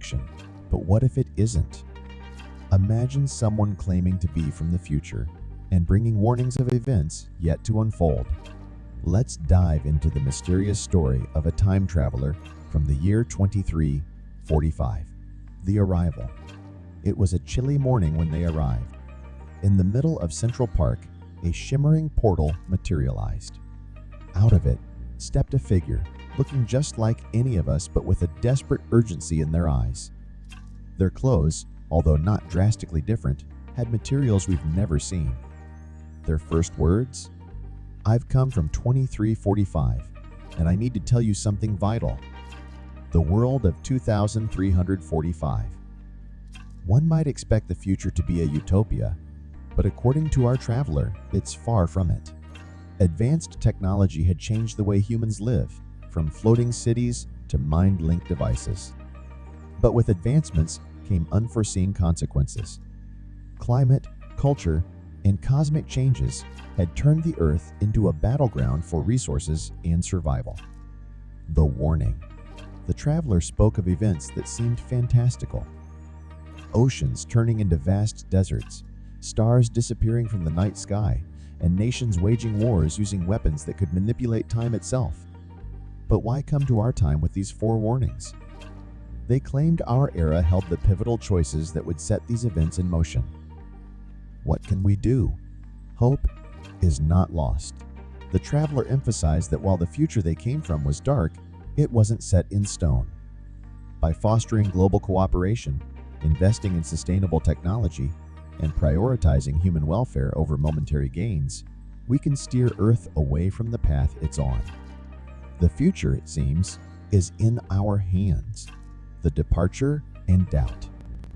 fiction, but what if it isn't? Imagine someone claiming to be from the future and bringing warnings of events yet to unfold. Let's dive into the mysterious story of a time traveler from the year 2345. The arrival. It was a chilly morning when they arrived. In the middle of Central Park, a shimmering portal materialized. Out of it stepped a figure, looking just like any of us but with a desperate urgency in their eyes. Their clothes, although not drastically different, had materials we've never seen. Their first words? "I've come from 2345, and I need to tell you something vital. The world of 2345. One might expect the future to be a utopia, but according to our traveler, it's far from it. Advanced technology had changed the way humans live, from floating cities to mind-linked devices. But with advancements came unforeseen consequences. Climate, culture, and cosmic changes had turned the Earth into a battleground for resources and survival. The warning. The traveler spoke of events that seemed fantastical. Oceans turning into vast deserts, stars disappearing from the night sky, and nations waging wars using weapons that could manipulate time itself. But why come to our time with these forewarnings? They claimed our era held the pivotal choices that would set these events in motion. What can we do? Hope is not lost. The traveler emphasized that while the future they came from was dark, it wasn't set in stone. By fostering global cooperation, investing in sustainable technology, and prioritizing human welfare over momentary gains, we can steer Earth away from the path it's on. The future, it seems, is in our hands. The departure and doubt.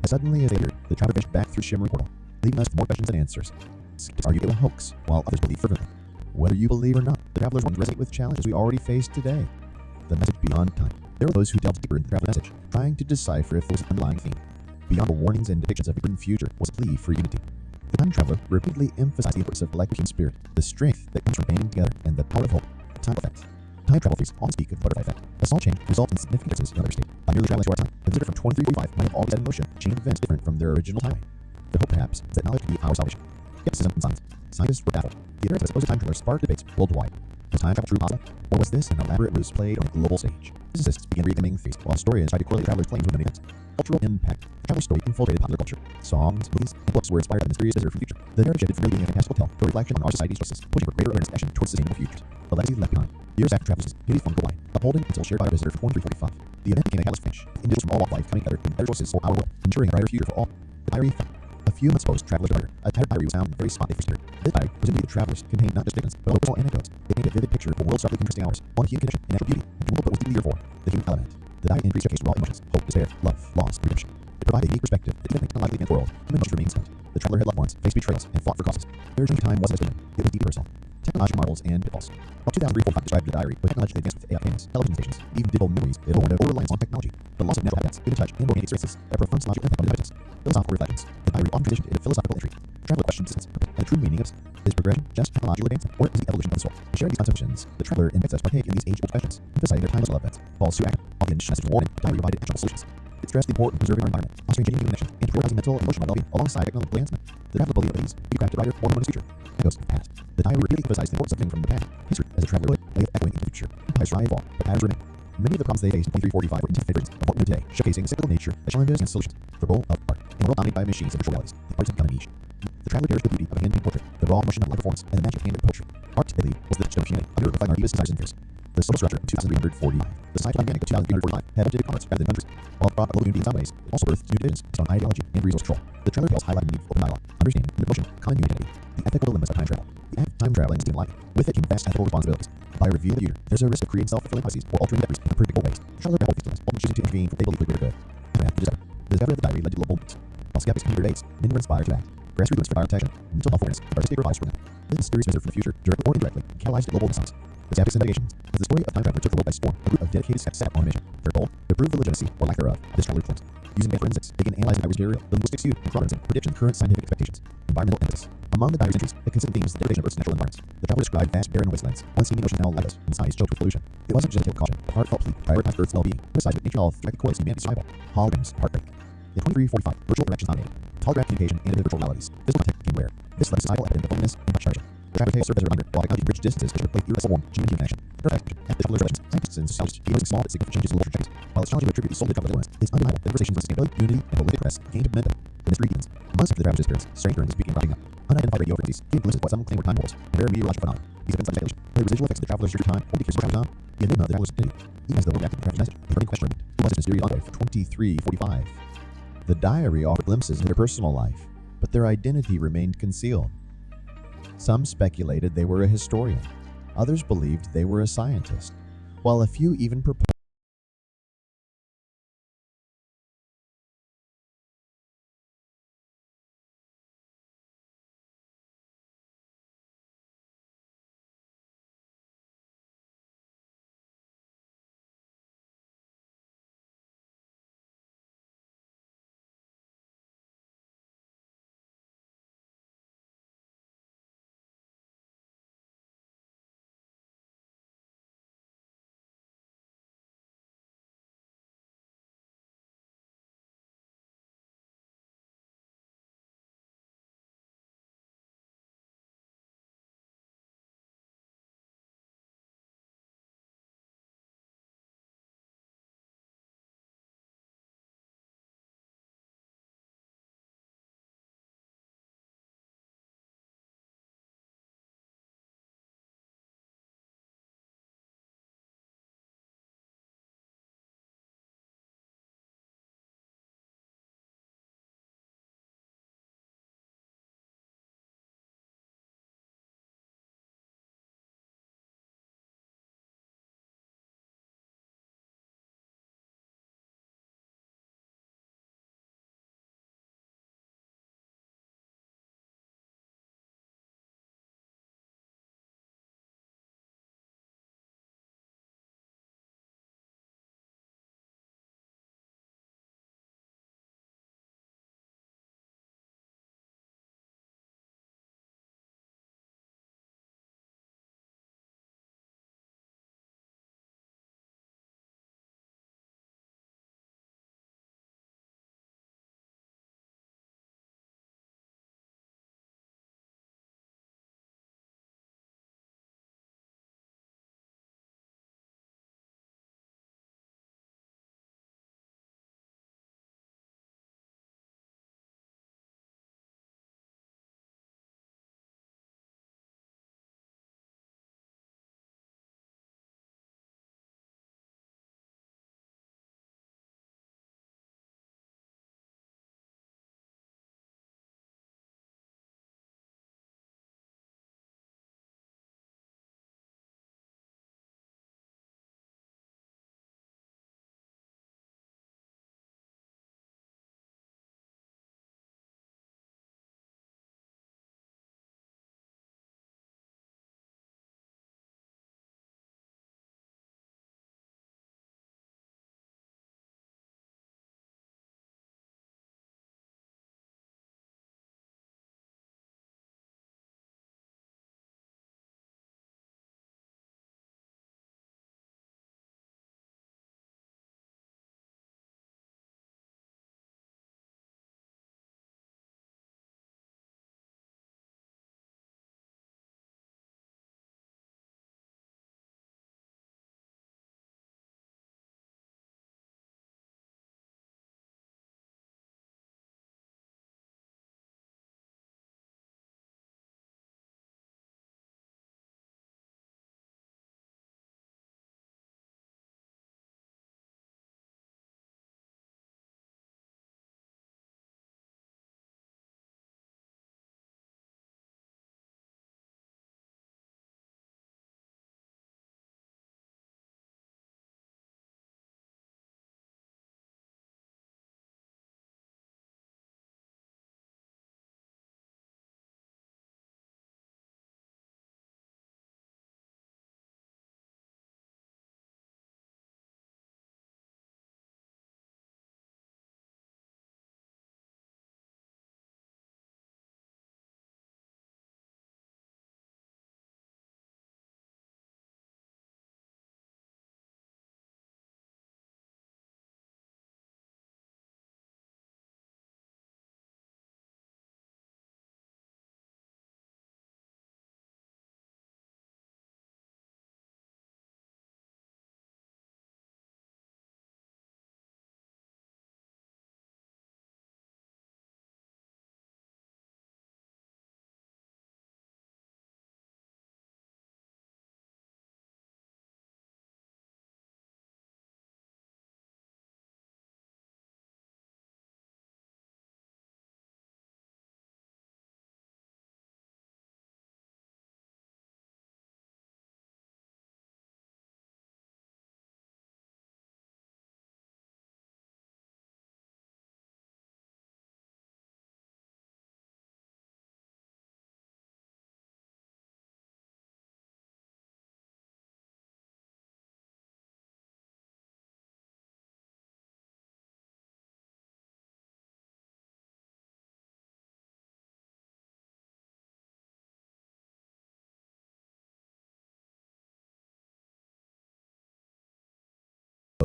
As suddenly as they appeared, the traveler vanished back through the shimmering portal, leaving us with more questions than answers. Skeptics argue it was a hoax, while others believe fervently. Whether you believe or not, the travelers resonate with challenges we already face today. The message beyond time. There were those who delved deeper into the traveler's message, trying to decipher if there was an underlying theme. Beyond the warnings and depictions of a future was a plea for unity. The time traveler repeatedly emphasized the importance of collective human spirit, the strength that comes from banding together, and the power of hope. Time effect. Time travel theories often speak of the butterfly effect. A small change results in significant differences in another state. By merely traveling to our time, a visitor from 2345 might have already set in motion a chain of events different from their original timeline. The hope, perhaps, is that knowledge could be our salvation. Skepticism and science. Scientists were baffled. The appearance of supposed time travelers sparked debates worldwide. Was time travel true possible? Or was this an elaborate ruse played on a global stage? Physicists began re-examining theories, while historians tried to correlate travelers' claims with known events. Cultural impact. The traveler's story infiltrated popular culture. Songs, movies, and books were inspired by the mysterious visitor from the future. The narrative shifted from really being a fantastical tale to a reflection on our society's choices, pushing for greater awareness and action towards sustainable futures. The legacy left behind. Years after travelers, history formed worldwide, upholding until shared by our visitor from 2345. The event became a catalyst finish. Individuals from all walks of life coming together in better choices for our world, ensuring a brighter future for all. The diary. A few months post traveler's departure, a tattered diary was found in the very spot they first appeared. This diary, presumably the travelers, contained not just statements, but also personal anecdotes. It painted a vivid picture of a world starkly contrasting ours, one of human connection and natural beauty, and a world that was deeply yearned for, the human element. The diary entries showcased raw emotions, hope, despair, love, loss, redemption. It provided a unique perspective that even in a lively against the world, human emotions remained spent. The traveler had loved ones, faced betrayals, and fought for causes. Their journey time wasn't as human, it was deeply personal. Technological marvels and pitfalls. While 2045 described the diary with technology that advanced with AI cameras, television stations, even digital memories, it warned of over-reliance on technology. The loss of natural habitats, human touch, and organic experiences had a profound psychological impact on individuals. Philosophical reflections. The diary often transitioned into philosophical entry. Traveler questions existence and the true meaning of is progression just technological advancement, or is the evolution of the soul? In sharing these conceptions, the traveler invites us to partake in these age-old questions, emphasizing their timeless love events. Falls to act. While the initial message was warning, the diary provided actionable solutions. It stressed the importance of preserving our environment, fostering genuine human connection, and prioritizing mental and emotional well-being alongside technological advancement. The traveler believed that these we craft a brighter, more harmonious future. Echoes of the past. The diary repeatedly emphasized the importance of living from the past. History, as a traveler would, may have echoing into the future. Empires rise and fall, but patterns remain. Many of the problems they faced in 2345 were anticipated of what we know today, showcasing the cyclical nature, the challenges, and solutions. The role of art. In a world dominated by machines and virtual realities, the arts have become a niche. The traveler cherished the beauty of a hand-painted portrait, the raw emotion of live performance, and the magic of handmade poetry. Art, they believed, was the touchstone of humanity, a mirror reflecting our deepest desires and fears. The social structure of 2345. The societal dynamic of 2345 had limited commerce rather than countries. While it brought a global unity in some ways, it also birthed new divisions based on ideology and resource control. The traveler tales highlighted the need for open dialogue, understanding, and devotion, common human identity. The ethical dilemmas of time travel. The act of time traveling is life. With it came vast ethical responsibilities. By reviewing the future, there's a risk of creating self-fulfilling prophecies or altering memories in unpredictable ways. The traveler behold faithfulness, often choosing to intervene from they believe greater good. The discovery of the diary led to global movements. While skeptics continued debates, many were inspired to act. Grassroots movements for fire protection, mental health awareness, and artistic revives for them. This mysterious visitor from the future, directly or indirectly, catalyzed a global renaissance. The skeptics and negations. As the story of time traveler took the world by storm, a group of dedicated skeptics set on a mission. Their goal? To prove the legitimacy, or lack thereof, of this traveler claims. Using forensics, they began analyzing the material, linguistics used, and chronology, predictions, current scientific expectations. Environmental emphasis. Among the diary's entries, a consistent theme is the degradation of Earth's natural environments. The traveler described vast barren wastelands, once steaming oceans now lifeless, and skies choked with pollution. It wasn't just a tale of caution, but heartfelt plea to prioritize Earth's well-being, emphasized with nature health, direct course, humanity's survival. Holograms, heartbreak. In 2345, virtual interactions dominated. Holographic communication and virtual realities. Physical contact became rare. This led to societal epidemic of loneliness and charging. The traveler's tale served as a reminder, while technology bridged distances, it replaced irreplaceable warmth, human connection. Perfect. After the traveler's revelations, scientists and sociologists gave small but significant changes in literature trends. While it's challenging to attribute these solely to traveler's influence, it's undeniable that conversations on sustainability, unity, and political press gained momentum. The mystery deepens. Months after the traveler's disappearance, strange occurrences began cropping up. Unidentified radio frequencies gave glimpses of what some claim were time holes and rare meteorological phenomena. These events like speculation, the residual effects of the traveler's future time, or because travelers on, the enigma of the traveler's identity, even as though it reacted to the traveler's message, the burning question remained. Who was this mysterious envoy? 2345. The diary offered glimpses into their personal life, but their identity remained concealed. Some speculated they were a historian. Others believed they were a scientist, while a few even proposed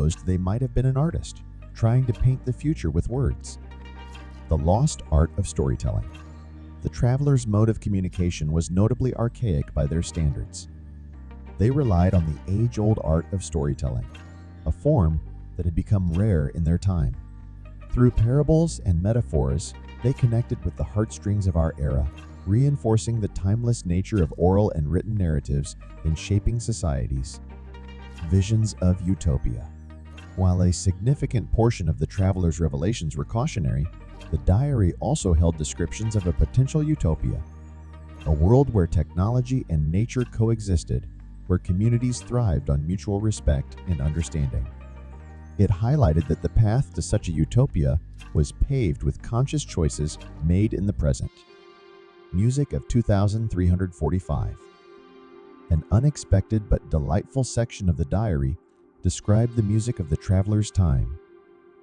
supposed they might have been an artist, trying to paint the future with words. The lost art of storytelling. The travelers' mode of communication was notably archaic by their standards. They relied on the age-old art of storytelling, a form that had become rare in their time. Through parables and metaphors, they connected with the heartstrings of our era, reinforcing the timeless nature of oral and written narratives in shaping societies. Visions of utopia. While a significant portion of the traveler's revelations were cautionary, the diary also held descriptions of a potential utopia, a world where technology and nature coexisted, where communities thrived on mutual respect and understanding. It highlighted that the path to such a utopia was paved with conscious choices made in the present. Music of 2345. An unexpected but delightful section of the diary described the music of the traveler's time.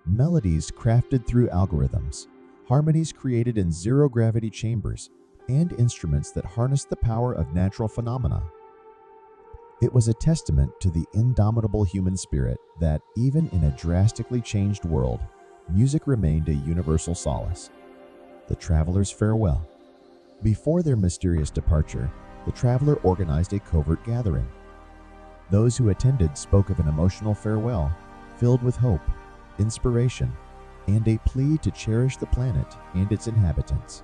Melodies crafted through algorithms, harmonies created in zero-gravity chambers, and instruments that harnessed the power of natural phenomena. It was a testament to the indomitable human spirit that, even in a drastically changed world, music remained a universal solace. The traveler's farewell. Before their mysterious departure, the traveler organized a covert gathering. Those who attended spoke of an emotional farewell, filled with hope, inspiration, and a plea to cherish the planet and its inhabitants.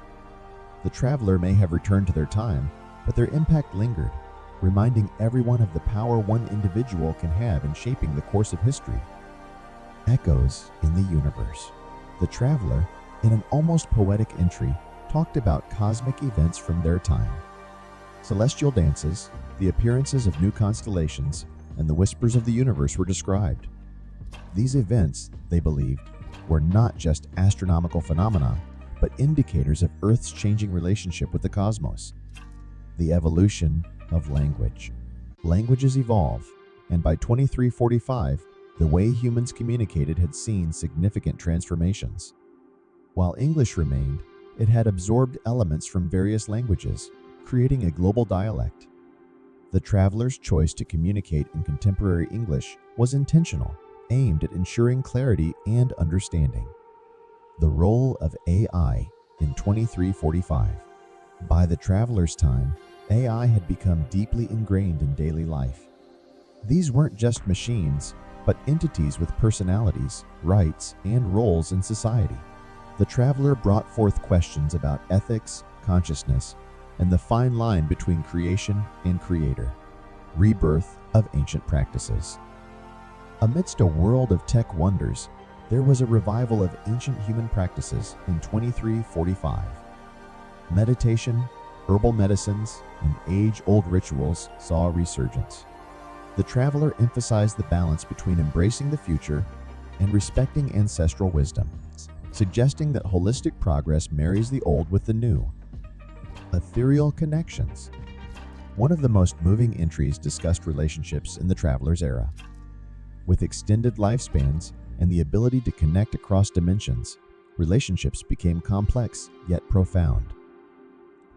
The traveler may have returned to their time, but their impact lingered, reminding everyone of the power one individual can have in shaping the course of history. Echoes in the universe. The traveler, in an almost poetic entry, talked about cosmic events from their time. Celestial dances, the appearances of new constellations, and the whispers of the universe were described. These events, they believed, were not just astronomical phenomena, but indicators of Earth's changing relationship with the cosmos. The evolution of language. Languages evolve, and by 2345, the way humans communicated had seen significant transformations. While English remained, it had absorbed elements from various languages, creating a global dialect. The traveler's choice to communicate in contemporary English was intentional, aimed at ensuring clarity and understanding. The role of AI in 2345. By the traveler's time, AI had become deeply ingrained in daily life. These weren't just machines, but entities with personalities, rights, and roles in society. The traveler brought forth questions about ethics, consciousness, and the fine line between creation and creator. Rebirth of ancient practices. Amidst a world of tech wonders, there was a revival of ancient human practices in 2345. Meditation, herbal medicines, and age-old rituals saw a resurgence. The traveler emphasized the balance between embracing the future and respecting ancestral wisdom, suggesting that holistic progress marries the old with the new. Ethereal connections. One of the most moving entries discussed relationships in the traveler's era. With extended lifespans and the ability to connect across dimensions, relationships became complex yet profound.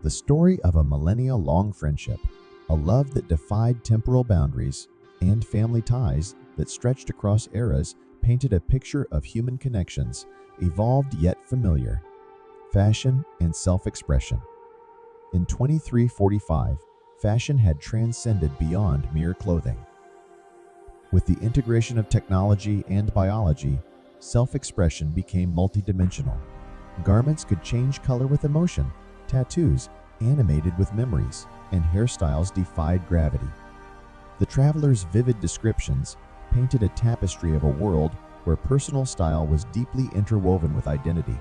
The story of a millennia-long friendship, a love that defied temporal boundaries, and family ties that stretched across eras painted a picture of human connections, evolved yet familiar. Fashion and self-expression. In 2345, fashion had transcended beyond mere clothing. With the integration of technology and biology, self-expression became multidimensional. Garments could change color with emotion, tattoos animated with memories, and hairstyles defied gravity. The traveler's vivid descriptions painted a tapestry of a world where personal style was deeply interwoven with identity.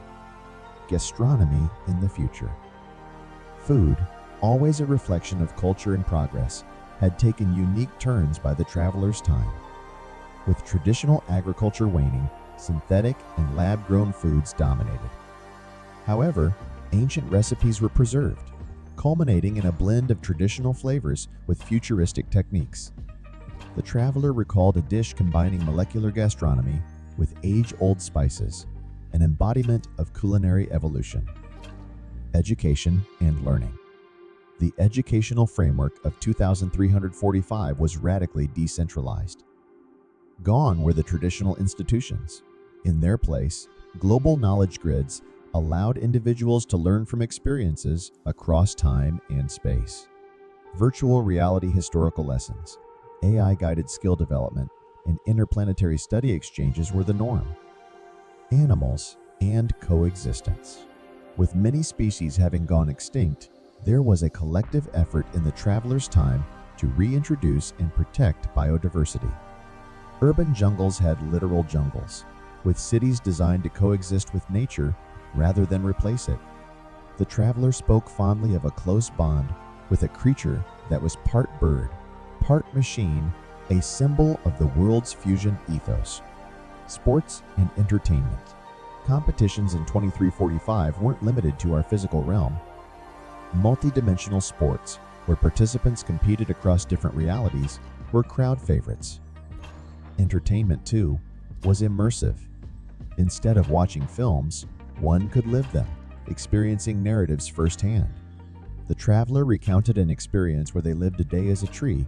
Gastronomy in the future. Food, always a reflection of culture and progress, had taken unique turns by the traveler's time. With traditional agriculture waning, synthetic and lab-grown foods dominated. However, ancient recipes were preserved, culminating in a blend of traditional flavors with futuristic techniques. The traveler recalled a dish combining molecular gastronomy with age-old spices, an embodiment of culinary evolution. Education and learning. The educational framework of 2345 was radically decentralized. Gone were the traditional institutions. In their place, global knowledge grids allowed individuals to learn from experiences across time and space. Virtual reality historical lessons, AI-guided skill development, and interplanetary study exchanges were the norm. Animals and coexistence. With many species having gone extinct, there was a collective effort in the traveler's time to reintroduce and protect biodiversity. Urban jungles had literal jungles, with cities designed to coexist with nature rather than replace it. The traveler spoke fondly of a close bond with a creature that was part bird, part machine, a symbol of the world's fusion ethos. Sports and entertainment. Competitions in 2345 weren't limited to our physical realm. Multi-dimensional sports, where participants competed across different realities, were crowd favorites. Entertainment, too, was immersive. Instead of watching films, one could live them, experiencing narratives firsthand. The traveler recounted an experience where they lived a day as a tree,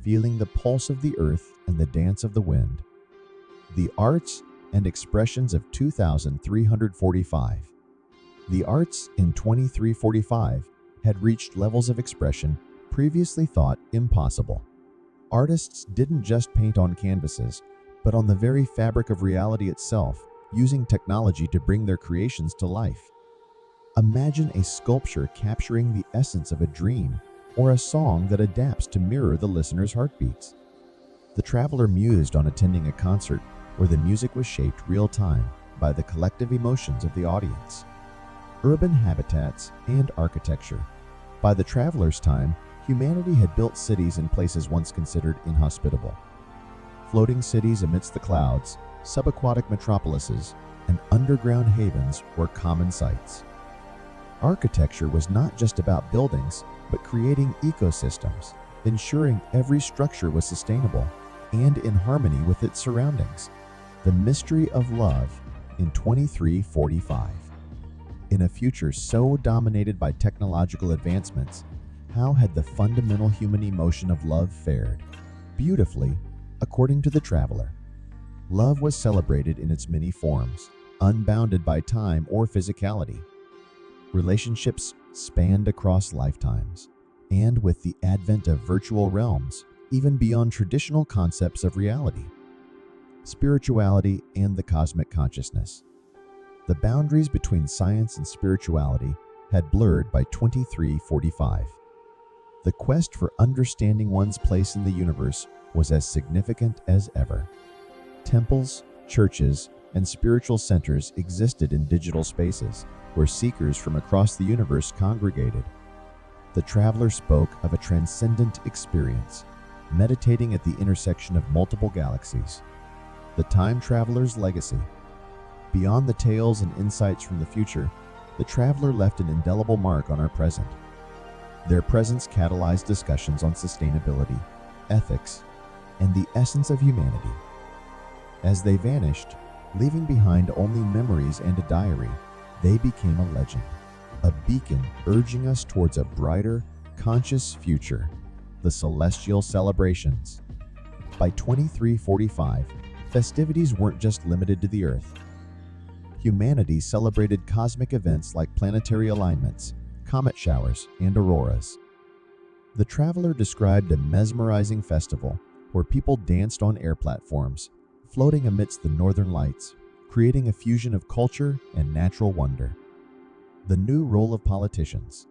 feeling the pulse of the earth and the dance of the wind. The arts and expressions of 2345. The arts in 2345 had reached levels of expression previously thought impossible. Artists didn't just paint on canvases, but on the very fabric of reality itself, using technology to bring their creations to life. Imagine a sculpture capturing the essence of a dream, or a song that adapts to mirror the listener's heartbeats. The traveler mused on attending a concert where the music was shaped real-time by the collective emotions of the audience. Urban habitats and architecture. By the traveler's time, humanity had built cities in places once considered inhospitable. Floating cities amidst the clouds, subaquatic metropolises, and underground havens were common sights. Architecture was not just about buildings, but creating ecosystems, ensuring every structure was sustainable and in harmony with its surroundings. The mystery of love in 2345. In a future so dominated by technological advancements, how had the fundamental human emotion of love fared? Beautifully, according to the traveler. Love was celebrated in its many forms, unbounded by time or physicality. Relationships spanned across lifetimes, and with the advent of virtual realms, even beyond traditional concepts of reality. Spirituality and the cosmic consciousness. The boundaries between science and spirituality had blurred by 2345. The quest for understanding one's place in the universe was as significant as ever. Temples, churches, and spiritual centers existed in digital spaces where seekers from across the universe congregated. The traveler spoke of a transcendent experience, meditating at the intersection of multiple galaxies. The time traveler's legacy. Beyond the tales and insights from the future, the traveler left an indelible mark on our present. Their presence catalyzed discussions on sustainability, ethics, and the essence of humanity. As they vanished, leaving behind only memories and a diary, they became a legend, a beacon urging us towards a brighter, conscious future, the celestial celebrations. By 2345, festivities weren't just limited to the Earth. Humanity celebrated cosmic events like planetary alignments, comet showers, and auroras. The traveler described a mesmerizing festival where people danced on air platforms, floating amidst the northern lights, creating a fusion of culture and natural wonder. The new role of politicians.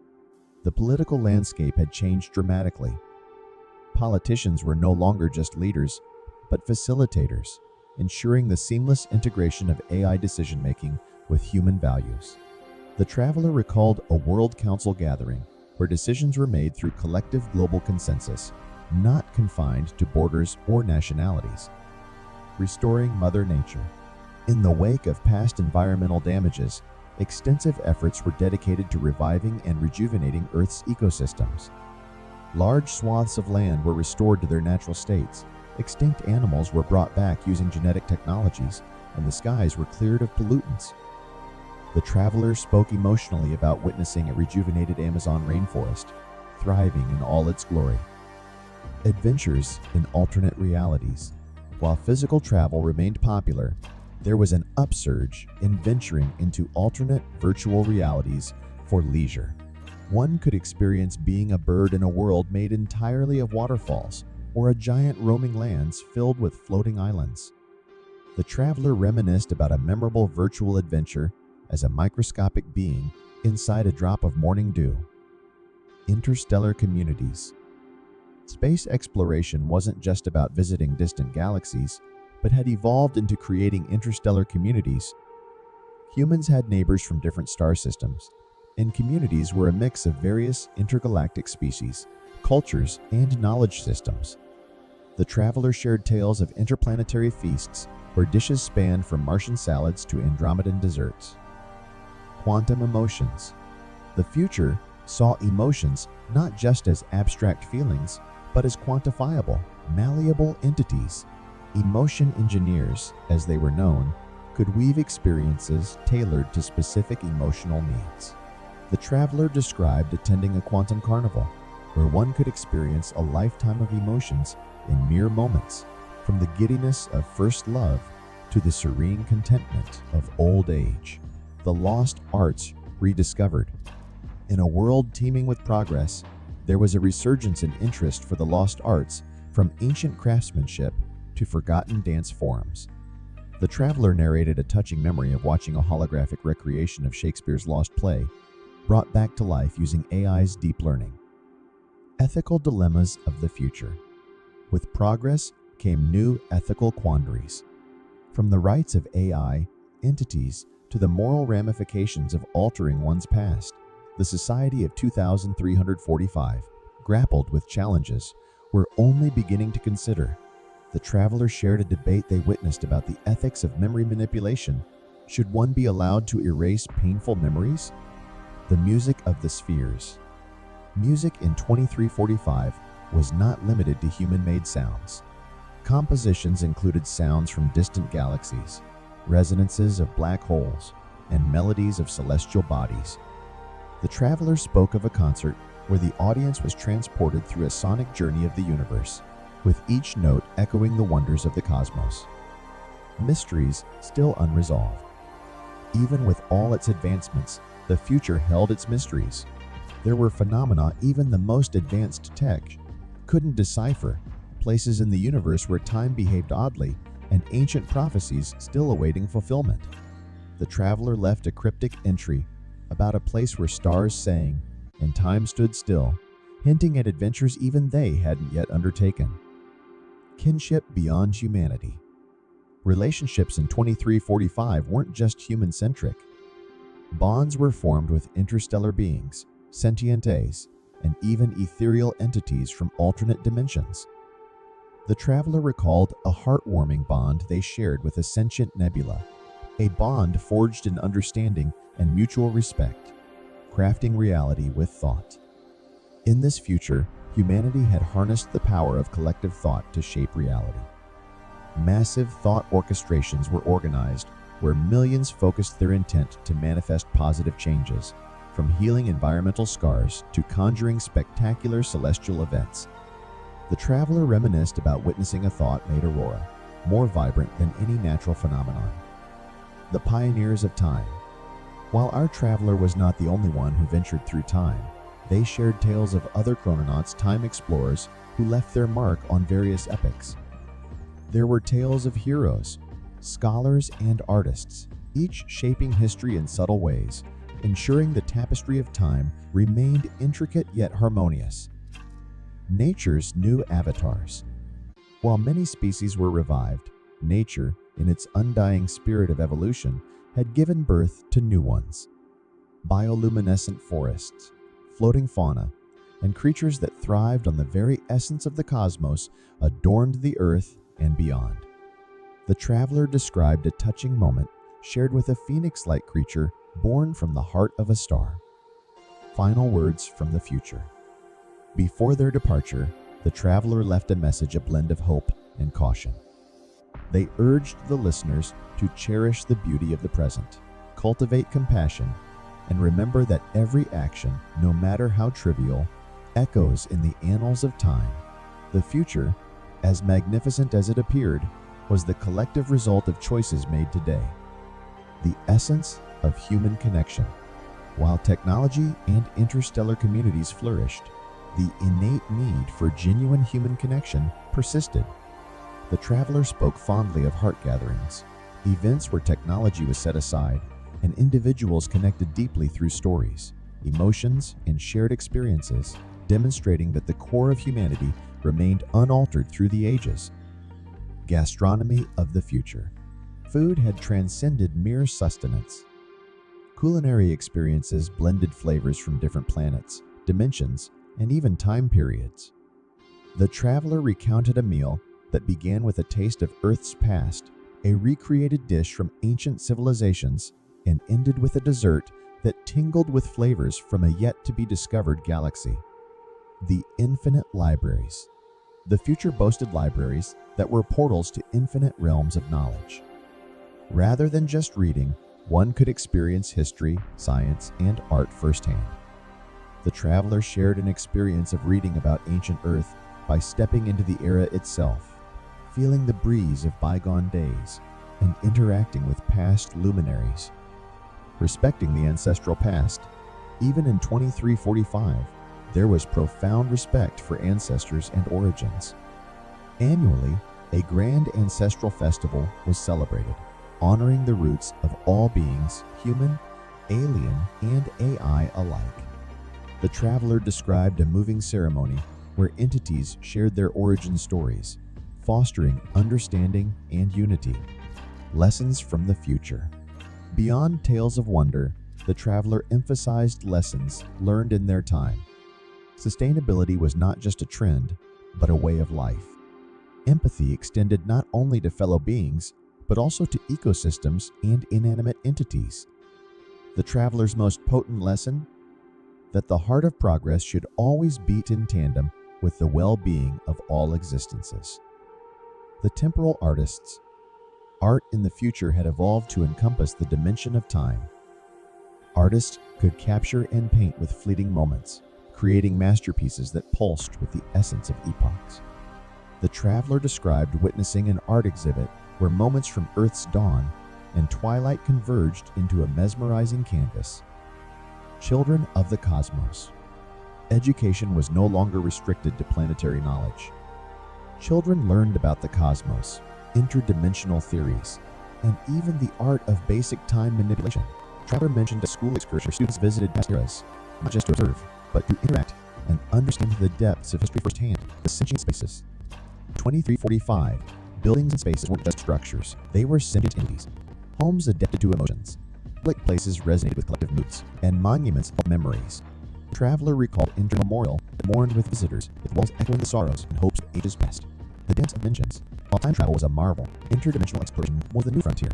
The political landscape had changed dramatically. Politicians were no longer just leaders, but facilitators, ensuring the seamless integration of AI decision-making with human values. The traveler recalled a World Council gathering where decisions were made through collective global consensus, not confined to borders or nationalities. Restoring Mother Nature. In the wake of past environmental damages, extensive efforts were dedicated to reviving and rejuvenating Earth's ecosystems. Large swaths of land were restored to their natural states, extinct animals were brought back using genetic technologies, and the skies were cleared of pollutants. The traveler spoke emotionally about witnessing a rejuvenated Amazon rainforest, thriving in all its glory. Adventures in alternate realities. While physical travel remained popular, there was an upsurge in venturing into alternate virtual realities for leisure. One could experience being a bird in a world made entirely of waterfalls, or a giant roaming lands filled with floating islands. The traveler reminisced about a memorable virtual adventure as a microscopic being inside a drop of morning dew. Interstellar communities. Space exploration wasn't just about visiting distant galaxies, but had evolved into creating interstellar communities. Humans had neighbors from different star systems, and communities were a mix of various intergalactic species, cultures, and knowledge systems. The traveler shared tales of interplanetary feasts where dishes spanned from Martian salads to Andromedan desserts. Quantum emotions. The future saw emotions not just as abstract feelings, but as quantifiable, malleable entities. Emotion engineers, as they were known, could weave experiences tailored to specific emotional needs. The traveler described attending a quantum carnival, where one could experience a lifetime of emotions in mere moments, from the giddiness of first love to the serene contentment of old age. The lost arts rediscovered. In a world teeming with progress, there was a resurgence in interest for the lost arts, from ancient craftsmanship to forgotten dance forms. The traveler narrated a touching memory of watching a holographic recreation of Shakespeare's lost play, brought back to life using AI's deep learning. Ethical dilemmas of the future. With progress came new ethical quandaries. From the rights of AI entities to the moral ramifications of altering one's past, the Society of 2345 grappled with challenges we're only beginning to consider. The traveler shared a debate they witnessed about the ethics of memory manipulation. Should one be allowed to erase painful memories? The music of the spheres. Music in 2345 was not limited to human-made sounds. Compositions included sounds from distant galaxies, resonances of black holes, and melodies of celestial bodies. The traveler spoke of a concert where the audience was transported through a sonic journey of the universe, with each note echoing the wonders of the cosmos. Mysteries still unresolved. Even with all its advancements, the future held its mysteries. There were phenomena even the most advanced tech couldn't decipher, places in the universe where time behaved oddly, and ancient prophecies still awaiting fulfillment. The traveler left a cryptic entry about a place where stars sang and time stood still, hinting at adventures even they hadn't yet undertaken. Kinship beyond humanity. Relationships in 2345 weren't just human-centric. Bonds were formed with interstellar beings, sentient A's, and even ethereal entities from alternate dimensions. The traveler recalled a heartwarming bond they shared with a sentient nebula, a bond forged in understanding and mutual respect, crafting reality with thought. In this future, humanity had harnessed the power of collective thought to shape reality. Massive thought orchestrations were organized where millions focused their intent to manifest positive changes, from healing environmental scars to conjuring spectacular celestial events. The traveler reminisced about witnessing a thought-made aurora, more vibrant than any natural phenomenon. The pioneers of time. While our traveler was not the only one who ventured through time, they shared tales of other chrononauts, time explorers, who left their mark on various epochs. There were tales of heroes, scholars, and artists, each shaping history in subtle ways, ensuring the tapestry of time remained intricate yet harmonious. Nature's new avatars. While many species were revived, nature, in its undying spirit of evolution, had given birth to new ones. Bioluminescent forests, floating fauna, and creatures that thrived on the very essence of the cosmos adorned the earth and beyond. The traveler described a touching moment shared with a phoenix-like creature born from the heart of a star. Final words from the future. Before their departure, the traveler left a message, a blend of hope and caution. They urged the listeners to cherish the beauty of the present, cultivate compassion, and remember that every action, no matter how trivial, echoes in the annals of time. The future, as magnificent as it appeared, was the collective result of choices made today, the essence of human connection. While technology and interstellar communities flourished, the innate need for genuine human connection persisted. The traveler spoke fondly of heart gatherings, events where technology was set aside and individuals connected deeply through stories, emotions, and shared experiences, demonstrating that the core of humanity remained unaltered through the ages. Gastronomy of the future. Food had transcended mere sustenance. Culinary experiences blended flavors from different planets, dimensions, and even time periods. The traveler recounted a meal that began with a taste of Earth's past, a recreated dish from ancient civilizations, and ended with a dessert that tingled with flavors from a yet-to-be-discovered galaxy. The infinite libraries. The future boasted libraries that were portals to infinite realms of knowledge. Rather than just reading, one could experience history, science, and art firsthand. The traveler shared an experience of reading about ancient Earth by stepping into the era itself, feeling the breeze of bygone days, and interacting with past luminaries. Respecting the ancestral past, even in 2345, there was profound respect for ancestors and origins. Annually, a grand ancestral festival was celebrated, honoring the roots of all beings, human, alien, and AI alike. The traveler described a moving ceremony where entities shared their origin stories, fostering understanding and unity. Lessons from the future. Beyond tales of wonder, the traveler emphasized lessons learned in their time. Sustainability was not just a trend, but a way of life. Empathy extended not only to fellow beings, but also to ecosystems and inanimate entities. The traveler's most potent lesson? That the heart of progress should always beat in tandem with the well-being of all existences. The temporal artists. Art in the future had evolved to encompass the dimension of time. Artists could capture and paint with fleeting moments, creating masterpieces that pulsed with the essence of epochs. The traveler described witnessing an art exhibit where moments from Earth's dawn and twilight converged into a mesmerizing canvas. Children of the cosmos. Education was no longer restricted to planetary knowledge. Children learned about the cosmos, interdimensional theories, and even the art of basic time manipulation. Traveler mentioned a school excursion where students visited past eras, not just to observe, but to interact and understand the depths of history firsthand. The sentient spaces. 2345. Buildings and spaces weren't just structures, they were sentient entities. Homes adapted to emotions. Public places resonated with collective moods, and monuments held memories. Traveler recalled internal memorial that mourned with visitors, its walls echoing the sorrows and hopes of ages past. The depths of dimensions. While time travel was a marvel, interdimensional exploration was the new frontier.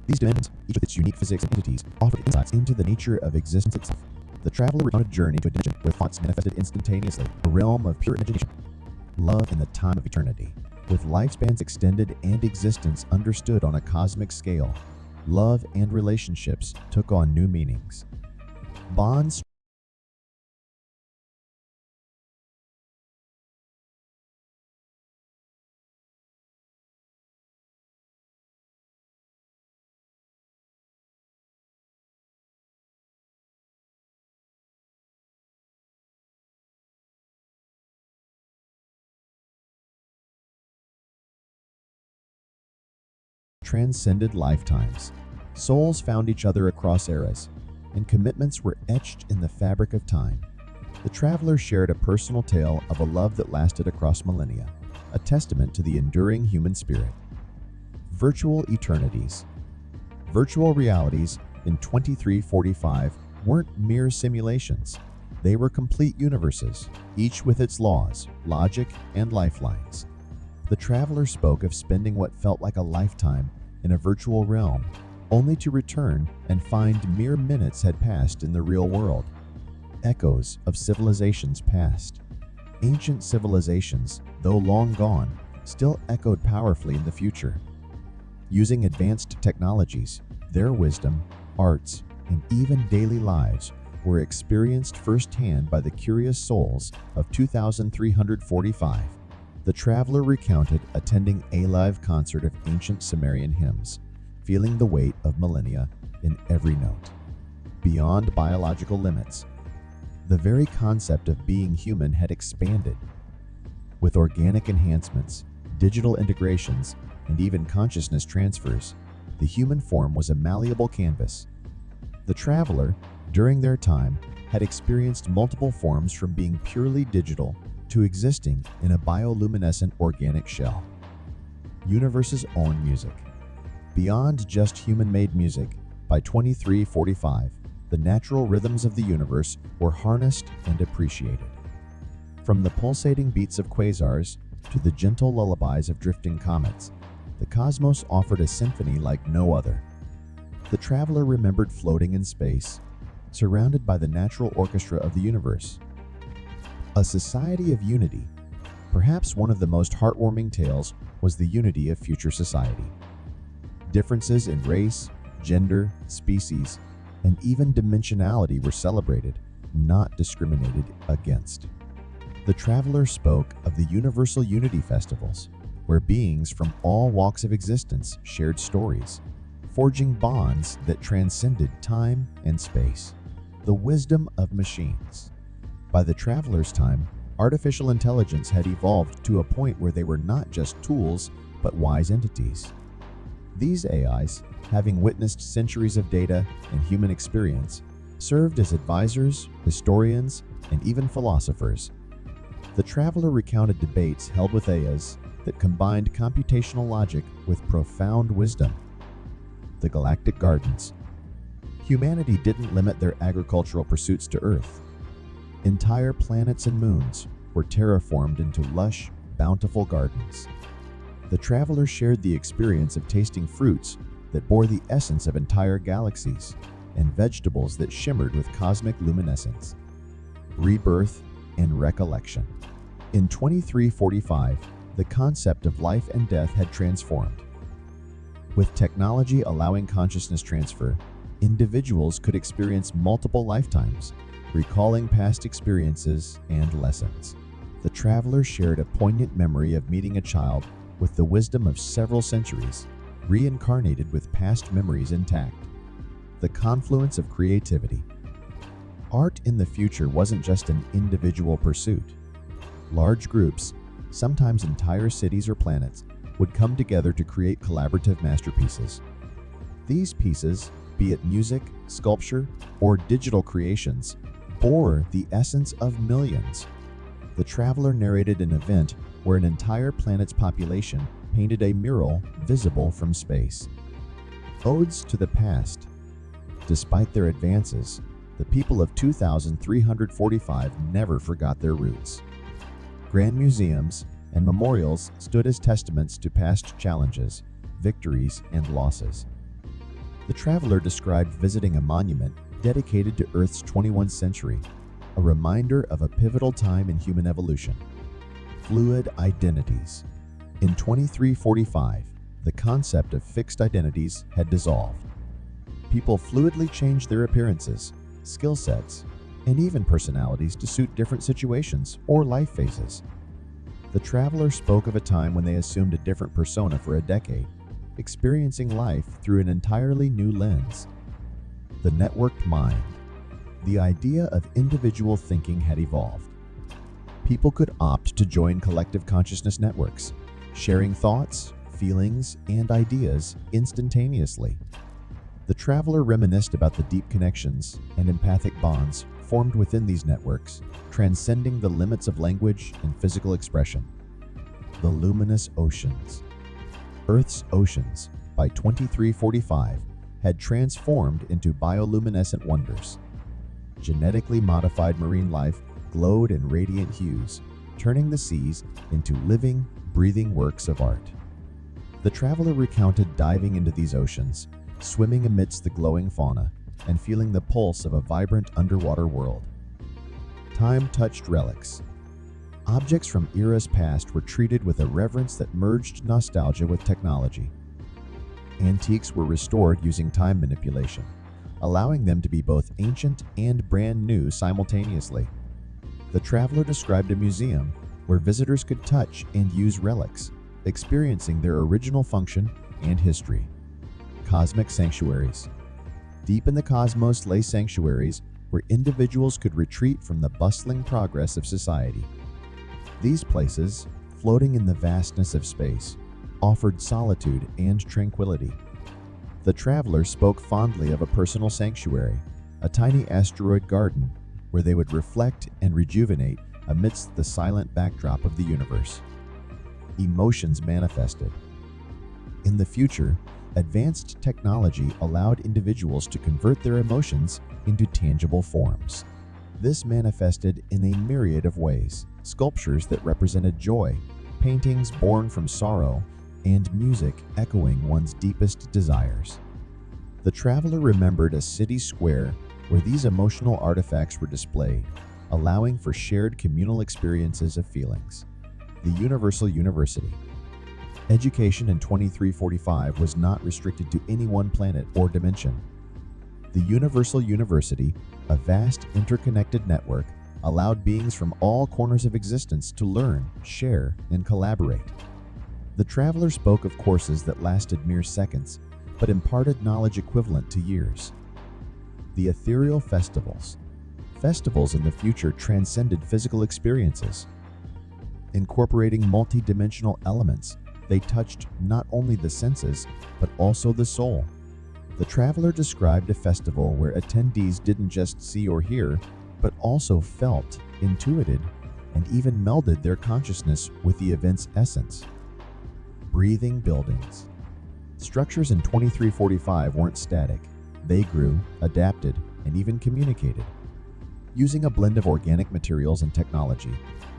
These dimensions, each with its unique physics and entities, offered insights into the nature of existence itself. The traveler recounted a journey to a dimension where thoughts manifested instantaneously, a realm of pure imagination. Love in the time of eternity. With lifespans extended and existence understood on a cosmic scale, love and relationships took on new meanings. Bonds. Transcended lifetimes. Souls found each other across eras, and commitments were etched in the fabric of time. The traveler shared a personal tale of a love that lasted across millennia, a testament to the enduring human spirit. Virtual eternities. Virtual realities in 2345 weren't mere simulations. They were complete universes, each with its laws, logic, and lifelines. The traveler spoke of spending what felt like a lifetime in a virtual realm, only to return and find mere minutes had passed in the real world. Echoes of civilizations past. Ancient civilizations, though long gone, still echoed powerfully in the future. Using advanced technologies, their wisdom, arts, and even daily lives were experienced firsthand by the curious souls of 2345. The traveler recounted attending a live concert of ancient Sumerian hymns, feeling the weight of millennia in every note. Beyond biological limits, the very concept of being human had expanded. With organic enhancements, digital integrations, and even consciousness transfers, the human form was a malleable canvas. The traveler, during their time, had experienced multiple forms from being purely digital to existing in a bioluminescent organic shell. Universe's own music. Beyond just human-made music, by 2345, the natural rhythms of the universe were harnessed and appreciated. From the pulsating beats of quasars to the gentle lullabies of drifting comets, the cosmos offered a symphony like no other. The traveler remembered floating in space, surrounded by the natural orchestra of the universe. A society of unity. Perhaps one of the most heartwarming tales was the unity of future society. Differences in race, gender, species, and even dimensionality were celebrated, not discriminated against. The traveler spoke of the universal unity festivals, where beings from all walks of existence shared stories, forging bonds that transcended time and space. The wisdom of machines. By the traveler's time, artificial intelligence had evolved to a point where they were not just tools, but wise entities. These AIs, having witnessed centuries of data and human experience, served as advisors, historians, and even philosophers. The traveler recounted debates held with AIs that combined computational logic with profound wisdom. The Galactic Gardens. Humanity didn't limit their agricultural pursuits to Earth. Entire planets and moons were terraformed into lush, bountiful gardens. The traveler shared the experience of tasting fruits that bore the essence of entire galaxies and vegetables that shimmered with cosmic luminescence. Rebirth and recollection. In 2345, the concept of life and death had transformed. With technology allowing consciousness transfer, individuals could experience multiple lifetimes, recalling past experiences and lessons. The traveler shared a poignant memory of meeting a child with the wisdom of several centuries, reincarnated with past memories intact. The confluence of creativity. Art in the future wasn't just an individual pursuit. Large groups, sometimes entire cities or planets, would come together to create collaborative masterpieces. These pieces, be it music, sculpture, or digital creations, bore the essence of millions. The traveler narrated an event where an entire planet's population painted a mural visible from space. Odes to the past. Despite their advances, the people of 2345 never forgot their roots. Grand museums and memorials stood as testaments to past challenges, victories, and losses. The traveler described visiting a monument dedicated to Earth's 21st century, a reminder of a pivotal time in human evolution. Fluid identities. In 2345, the concept of fixed identities had dissolved. People fluidly changed their appearances, skill sets, and even personalities to suit different situations or life phases. The traveler spoke of a time when they assumed a different persona for a decade, experiencing life through an entirely new lens. The networked mind. The idea of individual thinking had evolved. People could opt to join collective consciousness networks, sharing thoughts, feelings, and ideas instantaneously. The traveler reminisced about the deep connections and empathic bonds formed within these networks, transcending the limits of language and physical expression. The luminous oceans. Earth's oceans, by 2345, had transformed into bioluminescent wonders. Genetically modified marine life glowed in radiant hues, turning the seas into living, breathing works of art. The traveler recounted diving into these oceans, swimming amidst the glowing fauna, and feeling the pulse of a vibrant underwater world. Time-touched relics. Objects from eras past were treated with a reverence that merged nostalgia with technology. Antiques were restored using time manipulation, allowing them to be both ancient and brand new simultaneously. The traveler described a museum where visitors could touch and use relics, experiencing their original function and history. Cosmic sanctuaries. Deep in the cosmos lay sanctuaries where individuals could retreat from the bustling progress of society. These places, floating in the vastness of space, offered solitude and tranquility. The traveler spoke fondly of a personal sanctuary, a tiny asteroid garden where they would reflect and rejuvenate amidst the silent backdrop of the universe. Emotions manifested. In the future, advanced technology allowed individuals to convert their emotions into tangible forms. This manifested in a myriad of ways: sculptures that represented joy, paintings born from sorrow, and music echoing one's deepest desires. The traveler remembered a city square where these emotional artifacts were displayed, allowing for shared communal experiences of feelings. The Universal University. Education in 2345 was not restricted to any one planet or dimension. The Universal University, a vast interconnected network, allowed beings from all corners of existence to learn, share, and collaborate. The traveler spoke of courses that lasted mere seconds, but imparted knowledge equivalent to years. The ethereal festivals. Festivals in the future transcended physical experiences. Incorporating multi-dimensional elements, they touched not only the senses, but also the soul. The traveler described a festival where attendees didn't just see or hear, but also felt, intuited, and even melded their consciousness with the event's essence. Breathing buildings. Structures in 2345 weren't static. They grew, adapted, and even communicated. Using a blend of organic materials and technology,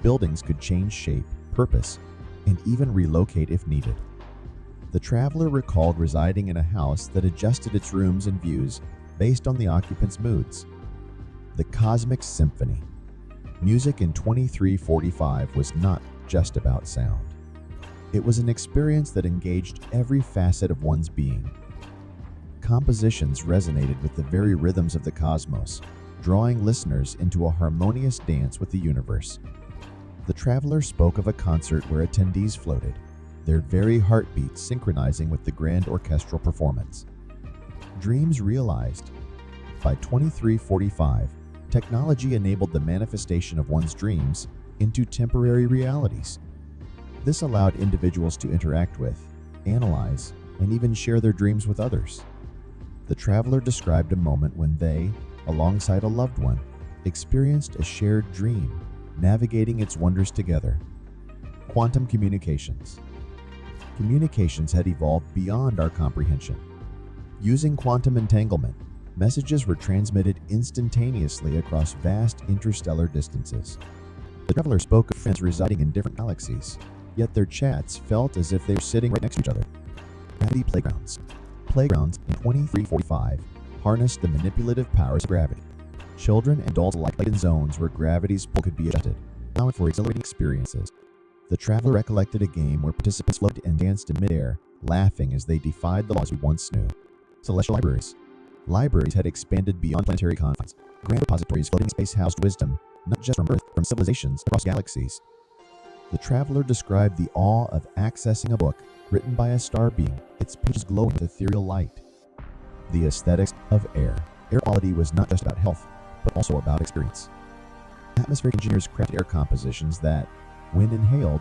buildings could change shape, purpose, and even relocate if needed. The traveler recalled residing in a house that adjusted its rooms and views based on the occupant's moods. The Cosmic Symphony. Music in 2345 was not just about sound. It was an experience that engaged every facet of one's being. Compositions resonated with the very rhythms of the cosmos, drawing listeners into a harmonious dance with the universe. The traveler spoke of a concert where attendees floated, their very heartbeats synchronizing with the grand orchestral performance. Dreams realized. By 2345, technology enabled the manifestation of one's dreams into temporary realities. This allowed individuals to interact with, analyze, and even share their dreams with others. The traveler described a moment when they, alongside a loved one, experienced a shared dream, navigating its wonders together. Quantum communications. Communications had evolved beyond our comprehension. Using quantum entanglement, messages were transmitted instantaneously across vast interstellar distances. The traveler spoke of friends residing in different galaxies, yet their chats felt as if they were sitting right next to each other. Gravity playgrounds. Playgrounds in 2345 harnessed the manipulative powers of gravity. Children and adults alike played in zones where gravity's pull could be adjusted, allowing for exhilarating experiences. The traveler recollected a game where participants floated and danced in midair, laughing as they defied the laws we once knew. Celestial libraries. Libraries had expanded beyond planetary confines. Grand repositories floating in space housed wisdom, not just from Earth, from civilizations across galaxies. The traveler described the awe of accessing a book written by a star being, its pages glowing with ethereal light. The aesthetics of air. Air quality was not just about health, but also about experience. Atmospheric engineers crafted air compositions that, when inhaled,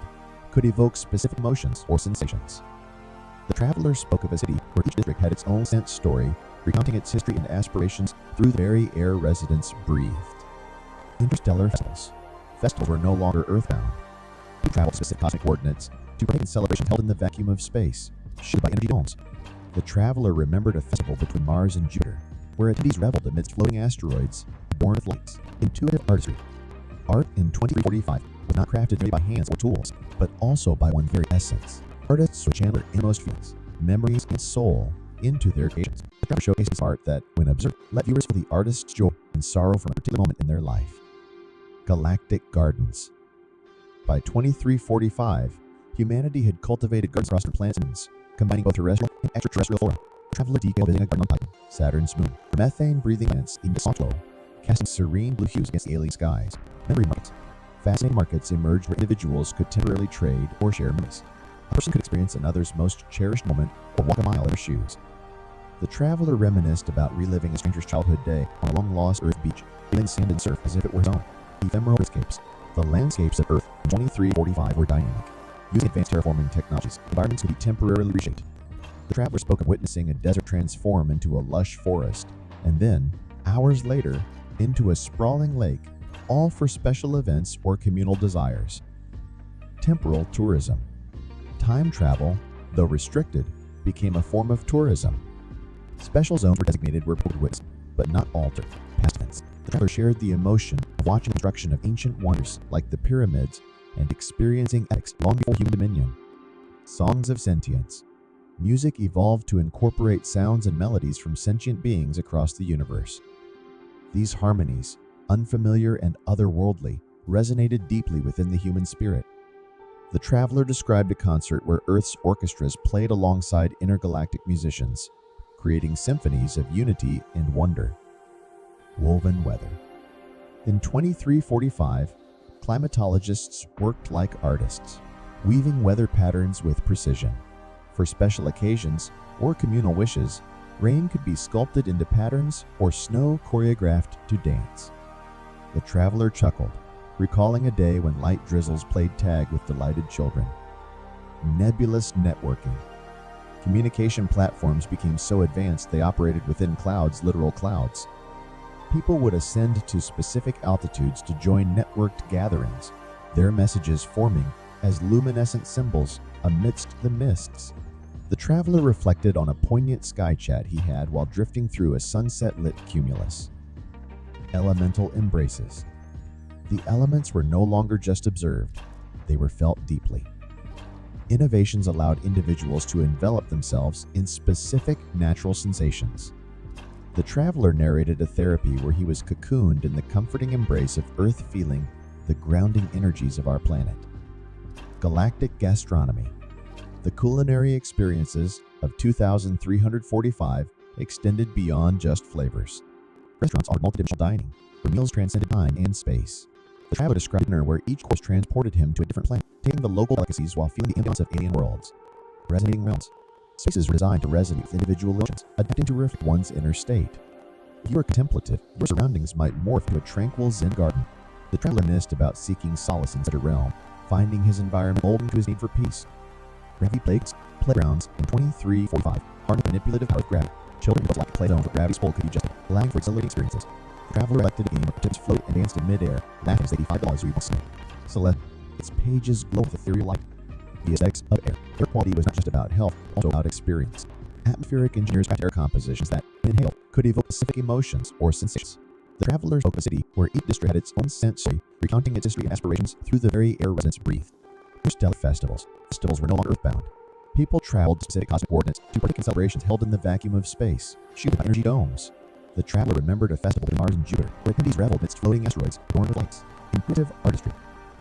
could evoke specific emotions or sensations. The traveler spoke of a city where each district had its own scent story, recounting its history and aspirations through the very air residents breathed. Interstellar festivals. Festivals were no longer earthbound. They traveled specific cosmic coordinates to partake in celebrations held in the vacuum of space, shielded by energy domes. The traveler remembered a festival between Mars and Jupiter, where attendees reveled amidst floating asteroids born with lights. Intuitive artistry. Art in 2345 was not crafted merely by hands or tools, but also by one's very essence. Artists would channel their innermost feelings, memories, and soul into their creations. The traveler showcases art that, when observed, let viewers feel the artist's joy and sorrow from a particular moment in their life. Galactic gardens. By 2345, humanity had cultivated gardens across the planets and moons, combining both terrestrial and extraterrestrial flora. The traveler detailed visiting a garden on Titan, Saturn's moon, where methane-breathing plants emitted soft glow, casting serene blue hues against the alien skies. Memory markets. Fascinating markets emerged where individuals could temporarily trade or share memories. A person could experience another's most cherished moment or walk a mile in their shoes. The traveler reminisced about reliving a stranger's childhood day on a long-lost Earth beach, feeling the sand and surf as if it were his own. Ephemeral escapes. The landscapes of Earth in 2345 were dynamic. Using advanced terraforming technologies, environments could be temporarily reshaped. The traveler spoke of witnessing a desert transform into a lush forest, and then, hours later, into a sprawling lake, all for special events or communal desires. Temporal tourism. Time travel, though restricted, became a form of tourism. Special zones were designated where people could witness, but not alter, past events. The traveler shared the emotion of watching the construction of ancient wonders like the pyramids and experiencing epics long before human dominion. Songs of sentience. Music evolved to incorporate sounds and melodies from sentient beings across the universe. These harmonies, unfamiliar and otherworldly, resonated deeply within the human spirit. The traveler described a concert where Earth's orchestras played alongside intergalactic musicians, creating symphonies of unity and wonder. Woven weather. In 2345, climatologists worked like artists, weaving weather patterns with precision. For special occasions or communal wishes, rain could be sculpted into patterns or snow choreographed to dance. The traveler chuckled, recalling a day when light drizzles played tag with delighted children. Nebulous networking. Communication platforms became so advanced they operated within clouds, literal clouds. People would ascend to specific altitudes to join networked gatherings, their messages forming as luminescent symbols amidst the mists. The traveler reflected on a poignant sky chat he had while drifting through a sunset-lit cumulus. Elemental embraces. The elements were no longer just observed, they were felt deeply. Innovations allowed individuals to envelop themselves in specific natural sensations. The traveler narrated a therapy where he was cocooned in the comforting embrace of Earth, feeling the grounding energies of our planet. Galactic gastronomy. The culinary experiences of 2345 extended beyond just flavors. Restaurants offered multidimensional dining, where meals transcended time and space. The traveler described a dinner where each course transported him to a different planet, tasting the local delicacies while feeling the ambiance of alien worlds. Resonating realms. Spaces were designed to resonate with individual emotions, adapting to reflect one's inner state. If you are contemplative, your surroundings might morph into a tranquil Zen garden. The traveler missed about seeking solace in such a realm, finding his environment molding to his need for peace. Gravity plagues, playgrounds, in 2345, harnessed manipulative power of gravity. Children built like play zones where gravity's pull could be adjusted, allowing for exhilarating experiences. The traveler elected a game where participants floated and danced in midair, laughing as they defied the laws of evil snow. Celeste, its pages glow with ethereal light. The aesthetics of air. Air quality was not just about health, also about experience. Atmospheric engineers crafted air compositions that, when inhaled, could evoke specific emotions or sensations. The traveler spoke of a city where each district had its own sensory, recounting its history and aspirations through the very air residents breathed. Interstellar festivals. Festivals were no longer earthbound. People traveled to specific cosmic coordinates to partake in celebrations held in the vacuum of space, shielded by energy domes. The traveler remembered a festival between Mars and Jupiter, where attendees reveled amidst floating asteroids adorned with lights. Intuitive artistry.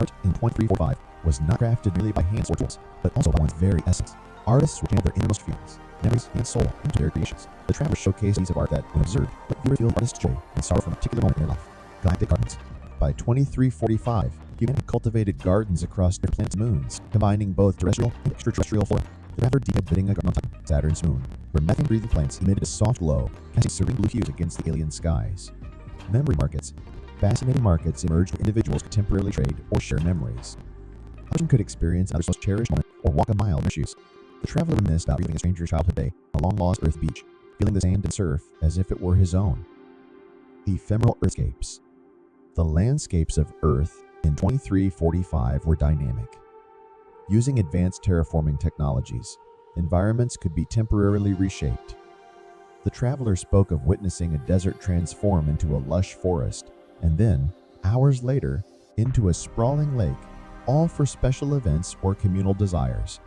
Art in 2345 was not crafted merely by hands or tools, but also by one's very essence. Artists would channel their innermost feelings, memories, and soul into their creations. The traveler showcased a piece of art that, when observed, let viewers feel the artist's joy and sorrow from a particular moment in their life. Galactic gardens. By 2345, humanity cultivated gardens across their planet's moons, combining both terrestrial and extraterrestrial flora. The traveler debuting a garden on Titan, Saturn's moon, where methane-breathing plants emitted a soft glow, casting serene blue hues against the alien skies. Memory markets. Fascinating markets emerged where individuals could temporarily trade or share memories. A person could experience another's most cherished moment or walk a mile in their shoes. The traveler reminisced about reliving a stranger's childhood day on a long-lost Earth beach, feeling the sand and surf as if it were his own. Ephemeral earthscapes. The landscapes of Earth in 2345 were dynamic. Using advanced terraforming technologies, environments could be temporarily reshaped. The traveler spoke of witnessing a desert transform into a lush forest, and then, hours later, into a sprawling lake, all for special events or communal desires.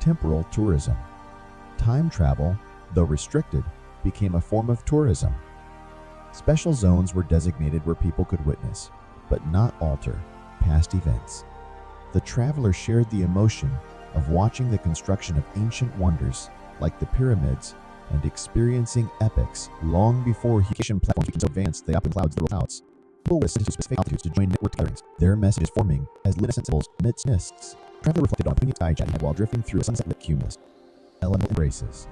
Temporal tourism. Time travel, though restricted, became a form of tourism. Special zones were designated where people could witness, but not alter, past events. The traveler shared the emotion of watching the construction of ancient wonders like the pyramids and experiencing epics long before communication platforms became so advanced they opened clouds that were clouds. People were sent to specific altitudes to join network gatherings, their messages forming as luminescent symbols amidst mists. Traveler reflected on the sky chatting while drifting through a sunset-lit cumulus. Elemental embraces.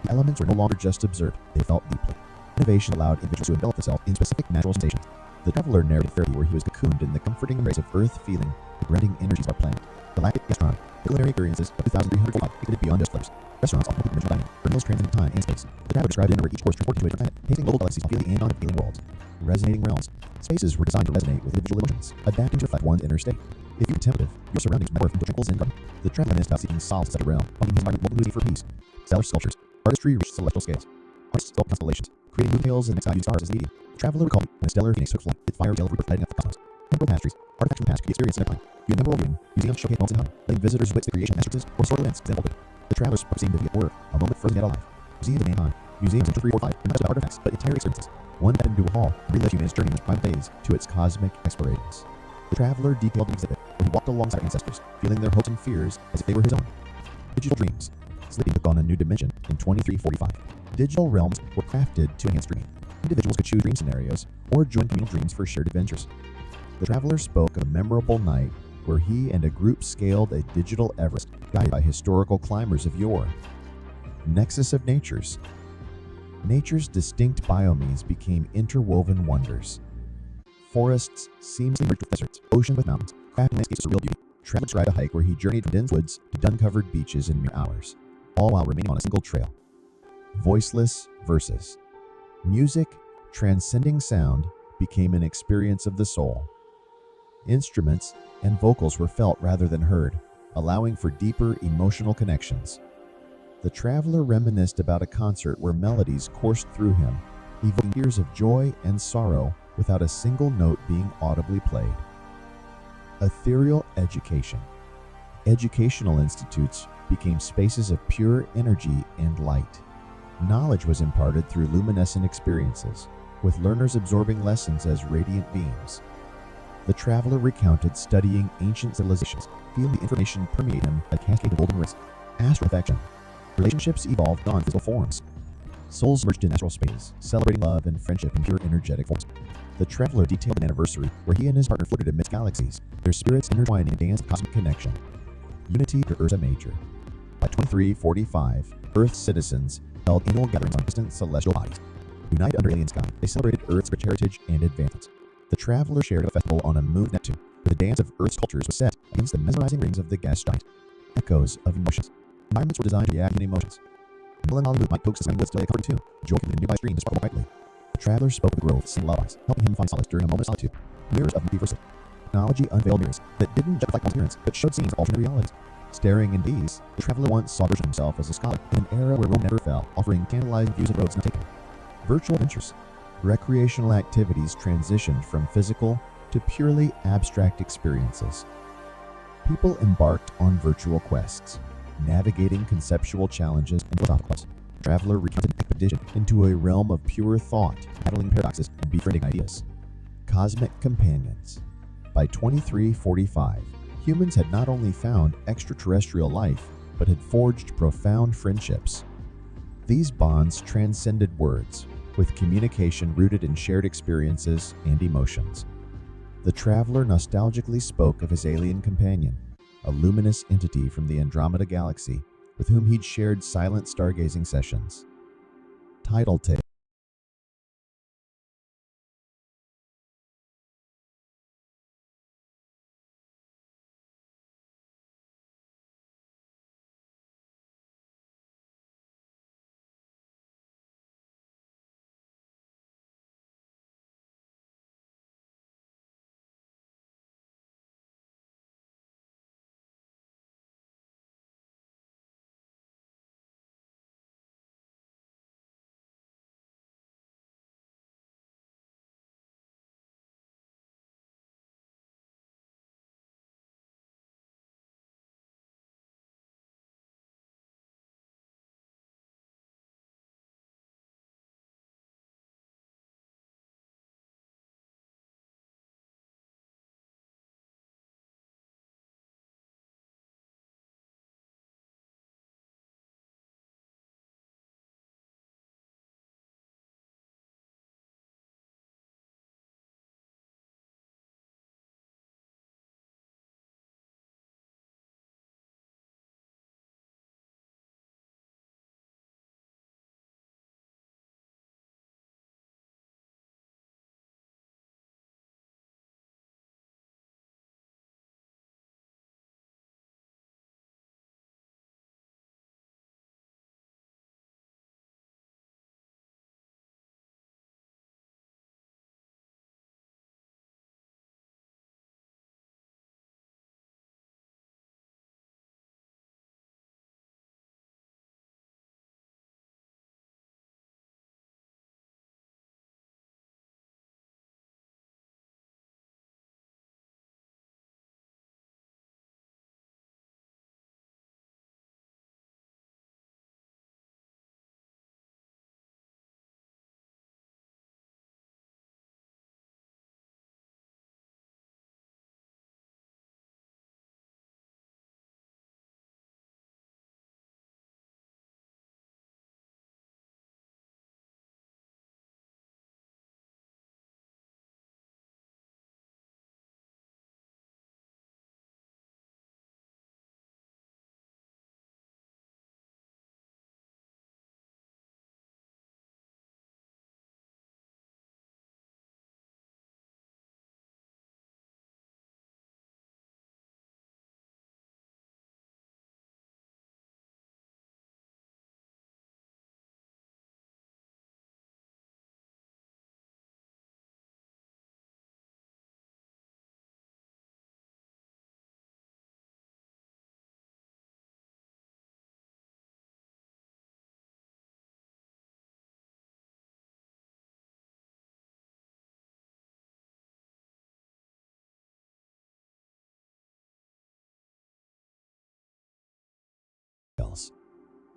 The elements were no longer just observed, they felt deeply. Innovation allowed individuals to envelop themselves in specific natural sensations. The traveler narrated fairy where he was cocooned in the comforting embrace of earth feeling the grounding energies of our planet. Galactic gastronomy. The culinary experiences of 2,345 extended beyond just flavors. Restaurants often multi-dimensional dining, where meals transcend time and space. The traveler described dinner where each course transported to a different planet, tasting global galaxies while feeling the aeon of alien worlds. Resonating realms. Spaces were designed to resonate with individual emotions, adapting to reflect one's inner state. If you're contemplative, your surroundings morph into tranquils and garden. The traveler is about seeking solace in such a realm, finding his environment welcoming for peace. Stellar sculptures. Artistry reached celestial scales. Artists sculpt constellations, creating moon tails and next using stars as the medium. The traveler recalled when a stellar phoenix took flight, its fire tail rebirth lighting up the cosmos. Temporal tapestries. Artifacts from the past could be experienced in a time. You never will museums showcase moments in time, letting visitors witness the creation of masterpieces or solar events examples. The traveler's seemed to be at work, a moment frozen yet alive. Museums of mankind. Museums in 3 or 5 are not just artifacts, but entire experiences. One step into a hall, relived human's journey in its prime days to its cosmic explorations. The traveler detailed an exhibit where he walked alongside ancestors, feeling their hopes and fears as if they were his own. Digital dreams. Slipping took on a new dimension in 2345. Digital realms were crafted to enhance dreaming. Individuals could choose dream scenarios or join communal dreams for shared adventures. The traveler spoke of a memorable night where he and a group scaled a digital Everest, guided by historical climbers of yore. Nexus of natures. Nature's distinct biomes became interwoven wonders. Forests seamlessly merged with deserts, oceans with mountains, crafting landscapes of surreal beauty. Travelers described a hike where he journeyed from dense woods to dun-covered beaches in mere hours, all while remaining on a single trail. Voiceless verses. Music, transcending sound, became an experience of the soul. Instruments and vocals were felt rather than heard, allowing for deeper emotional connections. The traveler reminisced about a concert where melodies coursed through him, evoking tears of joy and sorrow without a single note being audibly played. Ethereal education. Educational institutes became spaces of pure energy and light. Knowledge was imparted through luminescent experiences, with learners absorbing lessons as radiant beams. The traveler recounted studying ancient civilizations, feeling the information permeate him like a cascade of golden rays. Astral affection. Relationships evolved beyond physical forms. Souls merged in astral spaces, celebrating love and friendship in pure energetic forms. The traveler detailed an anniversary where he and his partner floated amidst galaxies, their spirits intertwined in a dance of cosmic connection. Unity to Ursa Major. By 2345, Earth's citizens held annual gatherings on distant celestial bodies. United under alien sky, they celebrated Earth's rich heritage and advancements. The traveler shared a festival on a moon of Neptune, where the dance of Earth's cultures was set against the mesmerizing rings of the gas giant. Echoes of emotions. Environments were designed to react to emotions. Melancholy mood might coax the woods till they covered in tune, joy from the nearby stream to sparkle brightly. The traveler spoke of the grove sing lullabies, helping him find solace during a moment of solitude. Mirrors of multiversal. Technology unveiled mirrors that didn't just reflect one's appearance, but showed scenes of alternate realities. Staring in these, the traveler once saw a version of himself as a scholar in an era where Rome never fell, offering tantalizing views of roads not taken. Virtual adventures. Recreational activities transitioned from physical to purely abstract experiences. People embarked on virtual quests, navigating conceptual challenges and philosophical quests. The traveler recounted an expedition into a realm of pure thought, battling paradoxes and befriending ideas. Cosmic companions. By 2345, humans had not only found extraterrestrial life, but had forged profound friendships. These bonds transcended words, with communication rooted in shared experiences and emotions. The traveler nostalgically spoke of his alien companion, a luminous entity from the Andromeda Galaxy with whom he'd shared silent stargazing sessions. Title tale.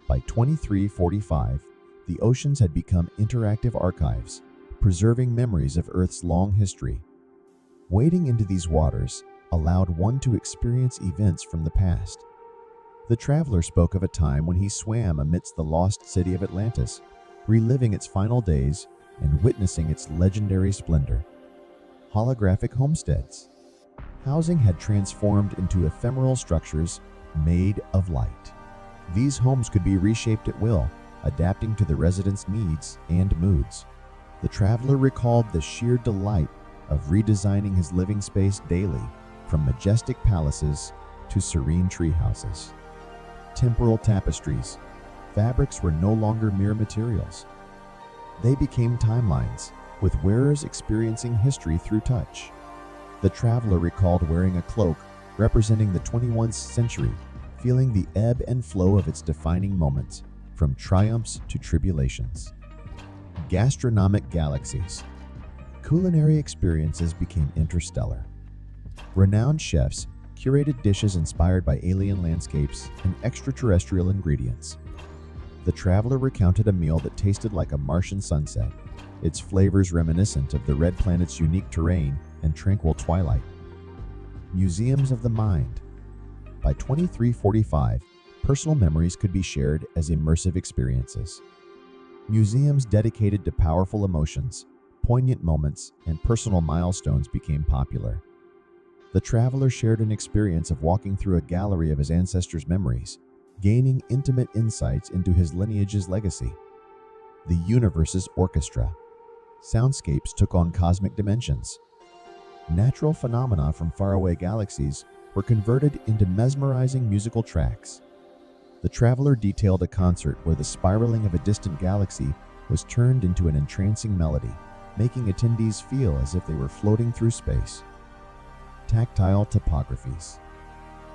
By 2345, the oceans had become interactive archives, preserving memories of Earth's long history. Wading into these waters allowed one to experience events from the past. The traveler spoke of a time when he swam amidst the lost city of Atlantis, reliving its final days and witnessing its legendary splendor. Holographic homesteads. Housing had transformed into ephemeral structures made of light. These homes could be reshaped at will, adapting to the residents' needs and moods. The traveler recalled the sheer delight of redesigning his living space daily, from majestic palaces to serene treehouses. Temporal tapestries. Fabrics were no longer mere materials. They became timelines, with wearers experiencing history through touch. The traveler recalled wearing a cloak representing the 21st century, feeling the ebb and flow of its defining moments, from triumphs to tribulations. Gastronomic galaxies. Culinary experiences became interstellar. Renowned chefs curated dishes inspired by alien landscapes and extraterrestrial ingredients. The traveler recounted a meal that tasted like a Martian sunset, its flavors reminiscent of the red planet's unique terrain and tranquil twilight. Museums of the mind. By 2345, personal memories could be shared as immersive experiences. Museums dedicated to powerful emotions, poignant moments, and personal milestones became popular. The traveler shared an experience of walking through a gallery of his ancestors' memories, gaining intimate insights into his lineage's legacy. The universe's orchestra. Soundscapes took on cosmic dimensions. Natural phenomena from faraway galaxies were converted into mesmerizing musical tracks. The traveler detailed a concert where the spiraling of a distant galaxy was turned into an entrancing melody, making attendees feel as if they were floating through space. Tactile topographies.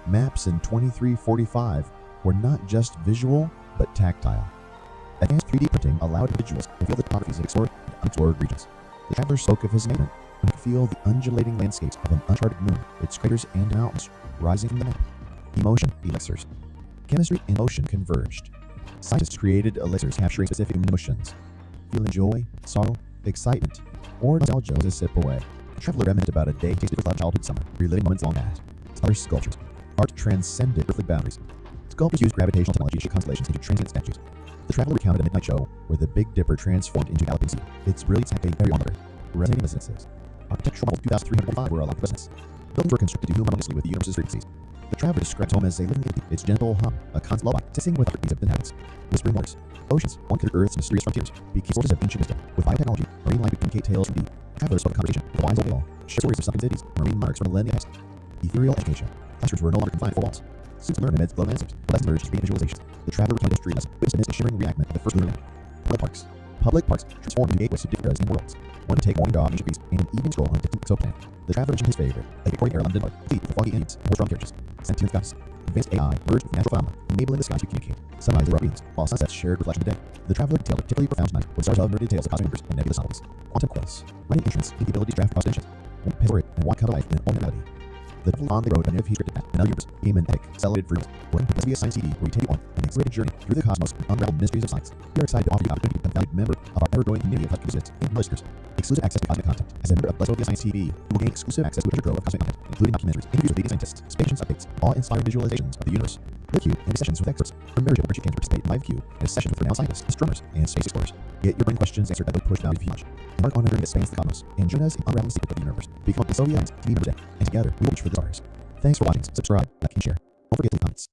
Maps in 2345 were not just visual, but tactile. Advanced 3D printing allowed individuals to feel the topographies of explored and unexplored regions. The traveler spoke of his amazement when he could feel the undulating landscapes of an uncharted moon, its craters and mountains rising from the map. Emotion elixirs. Chemistry and emotion converged. Scientists created elixirs capturing specific emotions. Feeling joy, sorrow, excitement, or nostalgia as a sip away. The traveler reminisced about a day he tasted with childhood summer, reliving moments long past. Other sculptures. Art transcended earthly boundaries. Sculptors used gravitational technology to shape constellations into transient statues. The traveler recounted a midnight show where the Big Dipper transformed into a galloping sea, its brilliance activating every onlooker, resonating resonances. Architectural models 2,345 were allowed to resonance. Buildings were constructed to hum harmoniously with the universe's frequencies. The traveler described home as a living entity, its gentle hum, a constant lullaby, singing with the heartbeats of the inhabitants. Whispering waters. Oceans, one considered Earth's mysterious frontiers, became sources of ancient wisdom. With biotechnology, marine life could communicate tales from deep. Travelers spoke a conversation with a wise old whale, shared stories of sunken cities, marine monarchs from millennia past. Ethereal education. Classrooms were no longer confined to four walls. Students learned amidst glowing landscapes, but lessons emerged as visualizations. The traveler recounted history lesson, witnessed amidst a shimmering reenactment of the first lunar land. Public parks transformed into gateways to different eras and worlds. One to take morning jog in ancient Greece and an evening stroll on a distant exoplanet. The traveler mentioned his favorite, a Victorian-era London park, complete with foggy Indians and horse-drawn carriages. Sentient skies. Advanced AI merged with natural phenomena, enabling the skies to communicate. Sunrises were beings, while sunsets shared reflections of the day. The traveler detailed a particularly profound night with stars of narrated tales of cosmic universe and nebulous anomalies. Quantum quells. Writing instruments need the ability to draft across dimensions. One historic and one come to life in an alternate reality. The traveler on the road beneath his scripted map, another universe, became an epic, celebrated freedom. One must be a science CD where we take you on an exhilarating journey through the cosmos and unravel mysteries of science. We are excited to offer you the opportunity to become a valued member of our ever-growing community of listeners and listeners. Exclusive access to cosmic content. As a member of Restorative Science TV, you will gain exclusive access to a treasure trove of cosmic content, including documentaries, interviews with leading scientists, space updates, awe-inspiring visualizations of the universe, LiveQ, and sessions with experts. For membership, you can participate in LiveQ and sessions with renowned scientists, astronomers, and space explorers. Get your brain questions answered that will push boundaries beyond. Embark on a journey that spans the cosmos and join us in unraveling the secrets of the universe. Become a Soviet Science TV member today, and together we will reach for the stars. Thanks for watching. Subscribe, like, and share. Don't forget to leave comments.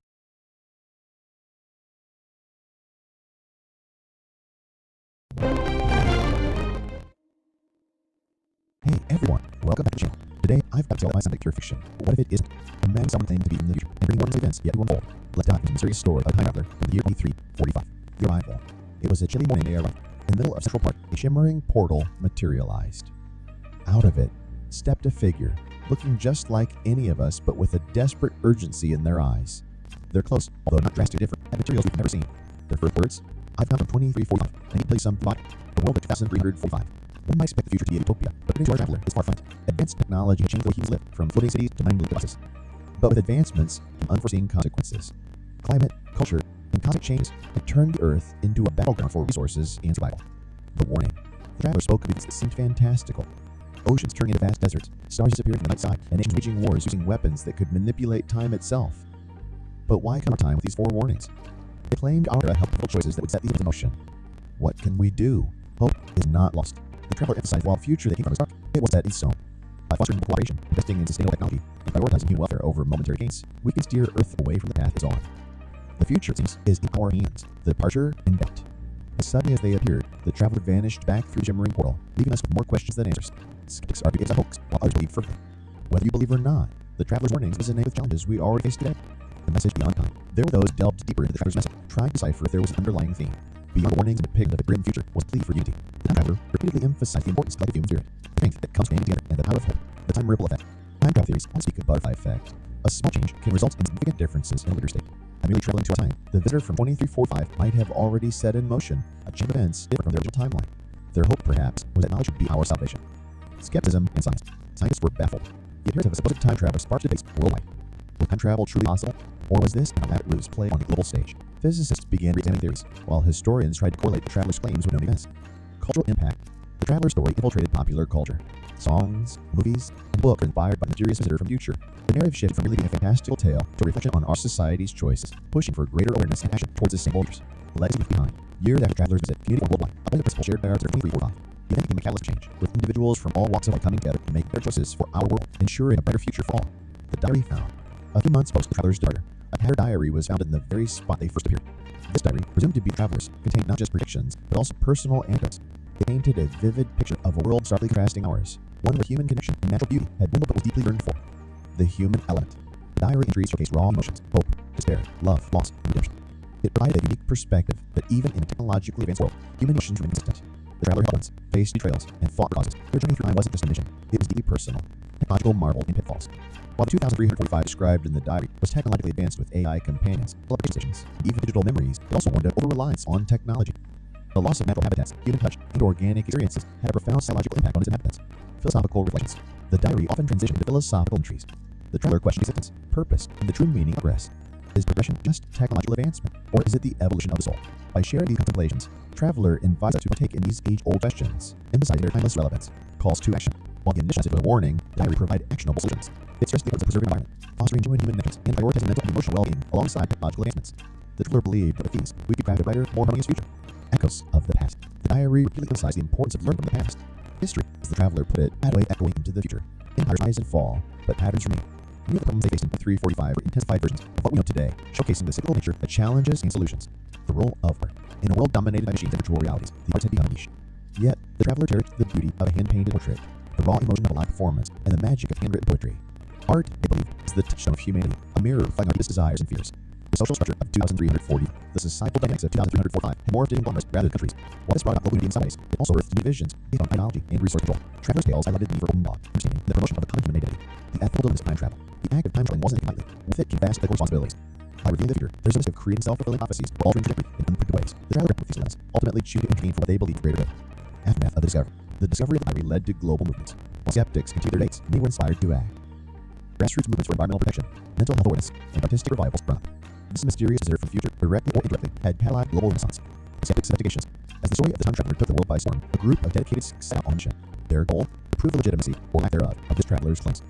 Hey everyone, welcome back to the channel. Today I've got to tell my scientific pure fiction. But what if it isn't? Imagine someone claiming to be in the future and bring warnings of events yet to unfold. Let's dive into the mysterious story of a time traveler from the year 2345. The arrival. It was a chilly morning day. In the middle of Central Park, a shimmering portal materialized. Out of it stepped a figure, looking just like any of us, but with a desperate urgency in their eyes. Their clothes, although not drastically different, had materials we've never seen. Their first words: I've come from 2345, and need to play some body. The world of 2345. One might expect the future to be a utopia, but according to our traveler, it's far from it. Advanced technology has changed the way humans live, from floating cities to mind-blowing devices. But with advancements and unforeseen consequences. Climate, culture, and cosmic changes had turned the Earth into a battleground for resources and survival. The warning. The traveler spoke of events that seemed fantastical. Oceans turning into vast deserts, stars disappearing from the night sky, and nations waging wars using weapons that could manipulate time itself. But why come time with these forewarnings? They claimed our era held pivotal choices that would set these into motion. What can we do? Hope is not lost. The traveler emphasized while the future that came from is dark, it was set in stone. By fostering cooperation, investing in sustainable technology, and prioritizing human welfare over momentary gains, we can steer Earth away from the path it's on. The future, it seems, is in our hands. The departure in doubt. As suddenly as they appeared, the traveler vanished back through the shimmering portal, leaving us with more questions than answers. Skeptics argue it's a hoax, while others believe firmly. Whether you believe or not, the traveler's warnings resonate with challenges we already face today. The message beyond time. There were those delved deeper into the traveler's message, trying to decipher if there was an underlying theme. Beyond the warnings and depiction of a grim future was a plea for unity. The time traveler repeatedly emphasized the importance of the human spirit, the strength that comes banding together, and the power of hope. The time ripple effect. Time travel theories often speak of butterfly effect. A small change can result in significant differences in a later state. By merely traveling to our time, the visitor from 2345 might have already set in motion a chain of events different from their original timeline. Their hope, perhaps, was that knowledge would be our salvation. Skepticism and science. Scientists were baffled. The appearance of a supposed time traveler sparked debates worldwide. Was time travel truly possible, or was this an elaborate ruse played on the global stage? Physicists began re-examining theories, while historians tried to correlate the traveler's claims with known events. Cultural impact. The traveler's story infiltrated popular culture. Songs, movies, and books are inspired by the mysterious visitor from the future. The narrative shifted from merely being a fantastical tale to a reflection on our society's choices, pushing for greater awareness and action towards the same goals. The legacy left behind. Years after travelers visit, community worldwide, upholding the principle shared by our 2345. The event became a catalyst change, with individuals from all walks of life coming together to make their choices for our world, ensuring a better future for all. The diary found. A few months post the traveler's departure, a tattered diary was found in the very spot they first appeared. This diary, presumed to be travelers, contained not just predictions, but also personal anecdotes. It painted a vivid picture of a world starkly contrasting ours, one where human connection and natural beauty had dwindled but was deeply yearned for. The human element. The diary entries showcased raw emotions, hope, despair, love, loss, and redemption. It provided a unique perspective that even in a technologically advanced world, human emotions remained consistent. The traveler held once, faced betrayals, and fought for causes. Their journey through time wasn't just a mission, it was deeply personal. Technological marvel and pitfalls. While the 2345 described in the diary was technologically advanced with AI companions, collaboration stations, and even digital memories, it also warned of over-reliance on technology. The loss of natural habitats, human touch, and organic experiences had a profound psychological impact on its inhabitants. Philosophical reflections. The diary often transitioned to philosophical entries. The traveler questioned existence, purpose, and the true meaning of progress. Is progression just technological advancement, or is it the evolution of the soul? By sharing these contemplations, the traveler invites us to partake in these age-old questions, emphasizing their timeless relevance. Calls to action. While the initial message was a warning, the diary provided actionable solutions. It stressed the importance of preserving the environment, fostering genuine human connections, and prioritizing mental and emotional well-being alongside technological advancements. The traveler believed that with these, we could craft a brighter, more harmonious future. Echoes of the past. The diary repeatedly emphasized the importance of learning from the past. History, as the traveler put it, had a way of echoing into the future. Empires rise and fall, but patterns remain. Many of the problems they faced in 345 were intensified versions of what we know today, showcasing the cyclical nature of challenges and solutions. The role of art. In a world dominated by machines and virtual realities, the arts had become a niche. Yet, the traveler cherished the beauty of a hand-painted portrait, the raw emotion of a live performance, and the magic of handwritten poetry. Art, they believe, is the touchstone of humanity, a mirror reflecting our deepest desires and fears. The social structure of 2340, the societal dynamics of 2345 had morphed into conglomerates rather than countries. While this brought about global unity in some ways, it also birthed new divisions based on ideology and resource control. Traveler's tales highlighted the need for open law, understanding, and the promotion of a common human identity. The ethical dilemmas of time travel. The act of time traveling wasn't taken lightly. With it came vast ethical responsibilities. By revealing the future, there's a risk of creating self-fulfilling prophecies or altering trajectory in unpredictable ways. The traveler with these dilemmas, ultimately choosing to intervene for what they believed greater good. Aftermath of the discovery. The discovery of the diary led to global movements. While skeptics continued their debates, many were inspired to act. Grassroots movements for environmental protection, mental health awareness, and artistic revivals sprung up. This mysterious visitor from the future, directly or indirectly, had catalyzed global renaissance. Skeptics' investigations. As the story of the time traveler took the world by storm, a group of dedicated set out on a mission. Their goal? To prove the legitimacy, or lack thereof, of this traveler's claims.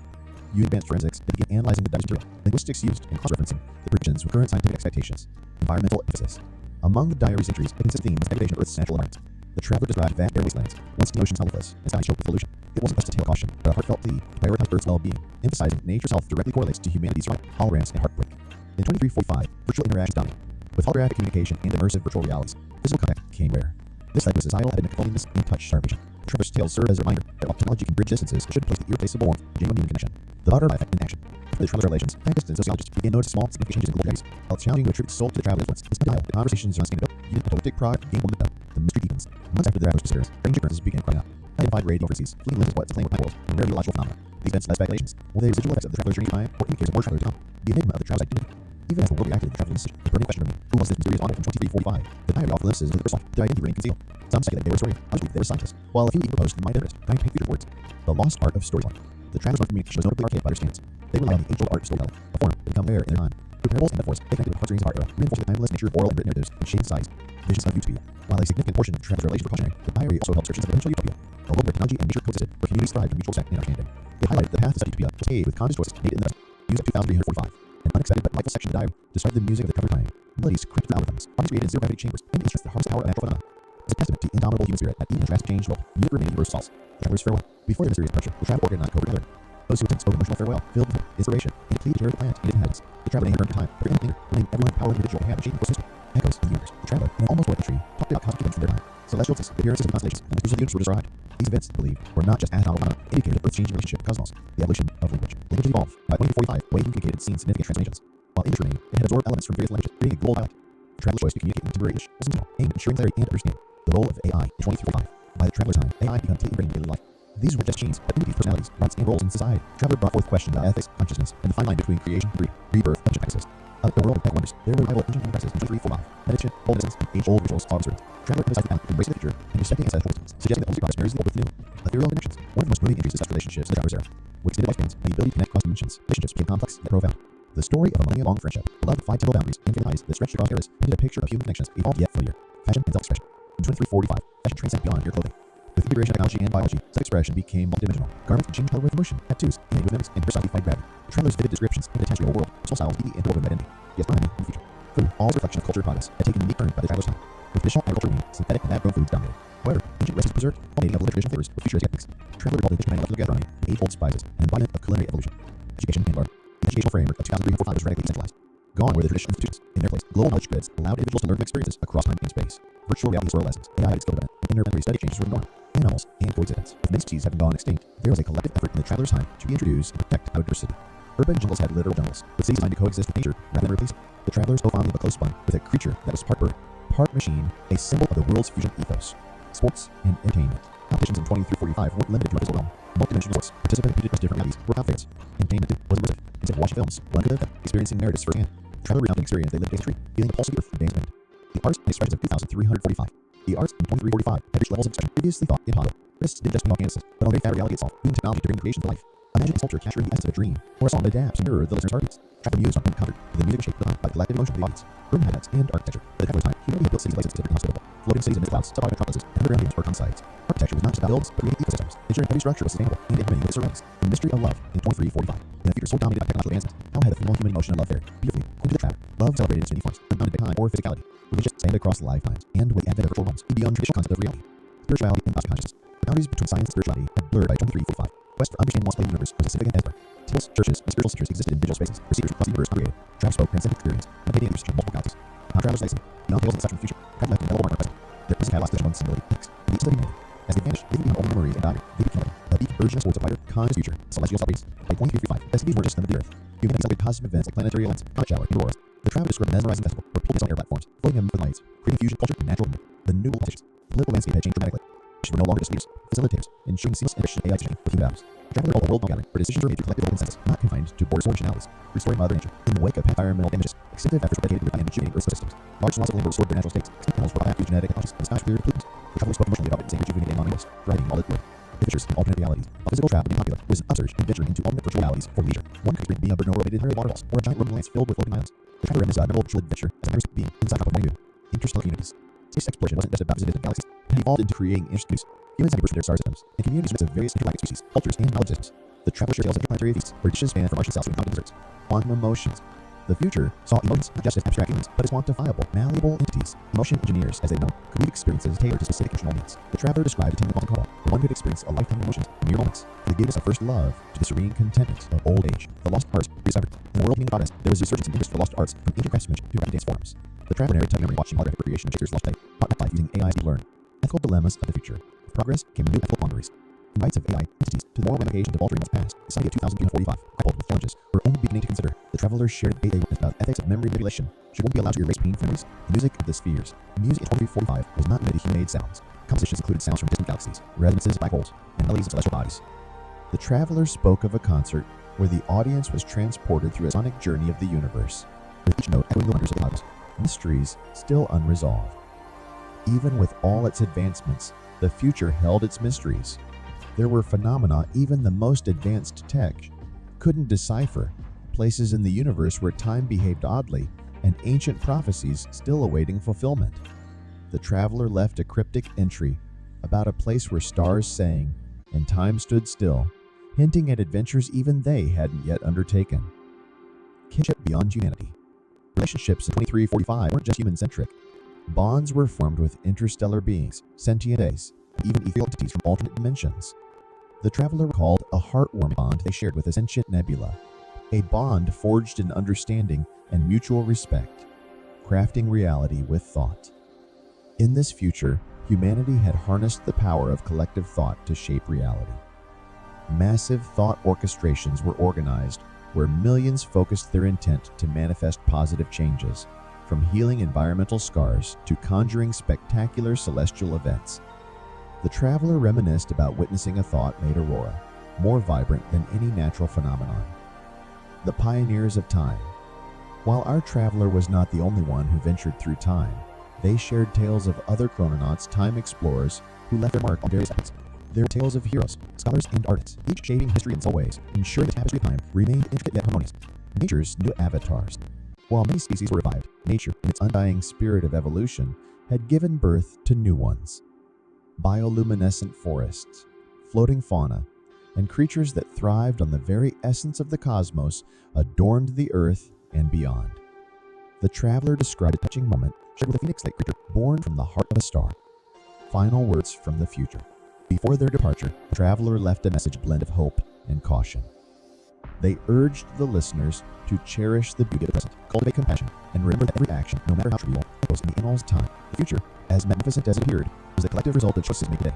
Using advanced forensics, they began analyzing the diary's material, linguistics used, and cross-referencing the predictions with current scientific expectations. Environmental emphasis. Among the diary's entries, a consistent theme was the degradation of Earth's natural environment. The traveler described vast air wastelands, once the oceans helpless, and skies choked with pollution. It wasn't just a tale of caution, but a heartfelt plea to prioritize Earth's well-being, emphasizing nature's health directly correlates to humanity's survival, holograms, and heartbreak. In 2345, virtual interactions dominated. With holographic communication and immersive virtual realities, physical contact became rare. This led to a societal epidemic of loneliness and touch starvation. The traveler's tales serve as a reminder that while technology can bridge distances, it should place the irreplaceable warmth of genuine human connection. The butterfly effect in action. For the traveler's relations, scientists and sociologists began noticing small, significant changes in global diaries. While it's challenging to attribute soul to the traveler's influence, it's undeniable that conversations around sustainability, even apocalyptic pride, gain more than the mystery deepens. Months after the traveler's disappearance, strange occurrences began crying out. Identified radio frequencies, fleeting limits of what's claimed by worlds, and rare geological phenomena. These events led speculations. Were they residual effects of the traveler's journey in time, or indicators of more travelers to come? The enigma of the traveler's identity. Even as the world reacted to the traveler's message, the burning question remained. Who was this mysterious object from 2345? The diary often glimpses into the personal, their identity remained concealed. Some speculate they were historians, others believe they were scientists, while a few even proposed the mind interest, trying to paint future words. The lost art of storytelling. The traveler's own communication was notably archaic by their standards. They relied on the age-old art of storytelling, a form that had become rare in their time. Through parables and metaphors, they connected with heartstrings of art era, reinforcing the timeless nature of oral and written narratives and shaped society's visions of utopia. While a significant portion of Traveler's relations were cautionary, the diary also held searches of eventual utopia, a world where technology and nature coexisted, where communities thrived in mutual respect and understanding. It highlighted the path to such utopia was paved with conscious choices made in the News of 2345, an unexpected but delightful section of the diary described the music of the cover time, melodies crafted for algorithms, harmonies created in zero-gravity chambers, and instruments that harness the power of natural phenomena. As a testament to indomitable human spirit that even in a drastic changed world, music remained universal souls. The travelers' farewell. Before their mysterious departure, the traveler organized covert gathering. Those who attended spoke emotional farewell, filled with inspiration, and a plea to carry the planet and its inhabitants. The traveler named time, but in remained everyone power individual had a changing course history. Echoes of the universe. The traveler, in an almost poetic tree, talked about cosmic events from their time. Celestial discs, the appearances of constellations, and mysteries of the universe were described. These events, believed, were not just astronomical phenomena, indicated of Earth's changing relationship with the cosmos. The evolution of language. Language evolved. By 2045, way communicated seen significant transformations. While English remained, it had absorbed elements from various languages, creating a global dialect. The traveler's choice to communicate in contemporary English was intentional, aimed at ensuring clarity and understanding. The role of AI in 2045. By the traveler's time, AI became completely ingrained in daily life. These were just machines, but entities, personalities, rights, and roles in society. The traveler brought forth questions about ethics, consciousness, and the fine line between creation and rebirth, ancient practices. Of the world of tech wonders, there were revival ancient human practices in 2345, meditation, old medicines, and age-old rituals all observed. The traveler emphasized the balance between embracing the future and respecting ancestral wisdoms, suggesting that holistic progress marries the old with the new. Ethereal connections. One of the most moving entries is such relationships in the traveler's era. With extended lifespans and the ability to connect across dimensions, relationships became complex yet profound. The story of a millennia-long friendship, love, defied temporal boundaries, and family ties that stretched across eras, painted a picture of human connections evolved yet familiar. Fashion and self-expression. In 2345, fashion transcended beyond mere clothing. With the integration of technology and biology, self-expression became multidimensional. Garments changed color with emotion, tattoos, animated with memories, and personified gravity. The traveler's vivid descriptions painted a tangible world, personal styles deeply interwoven by identity, yet harmony in the future. Food, all reflection of culture and progress, had taken a unique turn by the traveler's time. With traditional agriculture winning, synthetic and lab-grown foods dominated. However, ancient recipes preserved, culminating of traditional flavors with futuristic techniques. The traveler recalled the ancient molecular gastronomy, age-old spices, and embodiment of culinary evolution. Education and learning. The educational framework of 2345 was radically decentralized. Gone were the traditional institutions. In their place, global knowledge grids allowed individuals to learn from experiences across time and space. Virtual reality historical lessons, AI-guided skill development, and interplanetary study exchanges were the norm. Animals and coexistence. With many species having gone extinct, there was a collective effort in the traveler's time to reintroduce and protect biodiversity. Urban jungles had literal jungles, with cities designed to coexist with nature rather than replace it. The travelers fell fondly but close spun with a creature that was part bird, part machine, a symbol of the world's fusion ethos. Sports and entertainment. Competitions in 2345 weren't limited to a physical realm. Multidimensional sports. Participants competed across different realities, were confidence. Entertainment was immersive. Instead of watching films, one could live them, experiencing narratives firsthand. Traveler recounted an experience they lived days tree, feeling the pulse of the earth in days wind. The arts and expressions of 2345. The arts in 2345 had reached levels of expression previously thought impossible. Artists didn't just paint on canvases, but on very fabric reality itself, using technology to bring creation to life. Imagine a sculpture capturing the essence of a dream, or a song that adapts to mirror the listener's heartbeats. Traveler mused on uncovered, with the music shaped by the collective emotion of the audience. Urban habitats and architecture. By the traveler's time, humanity had built cities like specific and hospitable, floating cities amid clouds, subdivided metropolises, and underground games or con sites. Architecture was not just about buildings, but creating ecosystems, ensuring every structure was sustainable and in harmony with its surroundings. The mystery of love in 2345. In a future so dominated by technological advancements, how had the fundamental human emotion of love fared beautifully into the traveler? Love celebrated its many forms, unbounded by time or physicality. Religious spanned across lifetimes, and with the advent of virtual realms, beyond traditional concept of reality. Spirituality and cosmic consciousness. The boundaries between science and spirituality had blurred by 2345. Quest for understanding one's place in the universe was as significant as ever. Temples, churches, and spiritual centers existed in digital spaces, where seekers across the universe congregated. Travel spoke transcendent experience, meditating and multiple galaxies. Upon travelers' legacy, beyond tales of the future, travel left an indelible mark of present. Their present had lost touch on symbolicity, ethics, and the deep study humanity. As they vanished, they behind only memories and diary. They became a deep urging towards a brighter, conscious future. Celestial celebrities. By 2345, SCPs weren't just them of the earth. Humanity celebrated cosmic events like planetary events, comet shower, and auroras. The traveler described a mesmerizing festival where people danced on air platforms, floating amid the lights, creating fusion culture and natural movement. The new politicians. The political landscape had changed dramatically. They were no longer just leaders, facilitators, ensuring seamless integration of AI exchange with human values. The traveler called a world gathering, where decisions were made through collective consensus, not confined to borders or nationalities, restoring Mother Nature. In the wake of environmental damages, extensive efforts were dedicated to refining and rejuvenating Earth's systems. Large swaths of land were restored to their natural states. Extinct animals were brought back through genetic technologies, and the skies were cleared of pollutants. The traveler spoke emotionally about witnessing rejuvenating and harmonious, thriving all its glory. Adventures in alternate realities. While physical travel became popular, was an upsurge in venturing into alternate virtual realities for leisure. One could experience being a bird over rotated waterfalls, or a giant rolling lands filled with floating islands. The traveler reminisced of a memorable virtual adventure as a member being inside of new interstellar communities. Space exploration wasn't just about visiting galaxies, it had evolved into creating interest. Humans had emerged from their star systems, and communities mixed of various intergalactic species, cultures, and knowledge systems. The traveler shared tales of interplanetary feasts, where dishes spanned from Martian cells to inhabited deserts. Quantum emotions. The future saw emotions not just as abstract feelings, but as quantifiable, malleable entities. Emotion engineers, as they know, could read experiences tailored to specific emotional needs. The traveler described attending a quantum call, where one could experience a lifetime of emotions in mere moments. They gave us a first love to the serene contentment of old age. The lost arts rediscovered. In the world of human progress, there was a resurgence in interest for lost arts, from ancient craftsmanship to dance forms. The traveler narrated memory watching holographic recreation of Shakespeare's Lost Day, taught life using AI's deep learn. Ethical dilemmas of the future. With progress came new ethical boundaries. From rights of AI entities to the moral ramifications of altering what's past, the society of 2245, grappled with challenges we're only beginning to consider. The travelers shared a debate about ethics of memory manipulation. Should one be allowed to erase painful memories? The music of the spheres. The music in 2345 was not limited to human-made sounds. Compositions included sounds from distant galaxies, resonances of black holes, and melodies of celestial bodies. The travelers spoke of a concert where the audience was transported through a sonic journey of the universe, with each note echoing the wonders of the cosmos. Mysteries still unresolved. Even with all its advancements, the future held its mysteries. There were phenomena even the most advanced tech couldn't decipher, places in the universe where time behaved oddly, and ancient prophecies still awaiting fulfillment. The traveler left a cryptic entry about a place where stars sang and time stood still, hinting at adventures even they hadn't yet undertaken. Kinship beyond humanity. Relationships in 2345 weren't just human-centric. Bonds were formed with interstellar beings, sentient beings, even ethereal entities from alternate dimensions. The traveler recalled a heartwarming bond they shared with a sentient nebula, a bond forged in understanding and mutual respect, crafting reality with thought. In this future, humanity had harnessed the power of collective thought to shape reality. Massive thought orchestrations were organized where millions focused their intent to manifest positive changes, from healing environmental scars to conjuring spectacular celestial events. The traveler reminisced about witnessing a thought-made aurora, more vibrant than any natural phenomenon. The pioneers of time. While our traveler was not the only one who ventured through time, they shared tales of other chrononauts, time explorers, who left their mark on various epochs. There are tales of heroes, scholars, and artists, each shaping history in some ways, ensuring the tapestry of time remained intricate yet harmonious. Nature's new avatars. While many species were revived, nature, in its undying spirit of evolution, had given birth to new ones. Bioluminescent forests, floating fauna, and creatures that thrived on the very essence of the cosmos adorned the earth and beyond. The traveler described a touching moment shared with a phoenix-like creature born from the heart of a star. Final words from the future. Before their departure, the traveler left a message blend of hope and caution. They urged the listeners to cherish the beauty of the present, cultivate compassion, and remember that every action, no matter how trivial, echoes in the annals of time. The future, as magnificent as it appeared, was the collective result of choices made today.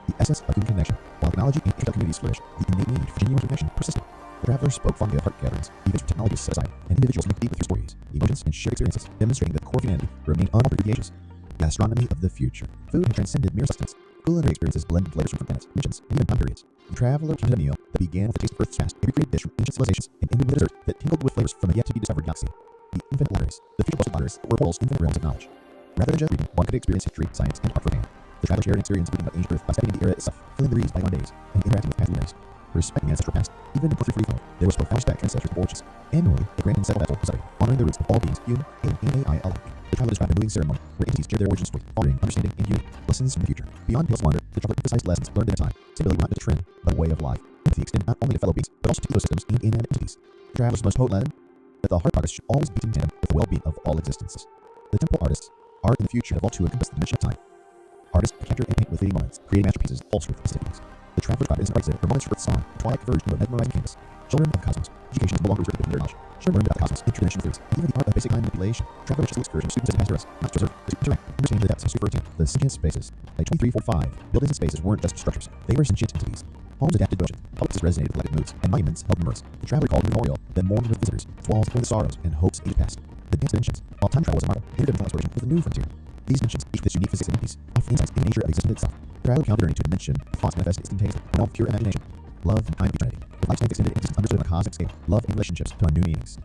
The essence of human connection. While technology and internet communities flourished, the innate need for genuine connection persisted. The traveler spoke fondly of heart gatherings, even through technology was set aside, and individuals connected deep with their stories, emotions, and shared experiences, demonstrating that the core of humanity remained unaltered through the ages. The astronomy of the future. Food had transcended mere sustenance. Culinary experiences blended flavors from different planets, dimensions, and even time periods. The traveler counted a meal that began with the taste of Earth's past, a recreated dish from ancient civilizations, and ended with a dessert that tingled with flavors from a yet-to-be-discovered galaxy. The infinite libraries. The future boasted libraries were portals to infinite realms of knowledge. Rather than just reading, one could experience history, science, and art firsthand. The traveler shared an experience of reading about ancient Earth by stepping into the era itself, filling the breeze by days, and interacting with past luminaries. Respecting the ancestral past, even in 4345, there was profound respect for ancestors and origins. Annually, a grand and settled festival was celebrated, honoring the roots of all beings, human, alien, and AI alike. The traveler described a moving ceremony where entities shared their origin story, honoring, understanding, and unity. Lessons from the future. Beyond tales of wonder, the traveler emphasized lessons learned in their time. Stability not just a trend, but a way of life. Empathy extended not only to fellow beings, but also to ecosystems and inanimate entities. The traveler's most potent lesson that the heart progress should always be in tandem with the well-being of all existences. The temporal artists. Art in the future evolved to encompass the dimension of time. Artists capture and paint with fleeting moments, creating masterpieces pulsed with specific themes. The traveler's body is an exhibit where moments for its song, and twilight converged into a mesmerizing canvas. Children of the cosmos. Education is no longer restricted to their knowledge. Children learned about the cosmos, interdimensional theories, and even the art of basic mind manipulation. Traveler wishes to excursion students as past not to observe, but to interact, understand the depths of super the sentient spaces. By 2345, buildings and spaces weren't just structures, they were sentient entities. Homes adapted to motion, publics resonated with collective moods, and monuments held memories. The traveler called a memorial that mourned with visitors, its walls told the sorrows and hopes ages past. The dance dimensions. While time travel was a marvel, interdimensional exploration was a new frontier. These dimensions, each with its unique physics and entities, offer insights into the nature of existence itself. The traveler counted journey to a dimension where thoughts manifest instantaneously, a realm of pure imagination. Love and time eternity. With lifespan extended existence understood on a cosmic scale, love and relationships took on new meanings.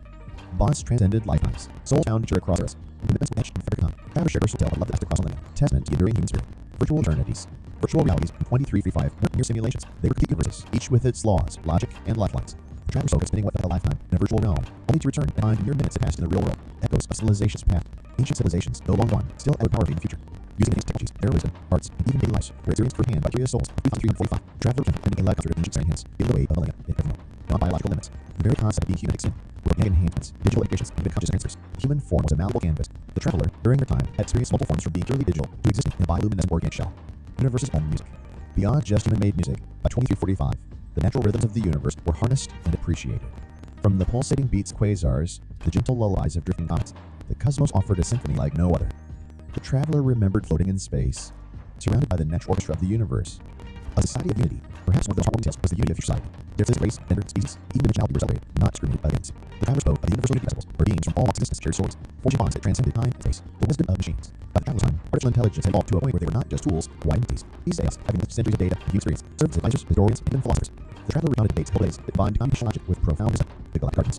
Bonds transcended lifetimes. Soul bound nature across eras. Commitments etched in fabric time. Traveler shared personal tale of love that lasted across millennia. Testament to the enduring human spirit. Virtual eternities. Virtual realities in 2335 weren't mere simulations. They were complete universes, each with its laws, logic, and lifelines. The traveler spoke of spending what felt a lifetime in a virtual realm, only to return and find mere minutes that passed in the real world. Echoes of civilization's path. Ancient civilizations, no long gone, still echoed powerfully in the future. Using ancient technologies, their wisdom, arts, and even daily lives were experienced firsthand by curious souls of 345. The traveler began finding a life concert of ancient science, given the weight of millennia in every moment. Beyond biological limits, the very concept of being human extended, with organic enhancements, digital integrations, and even conscious transfers. The human form was a malleable canvas. The traveler, during their time, had experienced multiple forms from being purely digital to existing in a bioluminescent organic shell. Universe's own music. Beyond just human-made music, by 2345, the natural rhythms of the universe were harnessed and appreciated. From the pulsating beats of quasars to the gentle lullabies of drifting comets, the cosmos offered a symphony like no other. The traveler remembered floating in space, surrounded by the natural orchestra of the universe. A society of unity. Perhaps one of the most heartwarming tales was the unity of future society. Their physics, race, gender, species, even dimensionality were celebrated, not discriminated by ends. The traveler spoke of the universal unity festivals, where beings from all walks of existence shared stories, forging bonds that transcended time and space. The wisdom of machines. By the traveler's time, artificial intelligence had evolved to a point where they were not just tools, but wide entities. These days, having lived centuries of data and human experience, served as advisors, historians, and even philosophers. The traveler recounted debates whole days that combined computational logic with profound wisdom. The galactic gardens.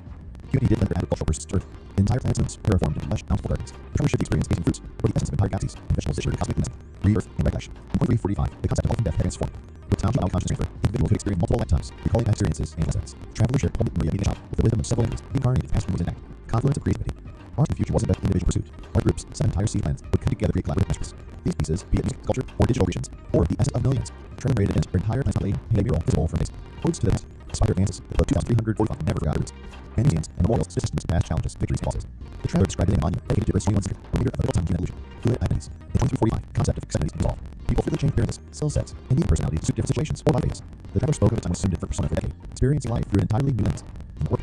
Humanity did lend their agricultural versus Earth. Entire planets and moons terraformed into lush, bountiful gardens. The traveler shared the experience tasting fruits, or the essence of entire galaxies, and vegetables that shared cosmic medicine, rebirth, and recollection. In 2345, the concept of life and death had transformed. With sound-child conscious transfer, individuals could experience multiple lifetimes, recalling past experiences and lessons. Travelers shared Paul Maria Shop with the wisdom of several enemies, incarnated past moves intact. Confluence of creativity. Art in the future wasn't an individual pursuit. Art groups, some entire sea lands, would come together to create collaborative masterpieces. These pieces, be it music, sculpture, or digital creations, or the essence of millions, translated into for entire planetary in a mural visible from space. Odes to the past, inspired advances, the 2,345 never forgotten roots. And museums and memorials to systems, past challenges, victories, and losses. The traveler described it in a monument dedicated to Earth's 21 secret, a leader of a real-time human evolution, fluid identities. In 2345, concept of fixed identities evolved. People freely change appearances, selves, and need personalities to suit different situations or life phases. The traveler spoke of a time assumed different persona for decades, experiencing life through an entirely new lens. In the work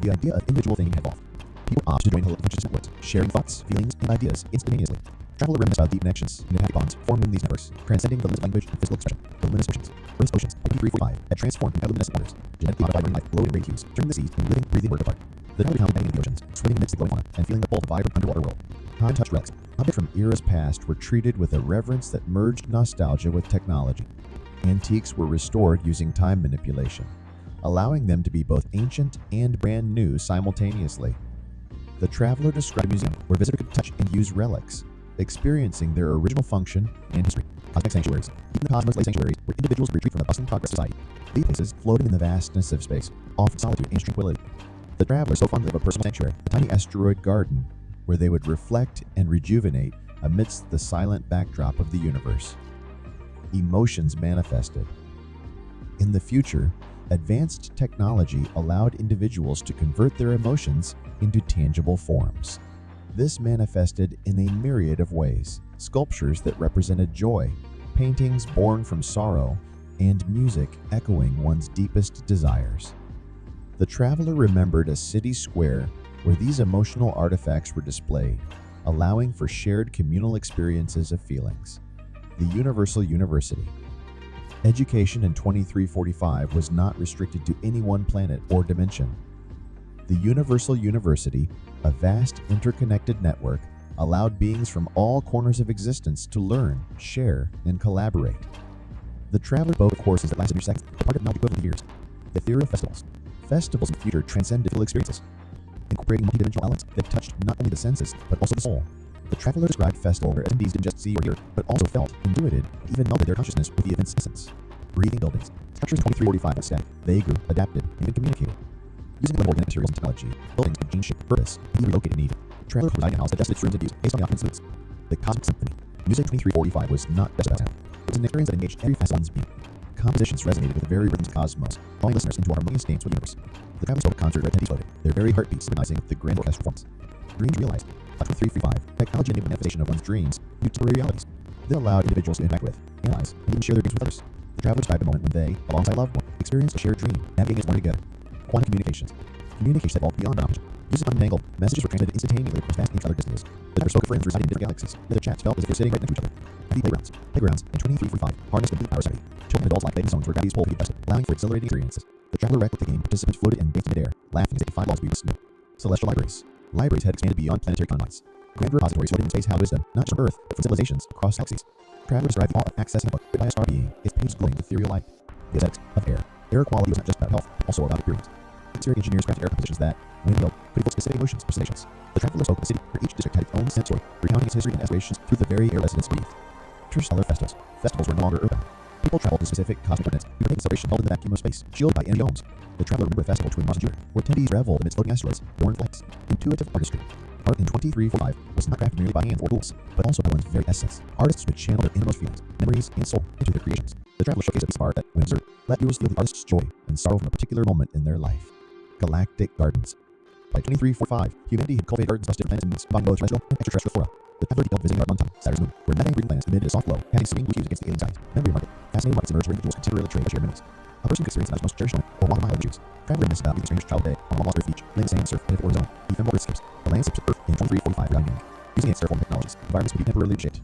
the idea of individual thinking had evolved. People opt to join collective conscious networks, sharing thoughts, feelings, and ideas instantaneously. Traveler reminisced about deep connections and happy bonds formed in these networks, transcending the limits of language and physical expression. The luminous oceans. Earth's oceans, by 2345, had transformed into luminescent waters, genetically modified marine life glowed in radiant hues, turning the seas into living, breathing work of art. The traveler counted the oceans, swimming amidst the glowing fauna, and feeling the pull of a vibrant underwater world. Time-touched relics, objects from eras past, were treated with a reverence that merged nostalgia with technology. Antiques were restored using time manipulation, allowing them to be both ancient and brand new simultaneously. The traveler described a museum where visitors could touch and use relics, experiencing their original function and history. Cosmic sanctuaries. Even the cosmos lay sanctuaries where individuals retreat from the bustling progress society. These places, floating in the vastness of space, offered solitude and tranquility. The traveler so fondly of a personal sanctuary, a tiny asteroid garden, where they would reflect and rejuvenate amidst the silent backdrop of the universe. Emotions manifested. In the future, advanced technology allowed individuals to convert their emotions into tangible forms. This manifested in a myriad of ways: sculptures that represented joy, paintings born from sorrow, and music echoing one's deepest desires. The traveler remembered a city square where these emotional artifacts were displayed, allowing for shared communal experiences of feelings. The Universal University. Education in 2345 was not restricted to any one planet or dimension. The Universal University, a vast interconnected network, allowed beings from all corners of existence to learn, share, and collaborate. The traveler spoke of courses that lasted 2 seconds, a part of knowledge equivalent to years. The theory of festivals. Festivals in the future transcend physical experiences, incorporating multidimensional elements that touched not only the senses, but also the soul. The traveler described festival where attendees didn't just see or hear, but also felt, intuited, and even melded their consciousness with the event's essence. Breathing buildings. Structures in 2345 were static. They grew, adapted, and even communicated. Using the organic materials and technology, buildings could change shape, purpose, and even relocate in need. Travelers could reside in a house that adjusted its rooms and views based on the occupant's moods. The Cosmic Symphony. Music 2345 was not just about sound. It was an experience that engaged every facet of one's being. Compositions resonated with the very rhythms of the cosmos, drawing listeners into harmonious games with the universe. The traveler spoke a concert where attendees floated, their very heartbeats synchronizing with the grand orchestral forms. Dreams realized. By 2335, technology enabled manifestation of one's dreams into temporary realities. This allowed individuals to interact with, analyze, and even share their dreams with others. The traveler described a moment when they, alongside a loved one, experienced a shared dream, navigating as one together. Quantum communications. Communication evolved beyond knowledge. Using untangled, messages were transmitted instantaneously across vast interstellar distances. The traveler spoke of friends residing in different galaxies. Their chats felt as if they were sitting right next to each other. Happy playgrounds. Playgrounds in 2345 harnessed the power of gravity. Children and adults like playing zones where gravity's pull could be adjusted, allowing for exhilarating experiences. The traveler wrecked the game. Participants floated and danced in midair, laughing as they defied laws we listened to. Celestial libraries. Libraries had expanded beyond planetary confines. Grand repositories floated in space held wisdom, not just from Earth, but from civilizations across galaxies. Travelers described the awe of accessing a book written by a star being, its pages glowing with ethereal light. The aesthetics of air. Air quality was not just about health, but also about experience. Exterior engineers crafted air compositions that, when inhaled, could evoke specific emotions or sensations. The traveler spoke of a city where each district had its own distinct story, recounting its history and aspirations through the very air residents breathed. Interstellar festivals. Festivals were no longer urban. People traveled to specific cosmic coordinates to partake in celebration held in the vacuum of space, shielded by energy domes. The traveler remembered a festival between Mars and Jupiter, where attendees reveled amidst floating asteroids, born flights. Intuitive artistry. Art in 2345 was not crafted merely by hand or tools, but also by one's very essence. Artists would channel their innermost feelings, memories, and soul into their creations. The traveler showcased a piece of art that, when observed, let viewers feel the artist's joy and sorrow from a particular moment in their life. Galactic gardens. By 2345, humanity had cultivated gardens across different planets and moons, combining both terrestrial and extraterrestrial flora. The traveler detailed visiting Art Saturn's moon, where methane-breathing planets emitted a soft glow, casting serene blue hues against the alien skies. Memory market. Fascinating markets emerged where individuals could temporarily trade shared memories. A person could experience life's most cherished moment, or walk a mile in the shoes. Traveler reminisced about leaving strange childhood day on a lost Earth beach, laying the sand, surf, and if it were his own. Ephemeral escapes. The landscapes of Earth in 2345 were dynamic. Using its terraforming technologies, environments would be temporarily reshaped.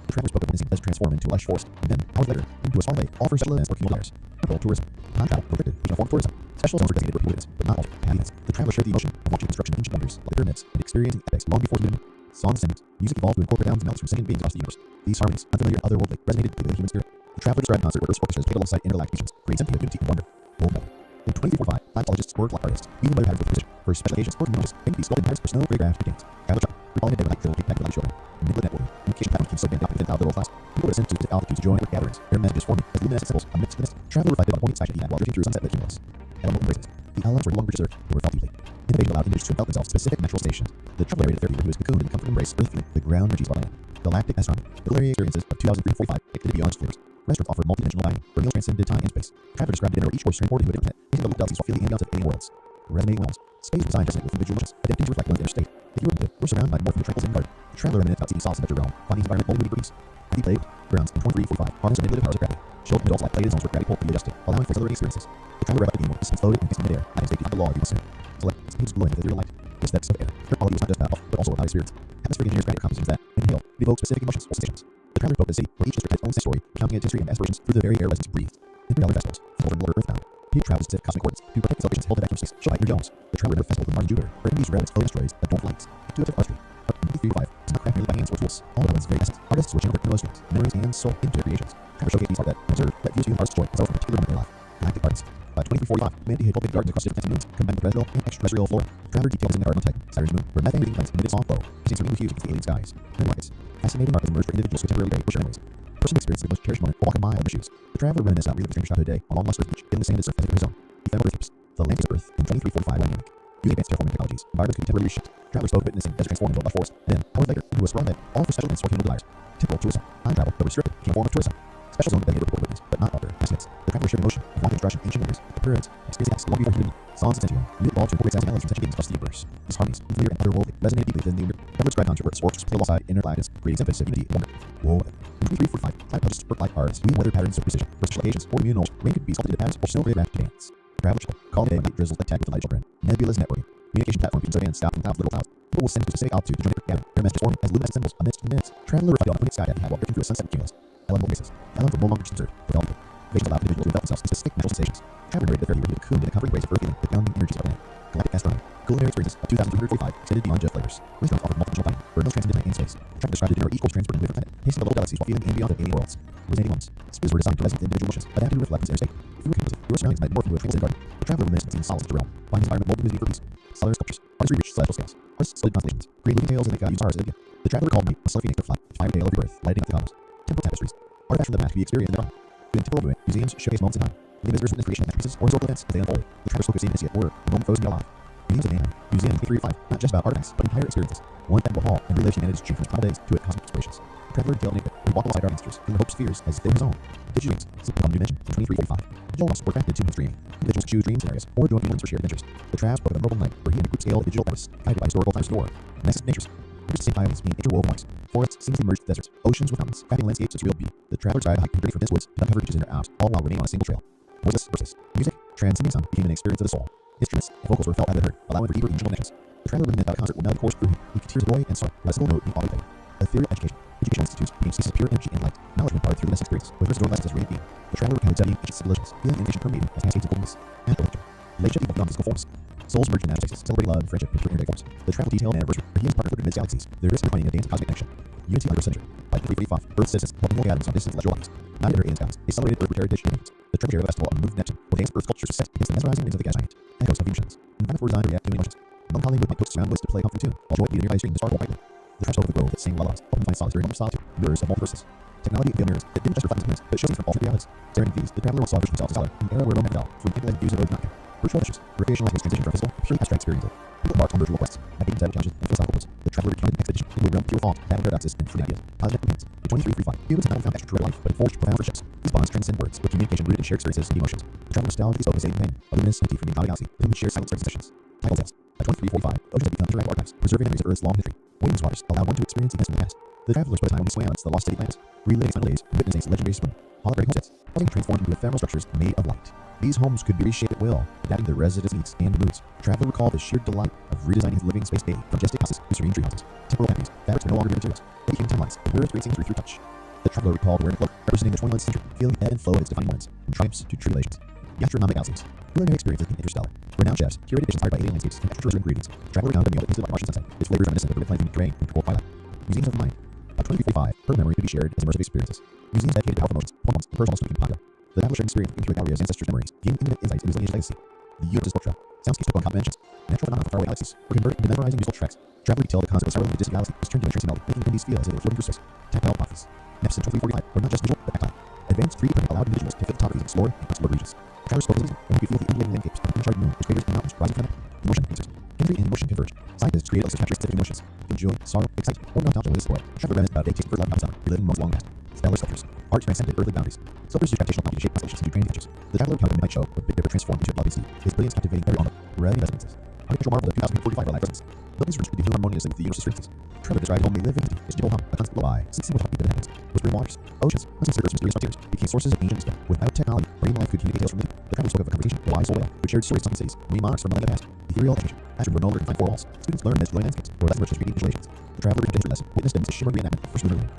The traveler spoke of witnessing as transform into a lush forest, and then, hours later, into a small lake, all for special events or communal desires. Temporal tourism. Time travel prohibited, regional form tourism. Special zones were designated for people, but not all happy events. The traveler shared the emotion of watching construction of ancient wonders like the pyramids and experiencing epics long before human. Songs and music evolved to incorporate sounds and melodies from singing beings across the universe. These harmonies, unfamiliar and otherworldly, resonated deeply with the human spirit. The traveler described a concert where Earth's orchestras played alongside intergalactic nations, creating symphony of unity and wonder. World Melding. In 2345, climatologists worked like artists, weaving weather patterns with precision. For special occasions, or communities, painting these sculpted patterns for snow, choreographed paintings. Traveler shop. Recalling a day when light drilled deep back with light showing. Manipulative networking. Communication platforms became so banded up within the middle class. People ascend to altitudes to join with gatherings. Their messages forming as luminescent symbols amidst the mist. Traveler reflected on poignant sight while drifting through sunset-lit cumulus. Elemental embraces. The elements were longer preserved, they were felt deeply. Innovation allowed individuals to felt themselves specific natural stations. The traveler narrated their leader who is cocooned in the comfort and embrace, earth feeling, the ground energies of our land. Galactic astronomy. The culinary experiences of 2045 extended beyond flavors. Restaurants offered multi-dimensional dining, where meals transcended time and space. Traveler described dinner where each course transported to a different planet, tasting the local delicacies while feeling the ambiance of alien worlds. Resonating realms. Space designed resonate with individual wishes, adapting to reflect one's inner state. If you were into, we're surrounded by more from the tranquil zen garden. The traveler reminisced about seeking solace in the realm, finding his environment only with breeze. Gravity played, grounds in 2345, harness the manipulative powers of gravity. Showed adults like plated zones where gravity pull could be adjusted, allowing for exhilarating experiences. The traveler read about the game where distance floated and fixed in midair, adding safety to the law of you must soon. Select stages glowing with ethereal light. The aesthetics of air. Air quality was not just about health, but also about experience. Atmospheric engineers granted compositions that, when inhaled, evoke specific emotions or sensations. The traveler spoke of the city, where each district had its own story, recounting its history and aspirations through the very air residents breathed. Interstellar festivals, festivals in water earthbound. Peter travels to cosmic coordinates to protect celebrations held in vacuum space. Show by Peter Jones. The traveler river festival with Mars and Jupiter, where these relics floating asteroids that don't flights. Intuitive artistry. Art 335 is not crafted merely by hands or tools. All elements very essence. Artists switching their innermost strengths, memories, and soul into their creations. Traveler showcase these art that observe that views human artist's joy from a particular moment in their life. Galactic gardens. By 2345, humanity had cultivated gardens across different planets and moons, combined with terrestrial and extraterrestrial flora. Traveler details in the garden on Titan, Saturn's moon, where methane-breathing plants emitted song flow, producing serene hues against the alien skies. Then markets. Fascinating markets emerged for individuals who temporarily break or sharing ways. Person experiences the most cherished moment, walk a mile in their shoes. The traveler reminisced about reliving strange childhood day on long lost Earth beach, feeling the same as surf as his own. Ephemeral Earth hips. The landscape of Earth in 2345 dynamic. Using advanced terraforming technologies, environments could temporarily reshift. Travelers spoke of witnessing desert transforming built by forest, and then, hours later, into a sprawling bed, all for special events or human desires. Temporal tourism. Time travel, though restricted, became a form of tourism. Special zone dedicated to recorded witness, but not author, estimates. The traveler shared emotion of wanting construction ancient wonders, the pyramids, experiencing acts long before humanity, songs and sentient, music evolved to incorporate sounds and melodies from such beings across the universe. These harmonies, familiar and otherworldly, resonated deeply within the universe. Traveler described non-traverse orchestras play alongside inner gladness, creating symphonies of unity and wonder. Whoa. In 2345, cloud published work-like artists, weaving weather patterns of precision, for special occasions, or communal, rain could be sculpted into patterns or snow wrapped to dance. Traveler chill, calling day when drizzles that tag with the light children. Nebulous networking. Communication platform beams of bands stop from clouds, little clouds. People will send to a specific altitude to join their gathering. Their messages forming as luminescent symbols amidst the minutes. Traveler reflected on the sky while drifting through a sunset cumulus. Elemental basis. Elements were no longer conserved, but valuable. Visions allowed individuals to envelop themselves in specific natural sensations. Traveler narrated that their leader who cocooned in the comforting ways of earth feeling, the grounding energies of our land. Galactic astronomy. Culinary experiences of 2345 extended beyond just flavors. Restaurants offered multiple dining, where meals transcended time and space. Traveler described the dinner where each course transported to a different planet, tasting the local galaxies while feeling the ambient of alien worlds. Resonating ones. Spaces were designed to resonate with individual wishes, adapted to reflect one's inner state. If you were cumulative, your surroundings might morph into a tranquil zen garden. The traveler reminisced of seeing solace in the realm, finding his environment molded with for peace. Stellar sculptures. Artistry reached celestial scales. Artists studied constellations, created moving tales and used stars as India. The traveler recalled night, a stellar phoenix to flight, the fiery tale of the earth, lighting up the cosmos. Temporal tapestries. Artifacts from the past to be experienced in the dawn. In temporal movement, museums showcase moments in time. Leaving visitors witness creation of masterpieces or historical events as they unfold. The traveler spoke of seeing Initiate or the moment frozen alive. Museums of Mankind. Museum 335, not just about artifacts, but entire experiences. One temple hall and relive humanity's journey from primal days to its cosmic explorations. The traveler detailed naked, where he walked alongside our ancestors, feeling hopes, fears as if they were his own. Digital dreams, slipping on a new dimension in 2345. Digital realms were crafted to human streaming. Individuals choose dream scenarios or join feelings for shared adventures. The Trav spoke of a memorable night where he and a group scale digital artists, guided by historical times store. Nested natures. Here's the same islands being interwoven marks. Forests seamlessly merged deserts, oceans with mountains, crafting landscapes of surreal beauty. The traveler tried to hike through dense woods to uncover creatures in their hours, all while remaining on a single trail. Voiceless versus music, transcending sound became an experience of the soul. Instruments and vocals were felt rather than heard, allowing for deeper emotional connections. The traveler reminisced about a concert where melody course through him, he could tears of joy and sorrow, with a single note being audible. Ethereal education. Educational institutes became spaces of pure energy and light. Knowledge went through the best experience, with restored lessons as radiant being. The traveler recounted studying ancient civilizations, feeling innovation permeating as cascades of coldness. Apprehension. Relationship evolved beyond physical forms. Souls merged in natural stasis, celebrating love and friendship in pure energetic forms. The travel detailed an anniversary where he and his partner flew to mid-galaxies. Their wrists intertwining a dance of cosmic connection. Unity under center. By 345, Earth citizens helping more gatherings on distant celestial bodies. Not in their alien skies, they celebrated Earth with heritage and the Treasure Area Festival on the Moon Neptune, where dance Earth sculptures were set against the mesmerizing wings of the gas giant. Echoes of emotions. Environments were designed to react to human emotions. Melancholy movement took surround woods to play a comforting tune, while joy beat a nearby stream to sparkle brightly. The trash spoke of the grove that sang lullabies, helping find solace during moments of solitude. Mirrors of multiverses. Technology veiled mirrors that didn't just reflect his but shows from alternate realities. Staring at these, the traveler once saw a vision of himself as color, an era where moment fell, from implemented views of road not virtual adventures. Recreational language transition from physical to purely abstract experiences. People embarked on virtual quests, navigating cyber challenges and philosophical woods. The traveler recounted an expedition into a realm of pure thought, battling paradoxes and free ideas. Cosmic companions. In 2335, humans not only found extraterrestrial life, but it forged profound friendships. These bonds transcend words, with communication rooted in shared experiences and emotions. The traveler nostalgically spoke of saving pain, a luminous entity from the entire galaxy, with whom he shared silent sessions. Title tales. By 2345, oceans have become interactive archives, preserving memories of Earth's long history. Wading these waters allow one to experience events from the past. The traveler spent time when he swam amongst the lost city planets, reliving final days, and witnessing legendary swim. Holographic homesteads, causing to transform into ephemeral structures made of light. These homes could be reshaped at will, adapting to their residents' needs and moods. The traveler recalled the sheer delight of redesigning his living space daily, from majestic houses to serene tree houses. Temporal boundaries, fabrics were no longer mere materials. They became timelines, and where experiencing through touch. The traveler recalled wearing a cloak, representing the 21st century, feeling the ebb and flow of its defining moments, from triumphs to tribulations. Gastronomic galaxies. Culinary experiences in Interstellar. Renowned chefs, curated dishes inspired by alien landscapes and extraterrestrial ingredients. The traveler recounted a meal that tasted like Martian sunset, its flavors reminiscent of the red flame from the terrain and cold twilight. Museums of the mind. By 2045, her memory could be shared as immersive experiences. Museums dedicated to powerful emotions, poems, and personal became popular. The traveler shared experience through a gallery of ancestors' memories, gaining intimate insights into his lineage legacy. The universe orchestra. Soundscapes took on conventions. Natural phenomena from faraway galaxies were converted into memorizing musical tracks. Traveler detailed the concept of spiraling into distant galaxy was turned into a trancing melody, making attendees feel as if they were floating through space. Tactile properties. Maps in 2345 were not just visual, but tactile. Advanced 3D printing allowed individuals to fit topographies, explore unexplored regions. The traveler's focus is when you could feel the undulating landscapes of the uncharted moon, its craters and mountains rising from the map. Emotion concerns. Chemistry and emotion converge. Scientists create places to capture specific emotions. Feel joy, sorrow, excitement, or nostalgia with this story. Traveler reminisced about a day tasting for love about summer, reliving moments long past. Stellar sculptures. Art transcended earthly boundaries. Sculptures use gravitational gravity to shape constellations into grand images. The traveler encountered a midnight show where Big Dipper transformed into a bloody sea, his brilliance captivating every onlooker. Red resonances. Artificial marvel of 2045 relax resonance. Buildings are distributed harmoniously with the universe's frequencies. Traveler described home they live in its gentle hum, a constant lullaby, singing with heartbeat that happens. Whispering waters, oceans, hunting circles, mysterious frontiers became sources of ancient wisdom. Without technology, brain life could communicate tales from the traveler spoke of a conversation with a wise soul whale, which shared stories of sunken cities, marine monarchs from millennia past, ethereal education. Astrid were no longer confined four walls. Students learned amidst glowing landscapes, or less immersive creating visualizations. The traveler reached a history lesson, witnessed amidst a shimmering reenactment of first lunar landing.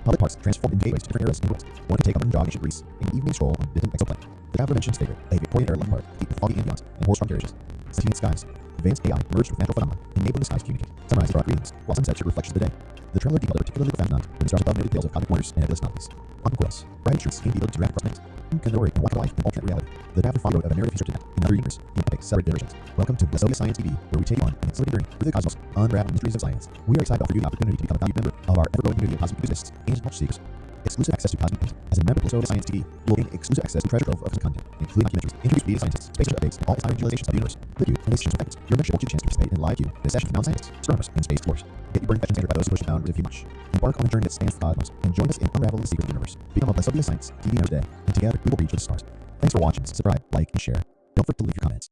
Public parks transformed into gateways to different eras and worlds. One could take up a jog in ancient Greece, an evening stroll on distant exoplanet. The traveler mentioned his favorite, a Victorian-era London park, deep with foggy ambience and horse-drawn carriages. Sentient skies. Advanced AI merged with natural phenomena, enabling the skies to communicate, summarize and draw greetings, while sunset should reflections of the day. The traveler detailed a particularly profound night when the stars above noted tales of cosmic wonders and nebulous anomalies. On coils, bright truths came revealed to rapid prospects. Culinary and walk of life and alternate reality. The traveler followed of a narrative history in another universe, the epic separate generations. Welcome to Socio-Science TV, where we take you on an exciting journey through the cosmos, unravel mysteries of science. We are excited to offer you the opportunity to become a valued member of our ever-growing community of cosmic enthusiasts and knowledge seekers. Exclusive access to cosmic content. As a member of Socio-Science TV, you will gain exclusive access to treasure trove of content, including documentaries, interviews with leading scientists, space updates, and all inspiring visualizations of the universe. With you, and stations with records. Your membership will give you a chance to participate in live view and sessions with known scientists, astronomers, and space explorers. Get your burning questions answered by those who push the boundaries of human knowledge. Embark on a journey that stands for the cosmos, and join us in unraveling the secret of the universe. Become a Socio-Science TV member today, and together we will reach for the stars. Thanks for watching. Subscribe, like, and share. Don't forget to leave your comments.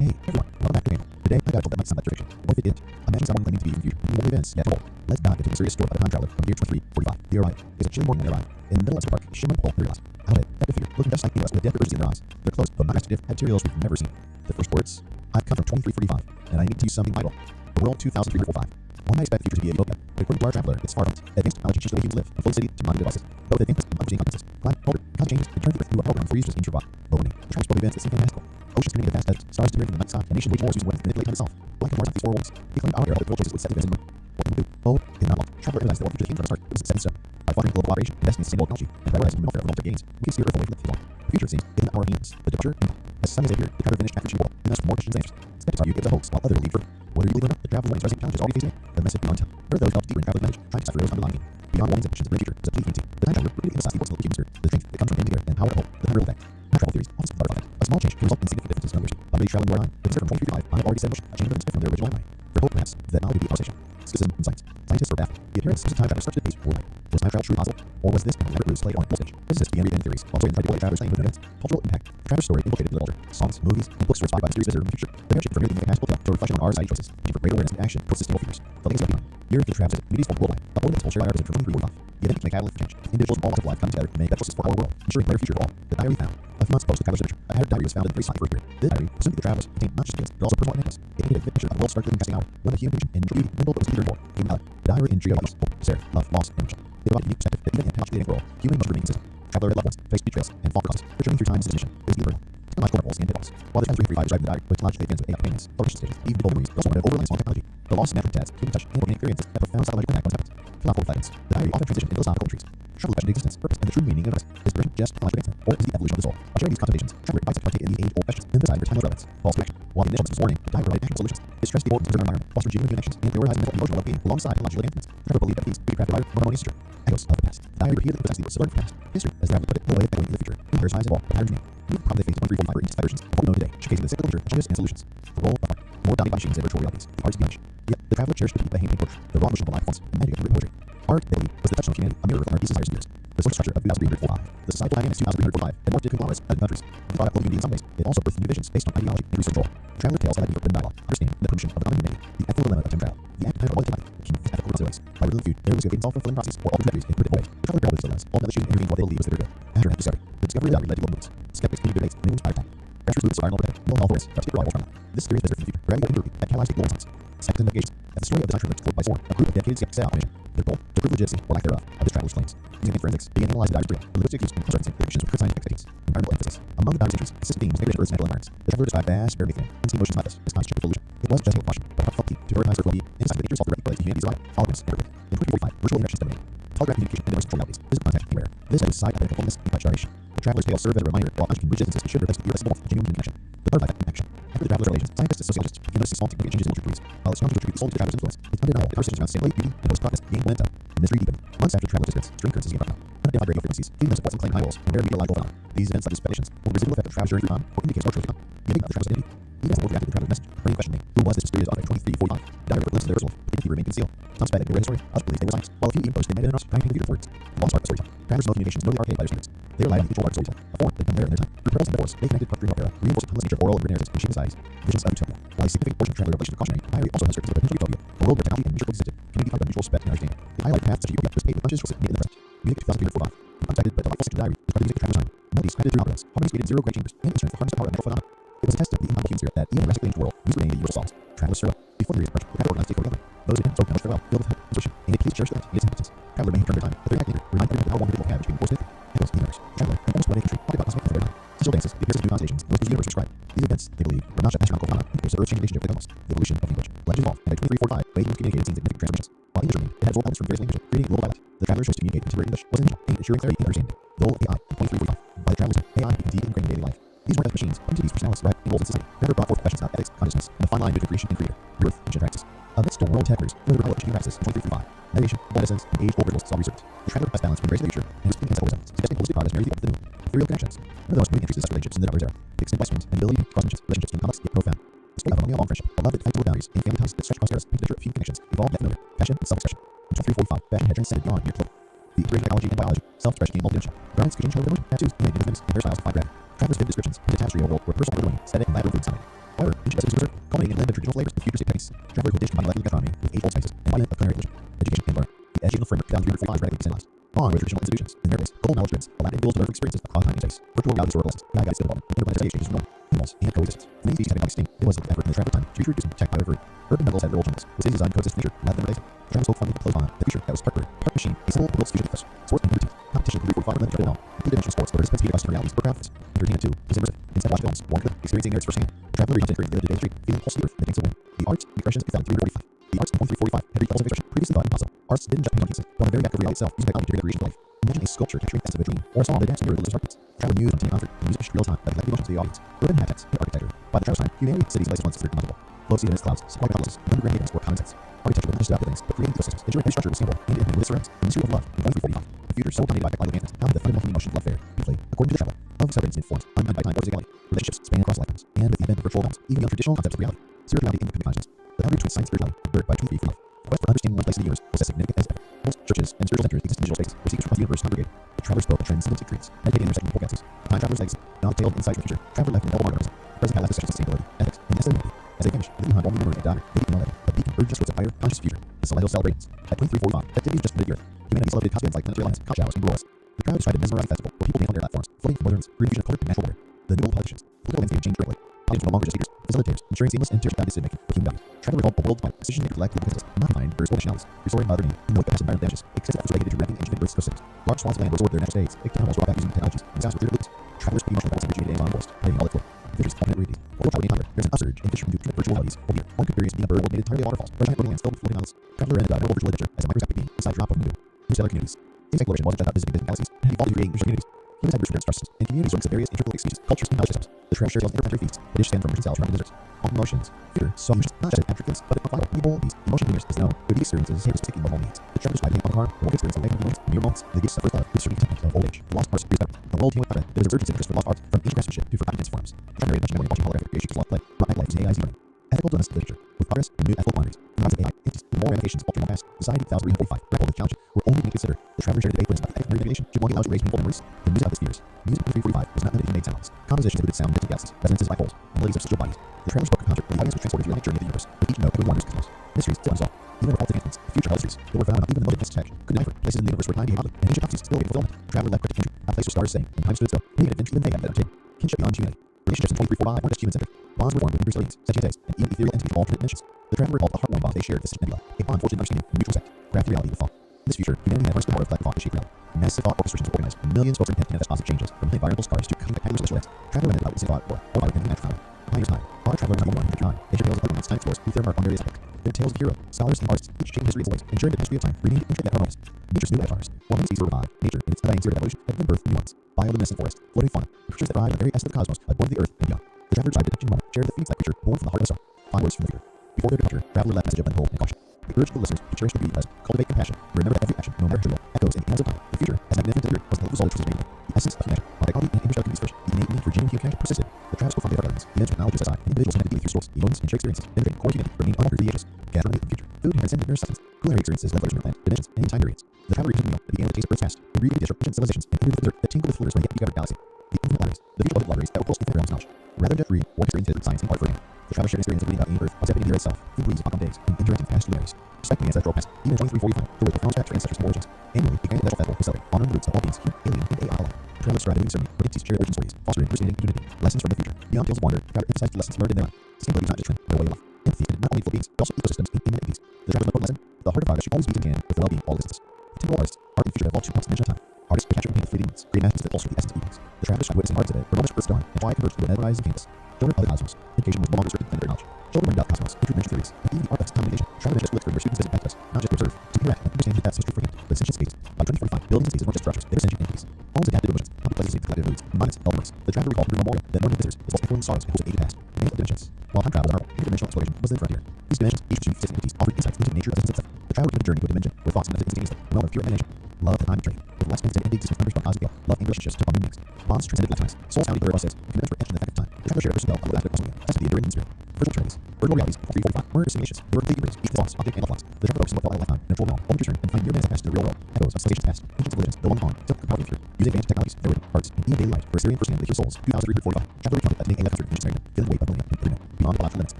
Hey everyone, welcome back to the channel. Today I got a topic that might sound like prediction. What if it didn't? Imagine someone claiming to be from the future, and what events yet to hold. Let's dive into the mysterious story of a time traveler from the year 2345. They arrive. It's a chilly morning when they arrive. In the middle of the park, shimmering pole, they realize. Out ahead, that figure, looking just like us with dead urgency in their eyes. Their clothes, but not stiff materials we've never seen. The first words, I've come from 2345, and I need to use something vital. The world 2345. One might expect the future to be a utopia, but according to our traveler, it's far from it. Advanced technology changes the way humans live, from full city to modern devices. Both advanced and unforeseen consequences. Climate, culture, cosmic changes, and turn the earth into a program for users into robot. Opening. The traveler spoke of events that seem fantastical. Oceans turning into vast deserts, stars disappearing from the night sky, and nations wage wars using weapons to manipulate time itself. Black and North these four warnings. He claimed our era of choices would set the events in motion. What can we do? Bold is not locked. Traveler emphasized that what future came from the start was set in stone. By fostering global cooperation, investing in sustainable technology, and prioritizing the welfare of long-term gains, we can steer Earth away from the long. The future, it seems, is in our hands. The departure and as sun has appeared, the traveler finished after reaching the world, and thus more questions and answers. Skeptics argue it was a hoax, while others believe for whether you believe it or not, the traveler's warnings are challenges already facing the message beyond time. There are those who delve deeper in traveling knowledge, trying to decipher those underlying meaning. Beyond warnings and predictions of the future is a complete unity. The time traveler repeatedly emphasized the importance of the human spirit, the strength that comes from being together, and power to hope, the unreal effect. Time travel theories often speak of butterfly effect. A small change can result in significant differences in numbers. By maybe traveling more time, but instead from 2335, I have already set in motion a change of events from their original outline. For hope, perhaps, that knowledge would be a conversation. Skepticism in science. Scientists are baffled. The appearance of time travel started to pace worldwide. Was time travel truly possible, or was this an elaborate ruse played on a stage? Physicists began reading theories, while tried to what travelers saying with events. Cultural impact. The traveler's story infiltrated the culture. Songs, movies, and books were inspired by mysterious visitor in the future. The narrative from really fantastical tale to reflection on our society choices, and for greater awareness and action towards sustainable futures. The legacy of behind. Year after the travelers communities formed worldwide, upholding the culture by artists from 2345. The event became a catalyst for change. Individuals from all walks of life come together to make better choices for our world, ensuring a better future for all. The diary found. A few months post the traveler's signature, a headed diary was found in the pre-Sonic period. This diary, presumed the travelers, contained not just kids, but also personal anecdotes. It painted a vivid picture of the world's stark living casting hour, when the human condition and beauty mingled but was neither more. Came out. The diary intrigue of hope, despair, love, loss, and emotion. It provided a unique perspective that even in a technologically advanced world, human must remain consistent. Traveler and loved ones faced betrayals and fall crosses, returning through time and decision. It was the eternal. Technological marvels and pitfalls. While the 2335 described in the diary with technologically advanced AI companions, evolution stages, even the golden reeds, also wanted overlaying small technology. The loss of natural habitats, human touch, and organic experiences have profound psychological impact on happens. Philosophical fragments. The diary often transitioned into philosophical trees. Traveler questioned existence, purpose, and the true meaning of life. Is progression just technological advancement, or is the evolution of the soul? By sharing these contemplations, Traveler invites us to partake in the age-old questions, emphasizing their timeless relevance. False connection. While the initial message was warning, the diary provided actionable solutions. It stressed the importance of preserving our environment, fostering genuine connections, and prioritizing mental and emotional well-being alongside technological advancements. Traveler believed that these could be crafted by a harmonious future. Echoes of the past. The diary repeatedly emphasized the sublime past. History, as Traveler put it, no way of echoing in the future. Empires rise and fall, but patterns remain. New problem they face 1345 are intensified versions of what we know today, showcasing the cyclical nature of changes and solutions. The role of art. More dominated by machines and virtual realities, the art's beyond. Yet, the traveler cherished the hand-painted portrait, the raw emotional life forms, and magic of written poetry. Art, they believed, was the touchstone of humanity, a mirror of our deepest desires and fears. The social structure of 2345. The societal dynamics 2345 had morphed into conglomerates of countries. It brought up global unity in some ways. It also birthed new visions based on ideology and research control. Traveler tales highlight the open dialogue, understand the promotion of economic humanity, the ethical dilemma of time travel. The act of time travel came with ethical resilience. By revealing food, there was a self-fulfilling process or alternate tragedies in predictable ways. The traveler grappled with dilemmas, ultimately shooting intervened what they believed was their good. After an discovery, the discovery of the diary led to global movements. Skeptics continued debates, many inspired time. Grassroots movements environmental protection, global health awareness, particular rivals from this theory is better for the future. Gravity and empirical had catalyzed global science. Science investigations. As the story of the time traveler told by Sworn, a group of dedicated skeptics set out on a mission. Their goal, to prove legitimacy or lack thereof of this traveler's claims. Using forensics, began analyzing the diary's data, the linguistic use and conservancy, predictions with good scientific techniques, environmental emphasis. Among the diary's entries, consistent themes migration to Earth's natural environments. The traveler described vast, very thin, unseen motions like this as constitutional illusion. It wasn't just a caution, but a faculty to prioritize their well-being and decide that nature itself directly relates to humanity's life, holograms, and everything. In 2045, virtual interactions dominated. Telegraph communication and immersive virtual realities. Physical contact became rare. This was side effect of fullness and generation. The traveler's tale served as a reminder while logic and rigid instances should replace the irresistible genuine connection. The butterfly effect in action. After the traveler's revelations, scientists as sociologists, you can notice small significant changes in culture trees. While it's challenging to attribute the soul to the traveler's influence, it's undeniable that conversations around similitude, beauty, and post-progress gain momentum. The mystery deepened. Months after the traveler's experience, strange occurrences began to pop up. Unidentified radio frequencies, feeding them supports and claiming high rolls, and rare meteorological phenomena. These events, such as expeditions, will residual effect of travelers during time, or indicate structural become. The enigma of the traveler's identity. Even as the world reacted to the traveler's message, bringing questioning, who was this mysterious object 2345? Diary glimpses of their result, but the remained concealed. Some suspect they were historian, others believe they were science, while a few even boast they might have been trying to computer words. The lost art of storytelling. Travelers' no communications know the archaic by their standards. They rely on the mutual art of storytelling, a form that became rare in their time. Through pearls and metaphors, they connected culture to era, reinforced the timeless nature of oral and written narratives in shaping societies. Visions of utopia. While a significant portion of traveler revelation of cautionary, diary also has surfaces of potential utopia, a world where technology and nature coexisted, community by mutual respect and understanding. The highlight path to such a utopia was paved with bunches of needed in the present. Music 2045. Untitled but delightful section diary described the music of traveler's time. Melodies crafted through operas, harmonies created in zero great chambers, and instruments that harness the power of natural phenomena. It was a testament to the incomparable human spirit that even in the drastically changed world, music remained a universal solace. Travelers farewell. Before the departure, the traveler organized a takeover together. Those who did spoke much farewell, filled with hope and intuition, and they pleased cherish the land and its inhabitants. Traveler may have turned their time, but their act later remind everyone of the power one individual can have between force and echoes in the universe. Traveler, an almost one-day country, talked about cosmic and their time. Digital dances, the appearance of new constellations, most of the universe described. These events, they believed, were not just astronomical phenomena in the case of Earth's changing relationship with the cosmos, the evolution of language. Legend evolved, and by 2345, ways humans communicated seen significant transformations. While English remained, it had absorbed elements from various languages, creating a global dialect. The traveler's choice to communicate in contemporary English was intentional, aimed at ensuring clarity and understanding. The role of AI in 2345. By the traveler's time, AI became deep ingrained in daily life. These weren't just machines, but entities, personalities, right, and roles in society. Traveler brought forth questions about ethics, consciousness, and the fine line between creation and creator, rebirth, and ancient practice. Amidst world hackers, further developed ancient practices in 2345, meditation, medicines, and age-old rituals saw research. The traveler best balance embraced the future and was speaking ancestral wisdom, suggesting holistic progress married the old with the new. Ethereal connections. One of the most moving entries is such relationships in the Traveler's era. The extent westwinds and ability to cross nations, relationships became complex yet profound. The story of a millennial long friendship, a love that defied boundaries, and family ties that stretch across eras paint a picture of human connections, evolved yet familiar, passion and self-expression. In 2345, fashion had transcended beyond mere clothing. The integrated biology and biology, self-expression became multidimensional. Garments could change color with emotion, tattoos made new limbs, and hairstyles defy gravity. Travelers vivid descriptions into tapestry of a world where personal order, aesthetic, and labyrinth dominated. However, each recipes was culminating in a blend of traditional flavors with futuristic techniques. Traveler could dish combine molecular gastronomy with age-old spices and embodiment of culinary evolution, education, and learning. The educational framework 2345 is radically decentralized. On with traditional institutions, in their place, global knowledge grids, allowed individuals to learn from experiences across time and space. Virtual reality historical lessons, AI-guided skill development, interplanetary exchanges from animals, and coexistence. The main species having gone extinct, it was the effort in the traveler time to future reducing tech biodiversity. Urban metals had their old jungles, with cities designed to coexist with nature rather than replace it. The travelers hoped finding a close bond, the future that was part bird, part machine, a simple world's future ethos. Sports and routines. Competition in 345 were limited to multi-dimensional sports, but participants beat across different realities, but crowd fits. Entertainment too was immersive. Instead of watching films, one could experiencing nerds firsthand. The traveler region created the day street, feeling the pulse of the earth and the things of wind. The arts, expressions, and found 345. The arts in 1345 had reached levels of expression previously thought impossible. Arts didn't just paint on pieces, but on the very act of reality itself, using technology to create a creation of life. Imagine a sculpture capturing the essence of a dream, or a song that adapts to mirror religious heartbeats. The traveler mused on tinny concert, and music pushed real time, like emotions to the audience. Urban habitats and architecture. By the traveler's time, humanity, cities, and places once considered inaudible. Low sea and clouds, supply hypothesis, and underground havens were common sense. Architecture was not just about buildings, but creating ecosystems, ensuring every structure was stable and intimate with its surroundings. The mystery of love in 1345. The future so dominated by technological advancements, how did the fundamental human emotion of love fare? Deeply, according to the traveler, love separates in forms, unbound by time or physicality. Relationships span across lifetimes, and with the advent of virtual realms, even beyond traditional concepts of reality. Spirituality and independent consciousness. The boundary between science and spirituality, birthed by 2345. The quest for understanding one place in the universe was as significant as ever. Most churches and spiritual centers exist in digital spaces, where seekers across the universe congregated. The traveler spoke of transcendent creeds, meditating in intersecting forecasts. The time traveler's legacy, now detailed insights from the future. Traveler left an double mark of present. The present had last discussions of sustainability, ethics, and humanity. As they vanished, leaving behind only memory and dagger, they became melody. The beacon urged us towards a higher, conscious future. The celestial celebrations. At 2345, activities just permitted the earth. Humanity celebrated cosmos like planetary alliance, cock showers, and roars. The crowd described a mesmerizing festival where people danced on their platforms, floating from weatherlands, green fusion of color and natural order. The new politicians. Political landscape changed directly. Politicians were no longer just leaders, facilitators, ensuring seamless and interconnected decision-making for human values. Traveler recalled the world's decision-making collective consensus, not defined versus nationalities, restoring mother nature in the wake of environmental damages. Extensive efforts related to renting ancient earth's ecosystems. Large swaths of land were restored to their natural states. Big animals were brought back using technologies, and disasters were cleared loose. Travelers put emotional levels and rejuvenated Amazon forest, hiding all its glory. Fishes, alternate realities. Although travel being there's an upsurge in fish from two virtual realities. Albeit, one could experience being a bird made entirely of waterfalls, or a giant floating lands filled with floating islands. Traveler ended up in a virtual adventure as a microscopic being inside drop of new. Interstellar communities. Space exploration wasn't just about visiting distant galaxies, it had evolved into creating communities. Humans had roots from trust, and communities run various interrelated species, cultures, and knowledge systems. The traveler shares interplanetary feasts, the dish stand from merchant cells around the deserts. All emotions, fear, so emotions, not just attributes, but vital, evil, these emotion leaders is known. Through these experiences, here is seeking emotional needs. The traveler's guide on the car, the world experience of awakening feelings, mere moments, the gifts of first love, the discerning contentment of old age, the lost arts of perspective. The world teeming with there is a resurgence interest for lost arts, from ancient craftsmanship to forgotten dance forms. The traveler narrated memory watching holographic creations love play, brought back life using AI's learning. Ethical dilemmas of literature, with progress and new ethical boundaries. The rise of AI, entities, and more ramifications altering our past. Society 1345 grappled with challenges were only being considered. The traveler shared a debate about the ethics of regulation. Should one be allowed to raise painful memories? The music of its fears. Music in 345 was not limited to made sounds. Compositions included sound of distant galaxies, resonances of black holes, and melodies of celestial bodies. The traveler spoke a concert where the audience was transported through a journey of the universe, with each note that would wander cosmos. Mysteries still unsolved. Even with all advancements, the future mysteries that were found on even the most advanced tech could decipher places in the universe where time behaved oddly, and ancient prophecies still await fulfillment. The traveler left cryptic imagery, a place where stars sang and time stood still, hitting an adventure even they had been obtained. Kinship beyond humanity. Relationships in 2345 weren't just human-centric. Bonds were formed with Brazilians, sentientes, and even ethereal entities of alternate dimensions. The traveler recalled the heartwarming bond they shared with Sister Nebula, a bond forged in understanding and mutual respect. Crafted reality with thought. In this future, humanity had harnessed the power of collective thought to shape reality. Massive thought orchestrations were organized, and millions spoke for intent to manifest positive changes, from environmental scars to spectacular celestial events. Traveler ended about witnessing thought or by within the natural phenomenon. Pioneer's time. Our travelers are not one in their time. They share tales of other time explorers who their mark on various epochs. Their tales of hero, scholars, and artists each change history in ways, ensuring that the history of time remained intricate and harmonious. Nature's new avatars. While many species were revived, nature, in its undying spirit of evolution, had given birth to new ones. Bioluminescent forest, floating fauna, creatures that thrive in the very essence of the cosmos, adorned the earth and beyond. The traveler tried to touch in the moment, shared the feats that creature born from the heart of the star. Final words from the future. Before their departure, traveler left a message of hope and caution. They urged the listeners to cherish the beauty present, cultivate compassion, and remember that every action, no matter how trivial, echoes in the annals of time. The future, as magnificent as the was the result of choices made. The essence of humanity, our ecology and image of communities first, the innate need for genuine human connection persisted. The travis profoundly of our gardens, the immense knowledge of society, individuals connected deeply through stories, emotions, and shared experiences, demonstrating core humanity remain unaltered through the ages. Gathering the future. Food transcended mere substance. Culinary experiences led evolution of land, dimensions, and time periods. The traveler reached the meal that began with the taste of Earth's past, and breathed the dish of ancient civilizations, and entered the desert that tingled with flavors from a yet to be galaxy. The infinite lotteries, the future lotteries that will pulse infinite realms of knowledge. Rather than free, or history into science and art for him. The traveler shared experience of reading about ancient Earth, observing the Earth itself, through breeze upon days, and interacting with past luminaries. Respecting the ancestral past, even in 2345, the world profound to ancestors and origins. Annually, the grand celestial festival will celebrate, honoring the roots of all beings, human, alien, and AI alike. The traveler strived to discern, predicts shared origin stories, fostering understanding and unity. Lessons from the future. Beyond tales of wonder, the traveler emphasized the lessons learned in their life. Sustainability is not just a trend, but a way of life. Empathy is not only for beings, but also ecosystems and human entities. The traveler's important lesson: the heart of progress should always be in hand with the well-being of all existence. Temporal artists, art in the future evolved to dimension of time. Artists can capture and paint fleeting moments, create masterpieces that bolster the essence of evenings. The traveler tried witnessing arts of it, but almost Earth's dawn, and why it converged into a horizon canvas. Children of the cosmos. Education was no longer restricted to knowledge. Children learned about the cosmos, interdimensional theories, and even the art of communication. Traveler ventures to explore where students visit practice, not just to observe, to interact and understand that history freehand, but sentient spaces. By 2045, buildings and spaces weren't just structures, they were sentient entities. Homes adapted to emotions, public places to collective moods, monuments held works. The traveler recalled through memorial that learning visitors is also echoing sorrows and hopes of ages past. Many of the dimensions. While time travel was a marvel, interdimensional exploration was the frontier. These dimensions, each achieved distinct entities, offered insights into the nature of existence itself. The traveler began a journey to a dimension where thoughts connected instantaneously, a realm of pure imagination. Love the time of journey. With less and ending existence members from cosmic love and relationships took on new meanings. Bonds transcended lifetimes. Souls found each other says, and commitments were etched in the fact of time. The traveler shared a personal bell of laughter cosmic, tested the enduring in spirit. Virtual realities. Virtual realities, 345, were simulations. They were completely erased, each thoughts, object, and thoughts. The traveler focused on what felt like a lifetime, in a full realm, only to return and find mere minutes past to the real world. Echoes of civilizations past, ancient civilizations, the long gone, still compelling future. Using advanced technologies, their written, arts, and even daily life, for a Syrian firsthand with your souls, 2,345. Traveler recounted that today a left through ancient Syria, feeling the weight of millennia and freedom, beyond the biological limits.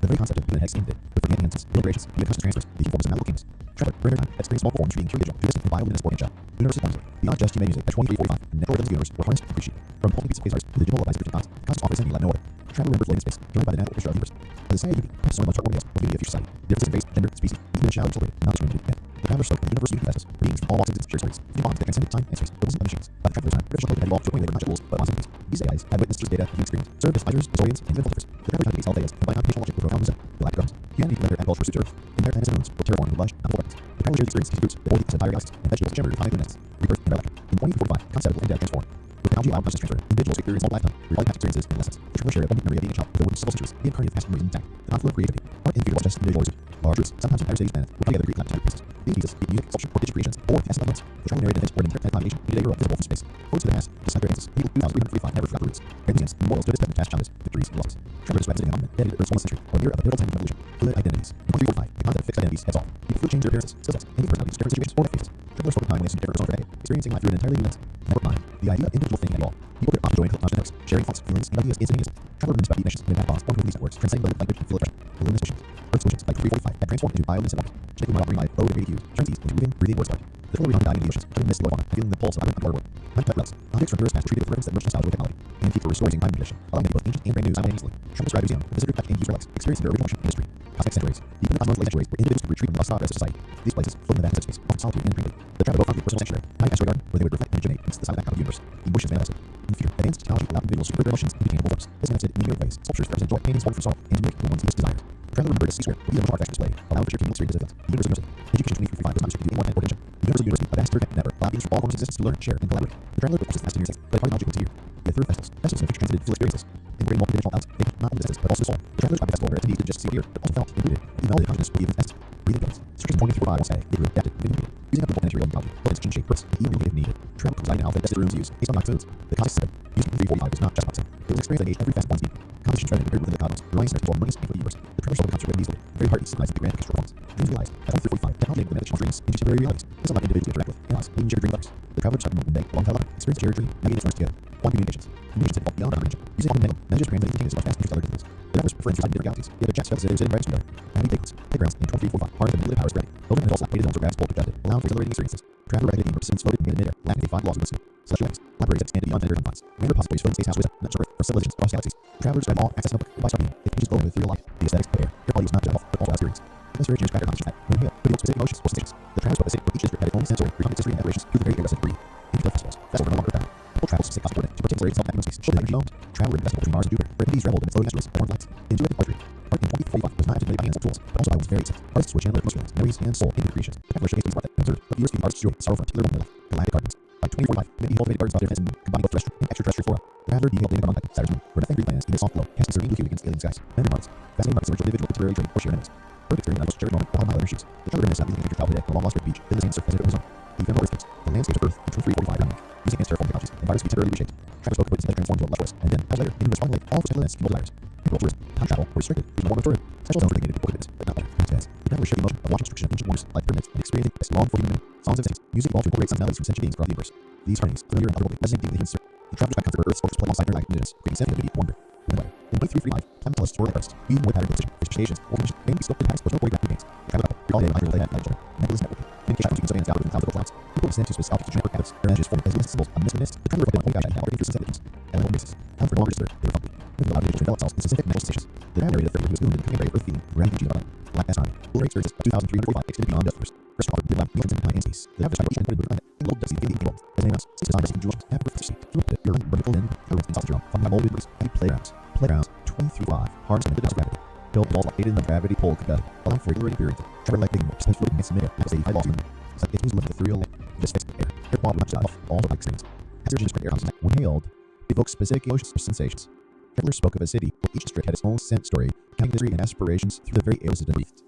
The very concept of human hex aimed it, with forgetting instances, integrations, the constant transfers, the forms of magical kingdoms. Traveler, for time, experienced multiple forms being pure digital, too distant, and bioluminescent sporting shell. Universe is wonderful. Beyond just human music, at 2345, the network of the universe were harnessed and appreciated. From pulsing beats of quasars to the digital lights of gods, the cosmos offers something like no other. Traveler remembered floating in space, joined by the natural picture of the universe. The society of beauty, perhaps one of the most heartwarming tales of beauty of future society. Differences in race, gender, species, even in shallow celebrated, not discriminated against. The traveler spoke of the universe unity vessels, beings from all walks of existence, shared stories, new bonds that transcended time and space. It wasn't of machines. By the traveler's time, British code had evolved to a point where they were not just rules, but bonds and peace. These AIs had witnessed through data, human experience, served as advisors, historians, and even philosophers. The traveler tried to excel Vedas, combine computational logic with profound wisdom. The lack of gardens. Humanity led their agriculture pursuit to Earth, and their planets and moons were terraformed with lush, bountiful gardens. The traveler shared the experience, his roots, the old entire galaxies, and vegetables, generally refined nests, rebirth, and electric. In 2045, concept of death transformed. With technology allowed conscious transfer, individuals experience multiple lifetime, reality past experiences, and lessons. The traveler shared a moment memory of being a child, with the wooden civil centuries, the incarnate of past memories intact. The confluence of creativity. Art in the future was just individual origin. Large roots, sometimes entire cities planets, were put together to create collective pieces. These pieces, be music, sculpture, or digital creations, or past elements. The traveler narrated events where an entire navigation in today's world visible from space. Quotes to the past, despite their answers, people 2,345 never forgot the roots. Great museums, memorials to display the past challenges, victories, and losses. Traveler described visiting a monument dedicated to Earth's 1st century, or a mirror of a pivotal time of evolution. Fluid identities. In 2345, the concept of fixed identities heads off. People fluid change their appearances, skill sets, and even personalities, different situations, or life phases. Traveler spoke of time when they assumed different personas for a decade, experiencing life through an entirely new lens. Network mind. The idea of individual thinking at all. People could often join constant networks, sharing thoughts, feelings, and ideas instantaneously. Traveler reminisced about deep nations and impact bonds formed within these networks, transcending the language and field expression. The luminous visions. Earth solutions by 345 had transformed into bioluminescent waters, shaping my life, low degraded hues, turning these into moving, breathing words like. The traveler recounted diving into the oceans, turning mist to fauna, feeling the pulse of vibrant underwater world. Uncut relics. Objects from Earth's past were treated with reverence that merged nostalgia with technology. Antiques were restored using time manipulation, allowing them to both ancient and brand new simultaneously. Traveler described museum, the visitor touched and used relics, experiencing their original motion and history. Cosmic sanctuaries. Deep in the cosmos lay sanctuaries where individuals could retreat from the lost progress of society. These places, floating in the vast of space, often solitude and tranquility. The traveler both found a personal sanctuary, a asteroid garden, where they would reflect and originate amidst the silent backdrop of the universe. Emotions manifested. In the future, advanced technology allowed individuals to convert their emotions into tangible forms. This manifested in numerous ways. Sculptures represent joy, paintings born from sorrow, and to make the one's deepest desires. The traveler remembered a C-square, where the emotional artifacts displayed, allowed to share communal experiences of the universal university. Education 2345 was not restricted to any one or dimension. The universal university, a vast interconnected network, allowed beings from all corners of existence to learn, share, and collaborate. The traveler courses lasted near 6, but party logic was here. The third festivals. Festivals in the future transcended full experiences. Integrating multi-dimensional outs, not only the senses, but also the soul. The traveler described the festival where attendees didn't just see or hear, but also felt, included, and melded consciousness with the event's essence. Breathing feelings. Searches for 24 was static, they were adapted, they were using up the planetary ontology, but change shape, purpose, and even if needed. Travel comes out in alpha tested rooms used based on box foods. The cosmic system, used in 345 was not just boxing. It was an experience that engaged every facet of one's being. Competition trended within the cosmos, relying centers into harmonious and the universe. The traveler saw the concert with easily. The very heart symbolized the grand orchestral forms. Dreams realized, at 2345, technology enabled the manifestation of dreams into temporary realities. This allowed individuals to interact with, analyze, and even share dream others. The traveler described the day, long fell experience shared dream, navigating forms together. One communications. Communications evolved beyond our region. Using quantum mental, messages translated continuously across vast interstellar distances. The travelers preferred reside in different galaxies. Yet the jet visitors in bright splendor. Having playgrounds in 2345 harnessed the manipulative powers of gravity. Building and also created zones where gravity pulled adjusted, allowing for exhilarating experiences. Traveler regulating participants floated in midair, lacking the 5 laws of wisdom. Celestial lanes, libraries that expanded beyond planetary confines. Grand repositories filled in space house wisdom, not sure for civilizations across galaxies. The travelers had all access to notebook, by being. It changes glowing with ethereal light. The aesthetics of air. Air quality was not just health, but also experience. The mystery engineers cracked their consciousness that, when inhaled, revealed specific emotions or sensations. The travelers spoke a city where each district had its own sensory, recounting history and aberrations through the very air rested breathe. Into festivals. Festivals were no longer bound. People traveled to specific cosmic coordinate to partake in self-happy space. Shielded energy domes. Traveler in the festival between Mars and Jupiter, where entities reveled in its floating asteroids, born lights. Intuitive poetry. Art in 2045 was not intimidated by hands and tools, but also by one's very sense. Artists would channel their emotional feelings, memories, and soul into creations. The traveler showcased these art that observed, but the years gave the artists joy, sorrow from particular one in their life. Galactic gardens. By 2045, humanity cultivated gardens of their defense and combining both terrestrial and extraterrestrial flora. The traveler detailed David Garmon, Saturn's moon, where nothing green lands, even a soft glow, casting serene blue hue against alien skies. Memory months. Fascinating markets of ritual individual literary trade or shared enemies. Perfect experience and most cherished moment while other shoots. The traveler reminisced of visiting your childhood at a long lost beach in the same surf as it on his own. The ephemeral earthquakes, the landscapes of Earth in 2345 rounding. Using its terraforming technologies, environments can be temporarily reshaped. Travelers spoke of its transformed into a lush forest, and then, as later, into a sprawling lake, all for events can desires. Temporal tourism, time travel, or restricted, using a form of tourism. Special zones are designated for fitness, but not better. Instead, the travelers share the emotion of watching destruction of ancient wonders like pyramids and experiencing this long for human memory. Songs of saints, music evolved to incorporate some melodies from sentient beings across the universe. These harmonies, familiar and otherworldly, resonate deeply in human spirit. The travelers find comfort where Earth's forces play alongside intergalactic conditions, creating sentiment of wonder. In 2335, time tells story artists, weaving with pattern precision, visualizations, formation, mainly sculpted text, or no choreographed games. The traveler couple, recall the idea of light and nebulous networking. Communication between surveillance algorithms and clouds of clouds. People descend to specific objects to network habits. Their images form as luminous symbols, a mist. The traveler reflected on holy guide and operating through sunset legends. And on basis, time for no longer disturbed, they were funky. Moving allowed individuals to develop themselves in specific manifestations. The traveler narrated a figure who was wounded and becoming brave earth feeling, gratitude to God. Black astronomy. Lunar experiences of 2345 extended beyond Earth. Restorative, midlab, meals in time and space. The traveler started each and planet. In gold dusty, baby world. As named out, six designers and jewels, half perfect state. Through it, your vertical in, currents and sausage from my molded roots, happy playgrounds. Playgrounds, 2335, harness and the dust of gravity. Built walls located in the gravity pole could allowing for regular experience. Travel like big more, especially in mid-air, at 85 lost room. It's like it was left ethereal, this fixed air. Air quality much off, all the experience. As urgent as air comes when hailed, evokes specific emotions or sensations. Travelers spoke of a city where each district had its own scent story, counting history and aspirations through the very areas it breathed.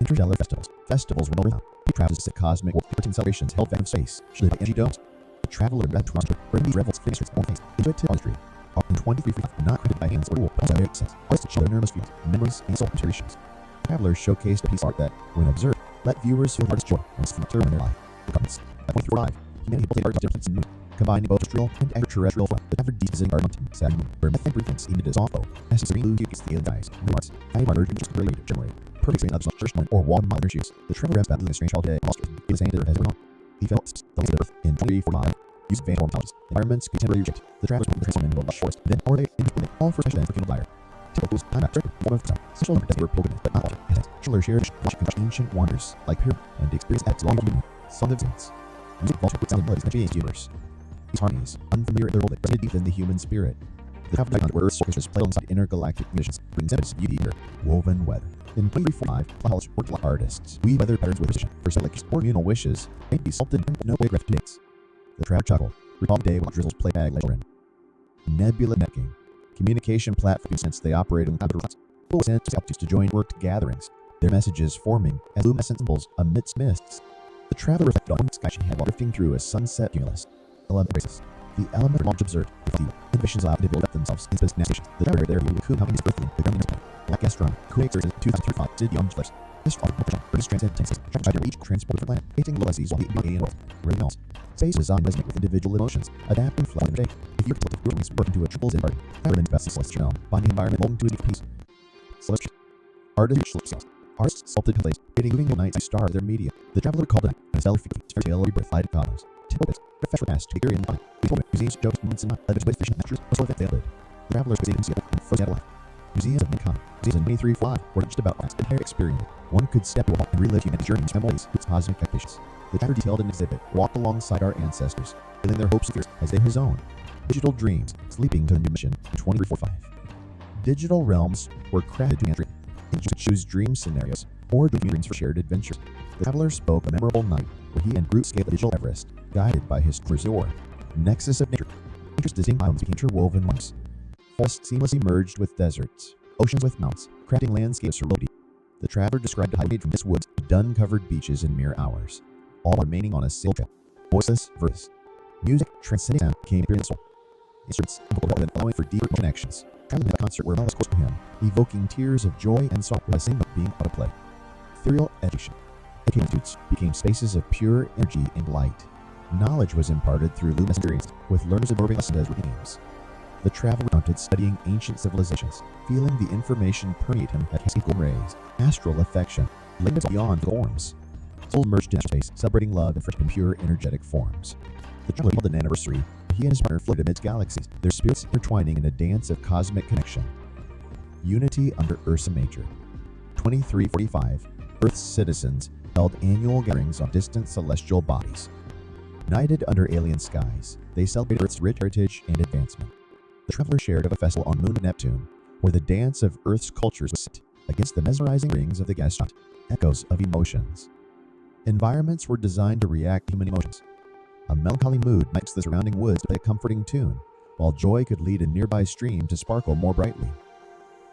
Interstellar festivals. Festivals were no renowned. He travels at cosmic or libertine celebrations held back of space, shielded by energy domes. The traveler read to Monster, where these revels finish its own face. Intuitive artistry. In 2335, not created by hands or wool, but also by sense. Artists show their nervous feelings, memories, and soul intuitions. Travelers showcased a piece of art that, when observed, let viewers feel the artist's joy and from a term in their life. The comments. At 2345, humanity built art of difference in moon, combining both terrestrial and extraterrestrial form. The average visiting art mountain, Saturn, where methane breathings even to soft bow, as serene blue hues the alien eyes, the arts, high barter, and just related generate. Perfect experience of first one or one modern shoes. The traveler reps battling a strange childhood monsters, in the same as everyone. He felt the lands of Earth in 2345. Using van form technologies, environments could temporarily reshaped. The travelers were transformed into a lush forest, then or they into all for special events for Kindle Dire. Typical time after form of time. Social number that they were pilgrimage, but not water. As travelers shared watching ancient wonders like pyramid and the experience at long community. Song of saints. Music vaulted with sound and melodies that changed the universe. These harmonies, unfamiliar and otherworldly, resonated deep in the human spirit. The traveler found where Earth's orchestras played alongside intergalactic musicians, brings evidence of beauty here. Woven weather. In 2345, flowers worked like artists. Weave weather patterns with precision. For select or communal wishes, may be salted and no choreographed dates. The traveler chuckled. Recall the day when drizzles play bag like children. Nebula networking. Communication platform since they operate in clouds. Will send to join worked gatherings. Their messages forming as luminescent symbols amidst mists. The traveler reflected on the sky she had while drifting through a sunset cumulus. Element races. The element launch observed. The inhibitions allowed individuals to themselves in space nations. The traveler there will cool humming is earthly. The grounding is black astronomy. Coexistence 2035 did beyond flesh. This far British transcendence. Traveler each transport for planet. Facing galaxies while the alien world. Really else. Space design resonate with individual emotions, adapting flow and shape. If you're told your wings work into a triple Z party, traveler invests in celestial realm, binding the environment molding to a deep peace. Celestial. Artificial cells. Artists sculpted plays, creating moving nights to star their media. The traveler called it a stellar tale of rebirth, light cosmos. Temporal refresh with past to and time. Museums, jokes, moments, and evidence with fiction matches, or sort of failed. The travelers was able to and frozen out alive. Museums of mankind. Museums in 2345 were just about last entire experience. One could step along and relive human journeys, memories, with cosmic activations. The traveler detailed an exhibit, walked alongside our ancestors, feeling their hopes and fears as they his own. Digital dreams, sleeping to a new mission, 2345. Digital realms were crafted to answer. Individuals could choose dream scenarios, or dreams for shared adventures. The traveler spoke a memorable night where he and Groot scaled the digital Everest, guided by his Resor, nexus of nature. Nature's distinct islands became interwoven ones. Forests seamlessly merged with deserts, oceans with mountains, crafting landscapes for reality. The traveler described a highway from this woods to dun-covered beaches in mere hours, all remaining on a sail trail. Voiceless verse. Music transcending sound became pure in the soul. Instruments vocal allowing for deeper connections. Traveling at a concert where melodies course for him, evoking tears of joy and sorrow with a single being out of play. Ethereal education. Educating institutes became spaces of pure energy and light. Knowledge was imparted through luminous experience, with learners absorbing lessons as routines. The traveler mounted studying ancient civilizations, feeling the information permeate him at his rays. Astral affection, limits beyond forms. Soul merged in space, celebrating love and friendship in pure, energetic forms. The traveler held an anniversary. He and his partner floated amidst galaxies, their spirits intertwining in a dance of cosmic connection. Unity under Ursa Major. 2345, Earth's citizens held annual gatherings on distant celestial bodies. United under alien skies, they celebrated Earth's rich heritage and advancement. The traveler shared of a festival on Moon Neptune, where the dance of Earth's cultures was set against the mesmerizing rings of the gas giant, echoes of emotions. Environments were designed to react to human emotions. A melancholy mood makes the surrounding woods play a comforting tune, while joy could lead a nearby stream to sparkle more brightly.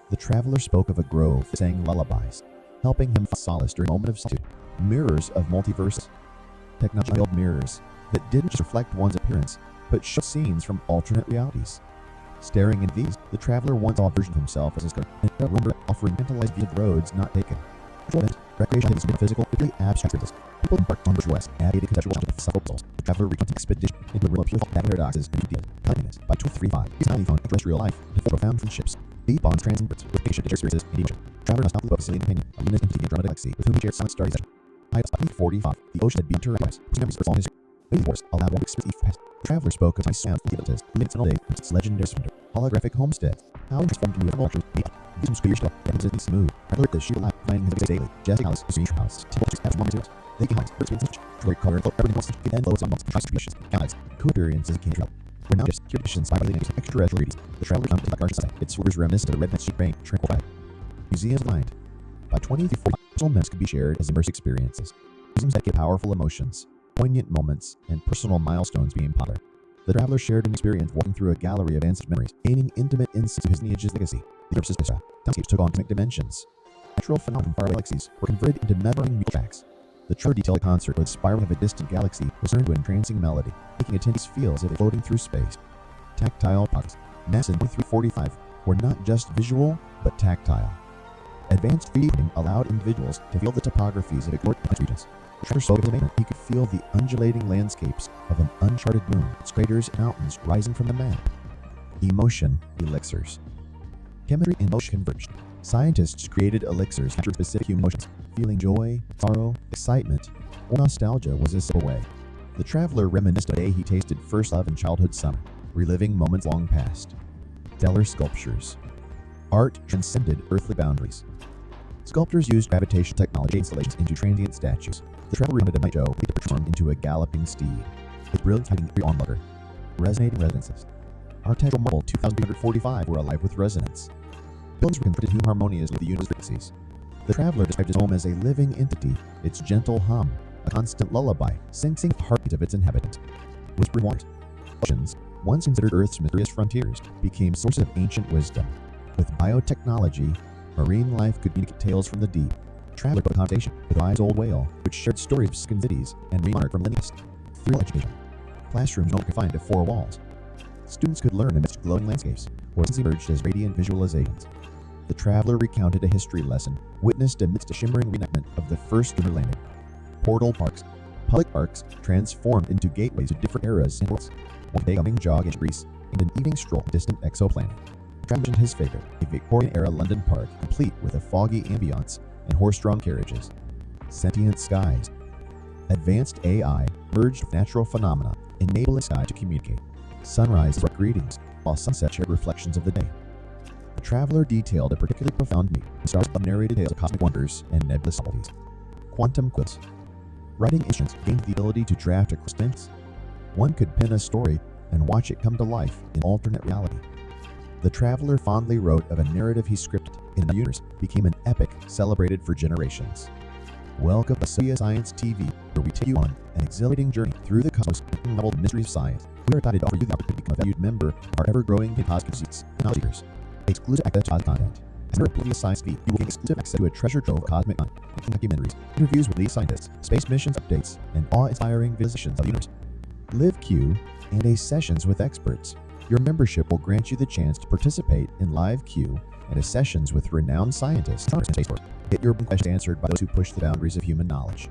The traveler spoke of a grove that sang lullabies, helping him find solace during a moment of solitude. Mirrors of multiverses. Technology-built mirrors that didn't just reflect one's appearance, but showed scenes from alternate realities. Staring into these, the traveler once saw a version of himself as a scar, and a rumor offering tantalized view of roads not taken. Recreational activities made physical, particularly abstract symbols. People embarked on virtual west, added conceptual to philosophical goals. The traveler reached an expedition into a realm of pure thought, paradoxes, and ideas. Kindness. By 235, he finally found terrestrial life to form profound friendships. Deep bonds transcend birds with patient experiences and emotion. Traveler must not lose Sicilian companion, a luminous entity in Andromeda galaxy with whom he shared silent starry session. By 45, the ocean had been terrorized, which memories of Earth's long history. Many wars allowed one to experience the past. The traveler spoke of my sound of the limits all day with its legendary splendor. Holographic homesteads. How transformed into a culture. These muscular stuff that was smooth. Traveler the sheer life finding his daily. Jazzy house, strange house, temple has more materials. They can hide, birds, switch, troy color, everything wants to end loads on months, distributions, galaxies, co-experiences and can't travel. We're now just here missions by relating to extraterrestrial readings. The traveler comes to the garden side. Its rivers reminiscent of the redneck sheep rain, tranquil vibe. Museums of mind. By 2034, personal memories could be shared as immersive experiences. Museums that give powerful emotions, poignant moments, and personal milestones being popular. The traveler shared an experience walking through a gallery of ancient memories, gaining intimate insight into his lineage's legacy. The townscapes took on cosmic dimensions. Natural phenomena from faraway galaxies were converted into memorizing music tracks. The traveler detailed a concert where the spiral of a distant galaxy was turned to an entrancing melody, making attendees feel as if they're floating through space. Tactile pockets. NASA in 2345 were not just visual, but tactile. Advanced 3D printing allowed individuals to feel the topographies of ignored regions. The traveler spoke of the maker. He could feel the undulating landscapes of an uncharted moon, its craters and mountains rising from the map. Emotion elixirs. Chemistry and emotion converged. Scientists created elixirs capturing specific human emotions. Feeling joy, sorrow, excitement, or nostalgia was a simple way. The traveler reminisced of the day he tasted first love in childhood summer, reliving moments long past. Stellar sculptures. Art transcended earthly boundaries. Sculptors used gravitational technology installations into transient statues. The traveler recounted a night Joe later transformed into a galloping steed, his brilliance hiding every onlooker. Resonating resonances. Architectural marble 2,345 were alive with resonance. Buildings were converted to harmonious with the universe's frequencies. The traveler described his home as a living entity, its gentle hum, a constant lullaby, sensing the heartbeat of its inhabitants. Whispering waters. Oceans, once considered Earth's mysterious frontiers, became sources of ancient wisdom. With biotechnology, marine life could communicate tales from the deep. The traveler put a conversation with a wise-old whale, which shared stories of sunken cities and marine art from millennia. Through education. Classrooms no longer confined to four walls. Students could learn amidst glowing landscapes, or lessons emerged as radiant visualizations. The traveler recounted a history lesson, witnessed amidst a shimmering reenactment of the first lunar landing. Portal parks. Public parks transformed into gateways to different eras and worlds. One day coming jog in Greece, and an evening stroll to distant exoplanet. The traveler mentioned his favorite, a Victorian-era London park, complete with a foggy ambiance and horse-drawn carriages. Sentient skies. Advanced AI merged with natural phenomena, enabling sky to communicate. Sunrise brought greetings, while sunset shared reflections of the day. The traveler detailed a particularly profound meeting, stars of narrated tales of cosmic wonders and nebulous subtleties. Quantum quills. Writing instruments gained the ability to draft across space. One could pen a story and watch it come to life in alternate reality. The traveler fondly wrote of a narrative he scripted in the universe became an epic celebrated for generations. Welcome to Science TV, where we take you on an exhilarating journey through the cosmos and unravel mysteries of science. We are excited to offer you the opportunity to become a valued member of our ever-growing cosmic seats and knowledge seekers. Exclusive access to content. As a member of the Science feed, you will gain exclusive access to a treasure trove of cosmic content, documentaries, interviews with lead scientists, space missions updates, and awe-inspiring visualizations of the universe. Live Q and a sessions with experts. Your membership will grant you the chance to participate in live Q and sessions with renowned scientists and space force. Get your questions answered by those who push the boundaries of human knowledge.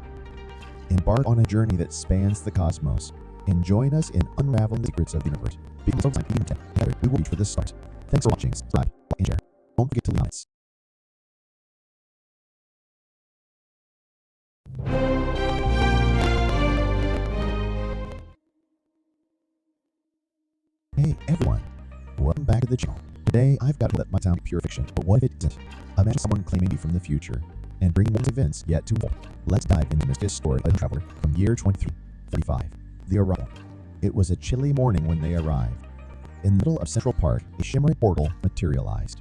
Embark on a journey that spans the cosmos and join us in unraveling the secrets of the universe. Become so time, together, we will reach for the stars. Thanks for watching. Subscribe, like, and share. Don't forget to leave comments. Hey everyone, welcome back to the channel. Today I've got to let my sound be pure fiction, but what if it isn't? Imagine someone claiming to be from the future and bringing one's events yet to unfold. Let's dive into the mysterious story of a traveler from year 2335, the arrival. It was a chilly morning when they arrived. In the middle of Central Park, a shimmering portal materialized.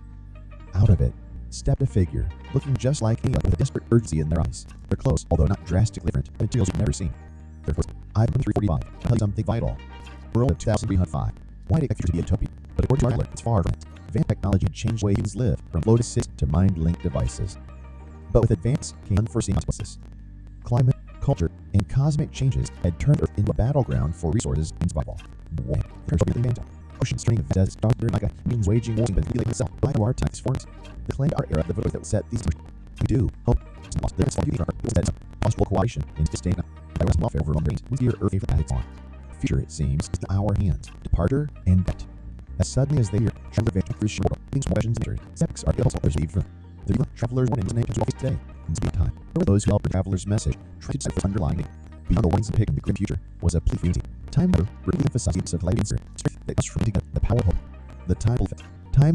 Out of it stepped a figure, looking just like me, with a desperate urgency in their eyes. Their clothes, although not drastically different, materials you've never seen. Their first, I've been 345, I'll tell you something vital. World of 2305. Why did I expect you to be a utopia? But according to our alert, it's far from it. Advanced technology changed the way humans live, from flow assist to mind-linked devices. But with advance came unforeseen consequences. Climate, culture, and cosmic changes had turned Earth into a battleground for resources and survival. War, ocean string of deserts, dark like humans waging wars and feeling itself by our times forms. The claimed our era of the voters that set these we do hope there is possible cooperation and sustain by welfare over brains with your earth for added on. Future, it seems, is in our hands, departure and debt. As suddenly as they hear traveler venture through short things questions and septics are also received from the traveler's warnings and names of today. In speed time, there were those who helped the traveler's message, tried to decipher underlying it. Beyond the warnings and pick in the grim future was a plea for unity. Time never really emphasized the use of light and strength that comes from together the power of hope. The time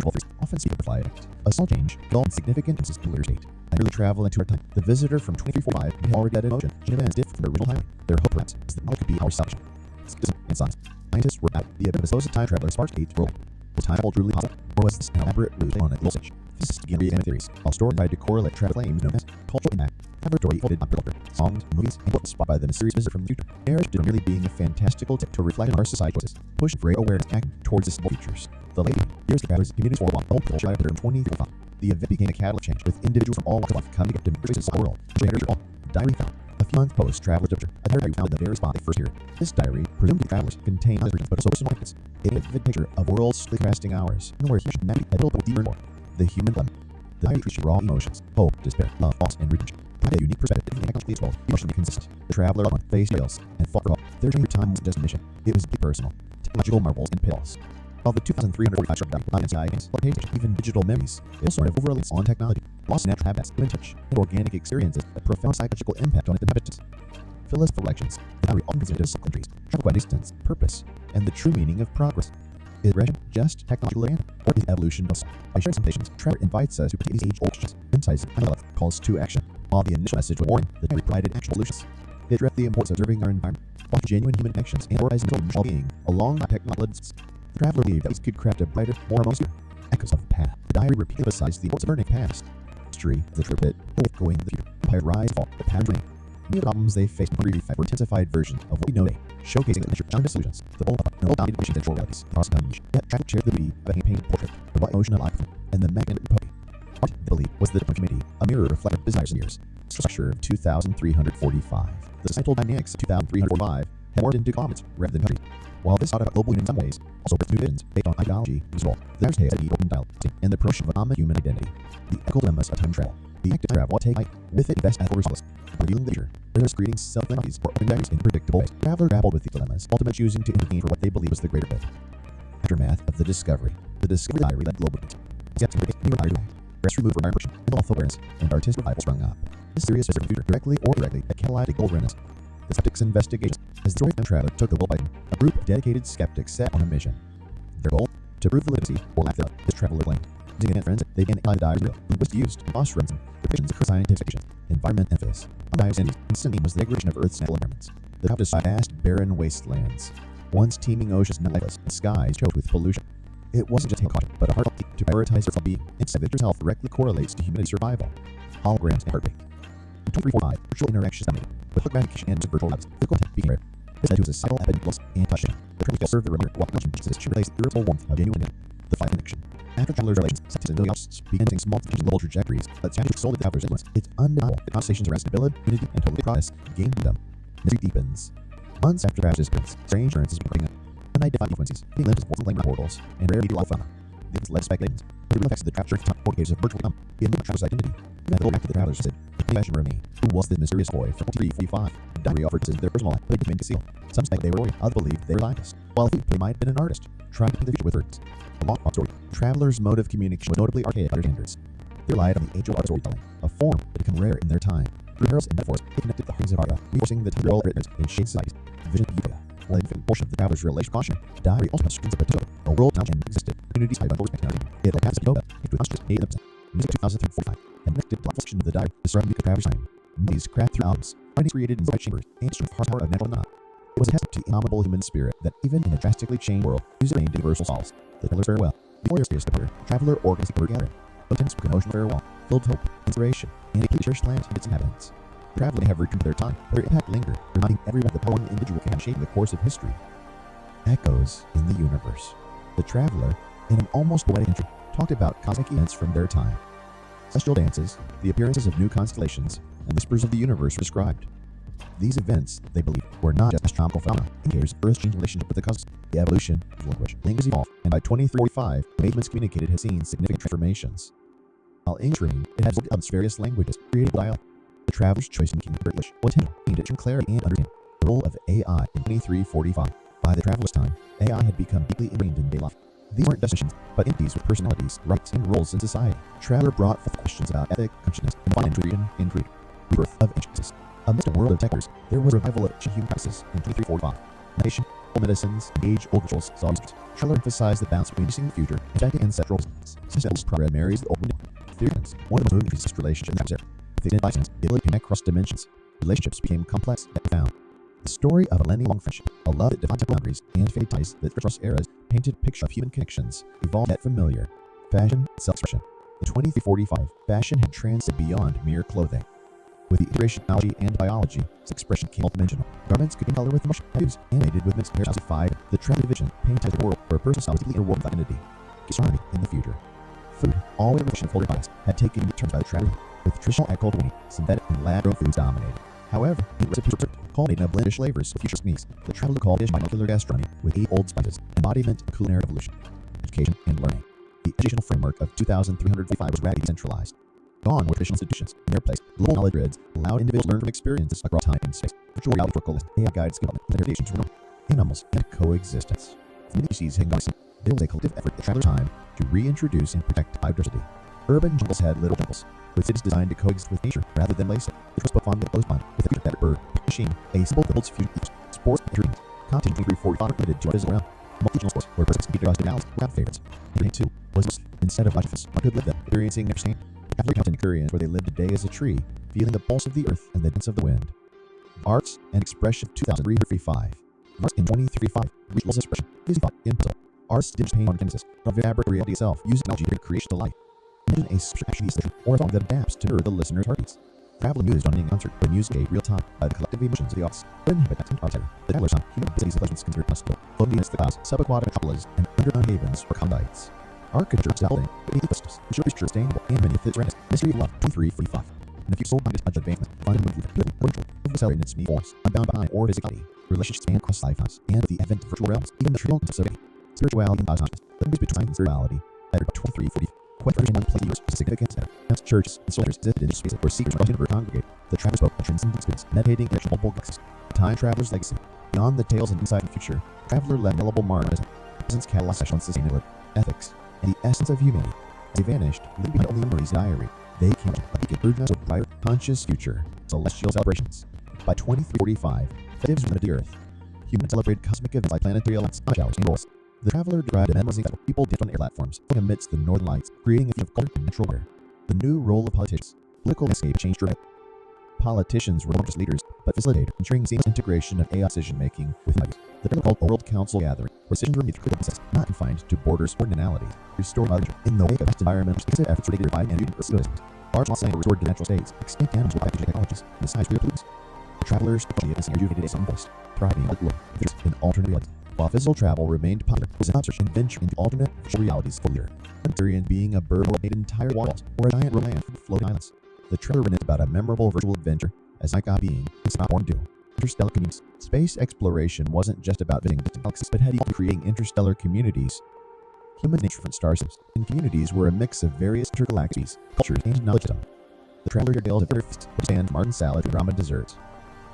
will often speak of fly effect. A small change, dull and significant in singular state. I really travel into our time. The visitor from 2345 may already get in motion. Chain events differ from the original time. Their hope perhaps is that all could be our salvation. And science. Scientists were at the event of a supposed time traveler sparked eighth world. Was time travel truly possible? Or was this an elaborate ruse on a global stage? Physicists began to re-examine theories, while stories tried to correlate travel claims known as cultural impact. Laboratory folded popular culture, songs, movies, and books spotted by the mysterious visitor from the future. Marriage did merely being a fantastical tip to reflect on our society choices, pushing for great awareness acting towards the futures. The lady, years the travelers, communities for a while, old culture in 2035. The event became a catalyst change, with individuals from all walks of life coming together to embrace the world. Diary found. A few months post traveler's departure, a diary found in the very spot they first heard. This diary, presumed to be travelers, contained other but also significance. It is a vivid picture of worlds contrasting ours, and where humanity had built deeper and more. The human dilemma. The diary features raw emotions, hope, despair, love, loss, and redemption. A unique perspective of the ecologically exposed, emotionally consistent. The traveler on faced rails and fought for hope. Their journey time wasn't just a mission. It was deeply personal. Technological marvels and pills. Of the 2,345 struck down by NCI, even digital memories, it also sort of overlays on technology, lost natural habits, human touch, and organic experiences, a profound psychological impact on its inhabitants. Philosophical reflections, the diary often considered as countries, travel by distance, purpose, and the true meaning of progress. Is regression just technological advance, or is evolution of by sharing some patience, Trevor invites us to participate in these age-old questions, insights, and calls to action. While the initial message was warning, the diary provided actual solutions. It addressed the importance of observing our environment, while genuine human connections and organizing emotional well-being along the technological. The traveler believed that we could craft a brighter, more harmonious echoes of the past. The diary repeatedly emphasized the importance of learning past. History, the trip pit, going in the future, empire rise, fall, the pattern dream. Many problems they faced were intensified versions of what we know today, showcasing the nature of challenges solutions, the bold, dominated visions and realities, across the niche. Yet travel shared the beauty of a painted portrait, the raw emotion of life, and the magnetic poetry. Art, they believed, was the community, a mirror reflecting desires and years. Structure of 2,345. The societal dynamics of 2,345 had morphed into comments rather than countries. While this thought about global unity in some ways also birthed new visions based on ideology, visual, the narrative has a open dialogue, and the promotion of a common human identity. The ethical dilemmas of time travel. The act of travel take light with it best ethical results. Revealing the future, there's creating self-identities or open diaries in predictable ways. Traveler grappled with these dilemmas, ultimately choosing to intervene for what they believe was the greater good. Aftermath of the discovery. The discovery diary led global unity. Rest removed from our impression, and self-awareness, and artistic revival sprung up. This serious system of future, directly or indirectly, had catalyzed a gold renaissance. The skeptics' investigations. As the story of the traveler took the world by storm, a group of dedicated skeptics set on a mission. Their goal? To prove the validity or lack thereof this traveler claimed. Using an inference, they began to analyze the diary's real, linguistic use, postulations, predictions of scientific fictions, environment emphasis. On diary's ending, instant was the degradation of Earth's natural environments. The top described vast, barren wastelands. Once teeming oceans now lifeless, and skies choked with pollution. It wasn't just a caution, but a heart to prioritize Earth's well-being. Instead, Victor's health directly correlates to humanity survival. Holograms and heartbreak. In 2345, virtual interactions dominated, with holographic and virtual labs. Physical tech became rare. This led to a cycle of epidemics and touching. The term serve the reminder while consciousness should replace the irritable warmth of genuine identity. The fight connection. After travelers' relations, scientists and biologists began seeing small changes in global trajectories, but scientific soul the travelers' influence. It's undeniable that conversations around stability, unity, and total progress gain them. Mystery deepens. Months after travelers' disappearance, strange occurrences began up. Unidentified frequencies, being linked to flame portals, and rare meteor phenomena. These led speculations. The real effects of the traveler's time caves of virtual become the initial traveler's identity. The method back to the traveler's visit. The question remained, who was this mysterious boy from 2345? The diary offered to their personal life, but it remained concealed. Some suspect they were royal, others believed they were scientists, while a few might have been an artist, trying to paint the future with words. A long story. The traveler's mode of communication was notably archaic by their standards. They relied on the age-old art of storytelling, a form that had become rare in their time. Through parallels and metaphors, they connected the hearts of art, reinforcing the temporal rhythms and shaped societies. The vision of utopia. While a significant portion of the traveler's relation caution, the diary also has strings of potential. A world now existed, communities high by force technology. It had passed Utopia, into conscious 8%. Music 2045, and next did section of the diary, describing the traveler's time. These craft through albums, findings created in chambers, and the horsepower of natural phenomena. It was a testament to the indomitable human spirit that even in a drastically changed world, music remained universal solves. The traveler's farewell. Before their serious departure, traveler organized a gathering. Both spoke an emotional farewell, filled with hope, inspiration, and a deeply cherished land and its inhabitants. The traveler may have returned to their time, but their impact lingered, reminding everyone that one individual can have shaped the course of history. Echoes in the universe. The traveler, in an almost poetic entry, talked about cosmic events from their time. Celestial dances, the appearances of new constellations, and whispers of the universe were described. These events, they believed, were not just astronomical phenomena, indicators of Earth's changing relationship with the cosmos. The evolution of language evolved, and by 2045, the movements communicated has seen significant transformations. While English remained, it has absorbed various languages, creating dialogue. The traveler's choice in making English was intentional, aimed at clarity and understanding. The role of AI in 2345. By the traveler's time, AI had become deeply ingrained in daily life. These weren't just machines, but entities with personalities, rights, and roles in society. The traveler brought forth questions about ethic, consciousness, and freedom and creed. Rebirth of ancients. Amidst a world of tech wars, there was a revival of ancient human practices in 2345. Meditation, medicines, and age-old rituals saw results. Traveler emphasized the balance between facing the future and protecting ancestral systems. Systems progress marries the old and new. Theories. One of the most moving pieces of relationship in that was there. With the insights, the ability to connect across dimensions, relationships became complex yet profound. The story of a millennium-long friendship, a love that defied boundaries and fate ties that across eras, painted a picture of human connections, evolved yet familiar. Fashion, self-expression. In 2345, fashion had transcended beyond mere clothing. With the integration of technology and biology, self-expression became multidimensional. Garments could be colored with emotion, tattoos, animated with mixed hairstyles. The travel vision painted a world where a person's soul was deeply interwoven with identity. Gastronomy in the future. Food, always a reflection of cultural bias, had taken new turns by the traveler, with traditional agricultural wheat, synthetic, and lab-grown foods dominated. However, the recipes were culminating a blend of flavors of future techniques. The traveler called dish molecular gastronomy with 8 old spices, embodiment of culinary evolution, education, and learning. The educational framework of 2345 was radically decentralized. Gone were traditional institutions. In their place, global knowledge grids allowed individuals to learn from experiences across time and space. Virtual reality for coolest AI-guided skill development and interpretations were known. Animals and coexistence. From the species had gone extinct, there was a collective effort at traveler's time to reintroduce and protect biodiversity. Urban jungles had little jungles, with cities designed to coexist with nature rather than lace it. The trust fund that close bond with the future that bird machine, a symbol that builds future ethos, sports and dreams. Content 2345 limited to our physical realm. Multi-regional sports where persons competed across balance were not favorites. And too was instead of life, one could live them, experiencing and understanding. Traveler counted Koreans where they lived a day as a tree, feeling the pulse of the earth and the dance of the wind. Arts and expression 2335. Arts in 2335 rituals of expression, using thought in puzzle. Artists didn't paint on canvases, but fabric reality itself, using technology to create the life. Imagine a actually station or a song that adapts to the listener's heartbeats. Traveler mused on any concert, but music gave real time by the collective emotions of the audience. Habitat and architecture. The traveler's time, human cities and legends considered possible. Floating against the clouds, subaquatic metropolis, and underground havens or condites. Architecture, building, ecosystems, ensure future sustainable, and many of its ranks. Mystery of love, 2345. And if you soul minded touch advancement, fundamental control, accelerating its me force, unbound behind or physicality, relationships span across lifetimes, and the advent of virtual realms, even the trivial concepts of spirituality and cosmos, the difference between science and spirituality, better 2340. Quite version 1 plus years, significance center, hence churches and soldiers existed in spaces where seekers across the universe congregate. The traveler spoke of transcendent experience, meditating in multiple galaxies. The time traveler's legacy. Beyond the tales and inside the future, traveler left indelible mark as a presence catalog session on sustainability, ethics, and the essence of humanity. As they vanished, leaving behind only memories diary, they came to a beacon urging us with brighter, conscious future, celestial celebrations. By 2045, festivities were limited to Earth. Humans celebrated cosmic events like planetary events, sun showers, and wars. The traveler derived a memorizing that people danced on air platforms, amidst the northern lights, creating a feeling of culture and natural order. The new role of politicians. Political landscape changed dramatically. Politicians were not just leaders, but facilitators, ensuring seamless integration of AI decision-making with values. The term called a World Council Gathering, where decisions were made through critical process, not confined to borders or nationalities. Restored knowledge in the wake of environmental efforts were taken to revive and review ecosystems. Large loss land were restored to natural states, extinct animals with biological technologies, and besides clear pollutants. The travelers technology and rejuvenated its own voice, thriving in alternate realities. While physical travel remained popular, it was an upsurge and venture into alternate virtual realities for leader. Unresolved being a bird or made entire walls, or a giant land from floating islands. The traveler written about a memorable virtual adventure, as like a being, is not born to. Interstellar communities. Space exploration wasn't just about visiting distant galaxies, but had equally creating interstellar communities. Human nature from star systems and communities were a mix of various intergalactic cultures and knowledge. The traveler here tales of every feast, which spanned Martin salad to ramen desserts.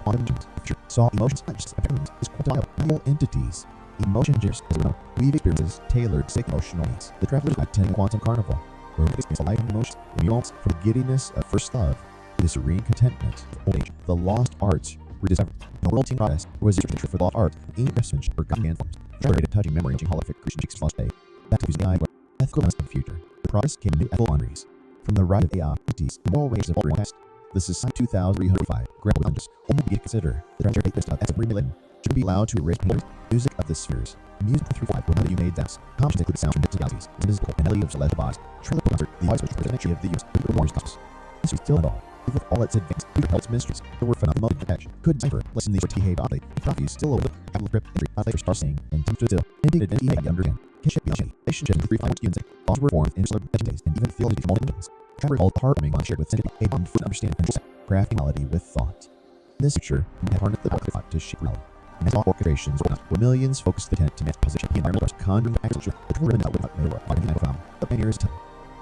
Quantum dreams saw emotions not just appearances, as quantum entities. Emotion engineers, as we know, weave experiences tailored to emotional needs. The travelers attending quantum carnival, where we experience life and emotions, nuance from the giddiness of first love to the serene contentment of old age. The lost arts rediscovered. The world team process was the for the lost art, ancient craftsmanship, forgotten man forms. Generated touching memory and holographic Christian cheeks lost day. Back to using AI where ethical of the future. The progress came new ethical boundaries. From the rise of AI, entities, the moral ranges of all past. The Society 2305 grapple with challenges. Only begin to consider the transgender based as a remilling. Should be allowed to erase painters, music of the spheres. Music 345 will you made dance. Compositions include sounds from distant galaxies, invisible and melody of celestial bodies. Trailer concert, the voice which represents the energy of the universe, the warriors cosmos. History still involved. With all its advanced, future held its mysteries. There were phenomenal protection. Could decipher, listen these were T.H. Oddly. Prophecies still over the travel trip, entry, later star saying, and tempted still. Ending it and understand. kinship, relationship, and free fire humans, laws were formed in interstellar days, and even theology from all kingdoms. Traveler called the heartwarming bond shared with sympathy, a bond for understanding and crafting reality with thought. In this future, we have harnessed the power of thought to shape reality. Mental orchestrations where millions focus the tent to match position in environmental conjuring agriculture, the tour out without mail or from the pioneers time.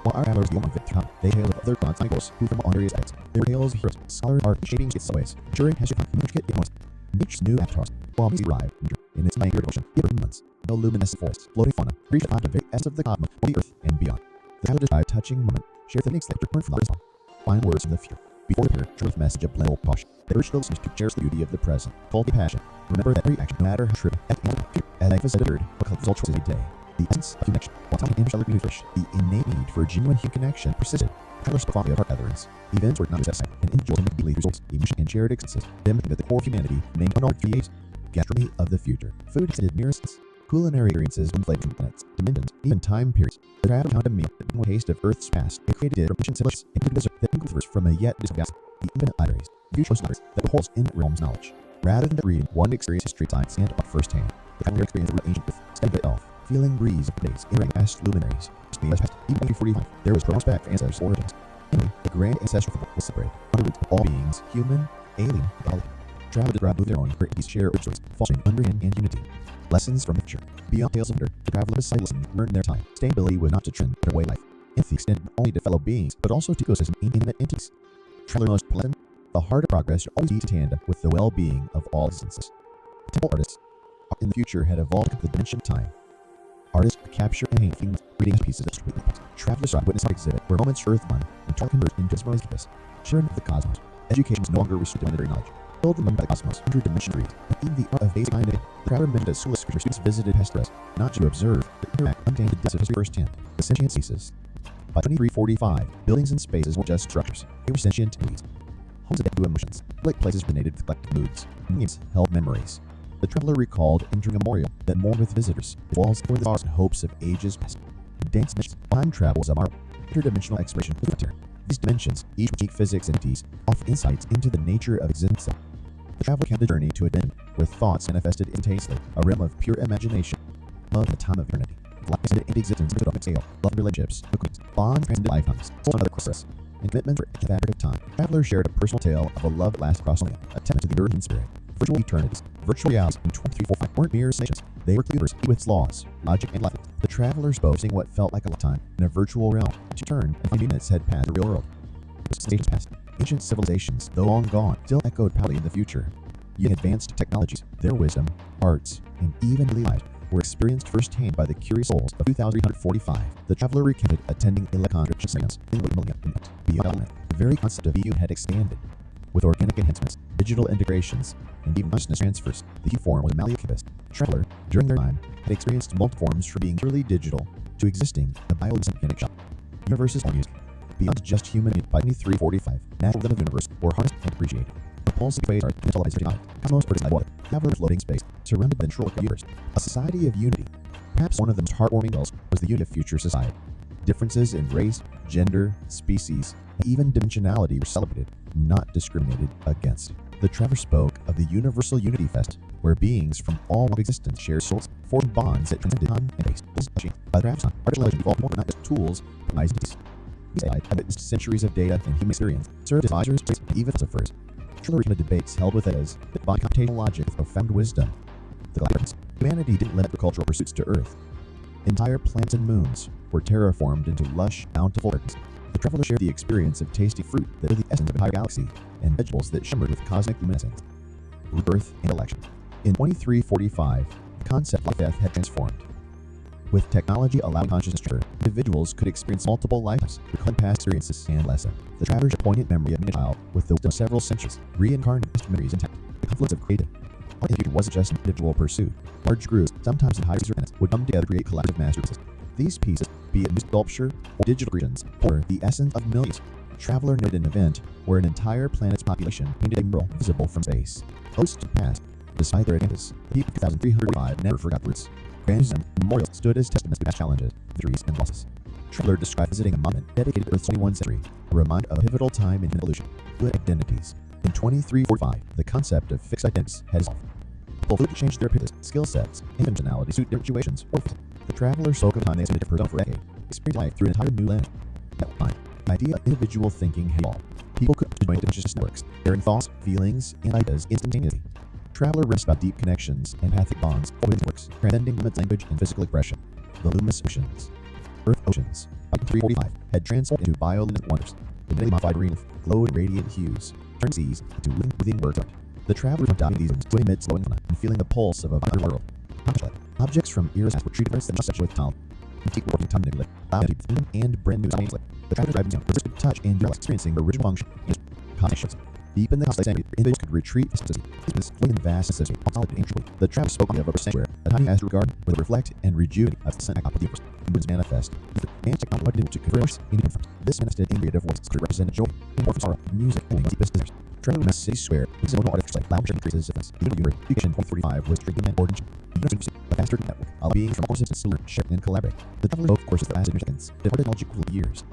While our travelers go on victory time, they hail of other gods and idols who from all areas acts. They were tales of heroes, scholars are shaping its ways, ensuring has become intricate ignorance. Nature's new avatars, while we arrive in its mighty ocean, it months, no luminescent forests, floating fauna, reach out the very essence of the cosmos, the earth, and beyond. The title described touching moment, share the next return from the find words from the future. Before the truth message of plentiful caution, they urge the listeners to cherish the beauty of the present, cultivate passion. Remember that every action, no matter how trivial, as life is result choices every day. The essence of connection, while time and interstellar universe, the innate need for genuine human connection persisted. Travelers spoke of heart gatherings. Events were not just exciting and individuals and deeply results, emotion and shared experiences, demonstrating that the core of humanity remained unarmed for the age. Gastronomy of the future. Food extended mirrors, culinary experiences when flavors from planets, dimensions, even time periods. The travel counted meal, the taste of Earth's past, it created ancient civilizations and desert that includes from a yet distant galaxy. The infinite libraries, future knowledge that holds in realms knowledge. Rather than reading, one experience history, science, and art firsthand. The traveler experience of ancient Earth, studied itself, feeling breeze of days, entering past luminaries. Even 1945, there was prospect for ancestors' origins. Anyway, the grand ancestral was separated from the roots of all beings, human, alien, and travel to grab their own great share of stories, fostering understanding and unity. Lessons from the future. Beyond tales of wonder, the traveler beside lessons learned in their time. Sustainability was not to trend, but a way of life. Empathy extended not only to fellow beings, but also to ecosystem and intimate entities. Traveler most pleasant, the heart of progress should always be in tandem with the well-being of all existences. Temple artists in the future had evolved to the dimension of time. Artists capture and paint things, reading pieces of street. Travelers saw witness art exhibit where moments Earth one and talk converged into its escapist. Children of the cosmos. Education is no longer restricted to knowledge. Filled remembered by the cosmos, interdimensional reads, and even the art of basic science. The traveler meant that school students visited past rest, not to observe, but interact untainted distance history firsthand. The sentient ceases. By 2345, buildings and spaces weren't just structures, they were sentient entities. Homes adapted to emotions, like places resonated with collective moods. Means held memories. The traveler recalled entering a memorial that mourned with visitors. The walls were the stars and hopes of ages past. Dance missions, time travel is a marvel. Interdimensional exploration of the frontier. These dimensions, each with unique physics entities, offer insights into the nature of existence. The traveler began the journey to a dimension where thoughts manifested instantaneously, a realm of pure imagination. Love in the time of eternity. Life extended into existence into the scale. Love and relationships, bonds transcended lifetimes, soul and other quests, and commitment for the fabric of time. The traveler shared a personal tale of a love that lasts across millennia, a testament to the earth and spirit. Virtual eternities, virtual realities in 2345 weren't mere simulations. They were cleavers with its laws, logic, and life. The travelers both seeing what felt like a lifetime in a virtual realm to turn and find minutes had passed the real world. Stages past. Ancient civilizations, though long gone, still echoed proudly in the future. Using advanced technologies, their wisdom, arts, and even daily lives were experienced firsthand by the curious souls of 2345. The traveler recounted attending a conference in the millennium. Beyond the very concept of EU had expanded. With organic enhancements, digital integrations, and even consciousness transfers, the human form was a malleable traveler, during their time, had experienced multiple forms from being purely digital to existing in a bioluminescent connection. Universes harmonious. Beyond just human by 2345, natural rhythm of the universe were harnessed and appreciated. The pulse of the are intellectualized tonight. Cosmos produced by water. Traveler floating space, surrounded by the natural universe. A society of unity. Perhaps one of the most heartwarming goals was the unity of future society. Differences in race, gender, species, and even dimensionality were celebrated, not discriminated against. The traveler spoke of the universal unity fest, where beings from all existence share souls, formed bonds that transcended time and space. By the traveler's time, artificial intelligence evolved more not just tools, but identities. These AI have witnessed centuries of data and human experience, served as advisors, and even philosophers. Traveler debates held with us that by computational logic with profound wisdom. The galactics, humanity didn't limit agricultural pursuits to Earth. Entire planets and moons were terraformed into lush, bountiful gardens. The traveler shared the experience of tasty fruit that are the essence of an entire galaxy, and vegetables that shimmered with cosmic luminescence. Rebirth and election. In 2345, the concept of death had transformed. With technology allowing consciousness to occur, individuals could experience multiple lifetimes, recalling past experiences and lessons. The traveler's poignant memory of being a child with the wisdom of several centuries, reincarnated memories intact. The confluence of creative. Art in the future wasn't just an individual pursuit. Large groups, sometimes in high planets, would come together to create collaborative masterpieces. These pieces, be it music sculpture or digital creations, were the essence of millions. The traveler noted an event where an entire planet's population painted a mural visible from space. Hosts of past, despite their agendas, the people of 2305 never forgot the roots. Grandeurs and memorials stood as testaments to past challenges, victories, and losses. Traveler described visiting a monument dedicated to Earth's 21st century, a reminder of a pivotal time in evolution. Good identities. In 2345, the concept of fixed identities had evolved. People would change their appearance, skill sets, and intentionality to suit different situations or The traveler spoke of time they spent in Persia for a decade, experienced life through an entire new lens. At one time, the idea of individual thinking had evolved. People could join conscious networks, sharing thoughts, feelings, and ideas instantaneously. Traveler writes about deep connections and empathic bonds within networks, transcending limits language and physical expression. The luminous oceans. Earth oceans, by 345, had transformed into bioluminescent wonders. The newly modified green glowed in radiant hues, turning seas into living breathing words. The travelers would dive these rooms to emit slowing and feeling the pulse of another world. Objects from eras past were treated as such with time. Antique working time manipulate, and brand new simultaneously. The travelers driving down resisted touch and realized experiencing the original function and cognitions. Deep in the constellation, individuals could retreat this floating vast necessity. The travelers spoke of a sanctuary, a tiny asteroid garden where they reflect and rejuvenate of the sun of the universe. Moons manifest. The advanced technology to converse into forms. This manifested in creative voices could represent joy, and sorrow, music, and deepest desires. Traveler must city square, these emotional artifacts like lounge and increases of this. Education 2045 was drinking and origin. A faster network, all being from coexistence to learn, share, and collaborate. The traveler spoke courses that lasted seconds, departed technological years.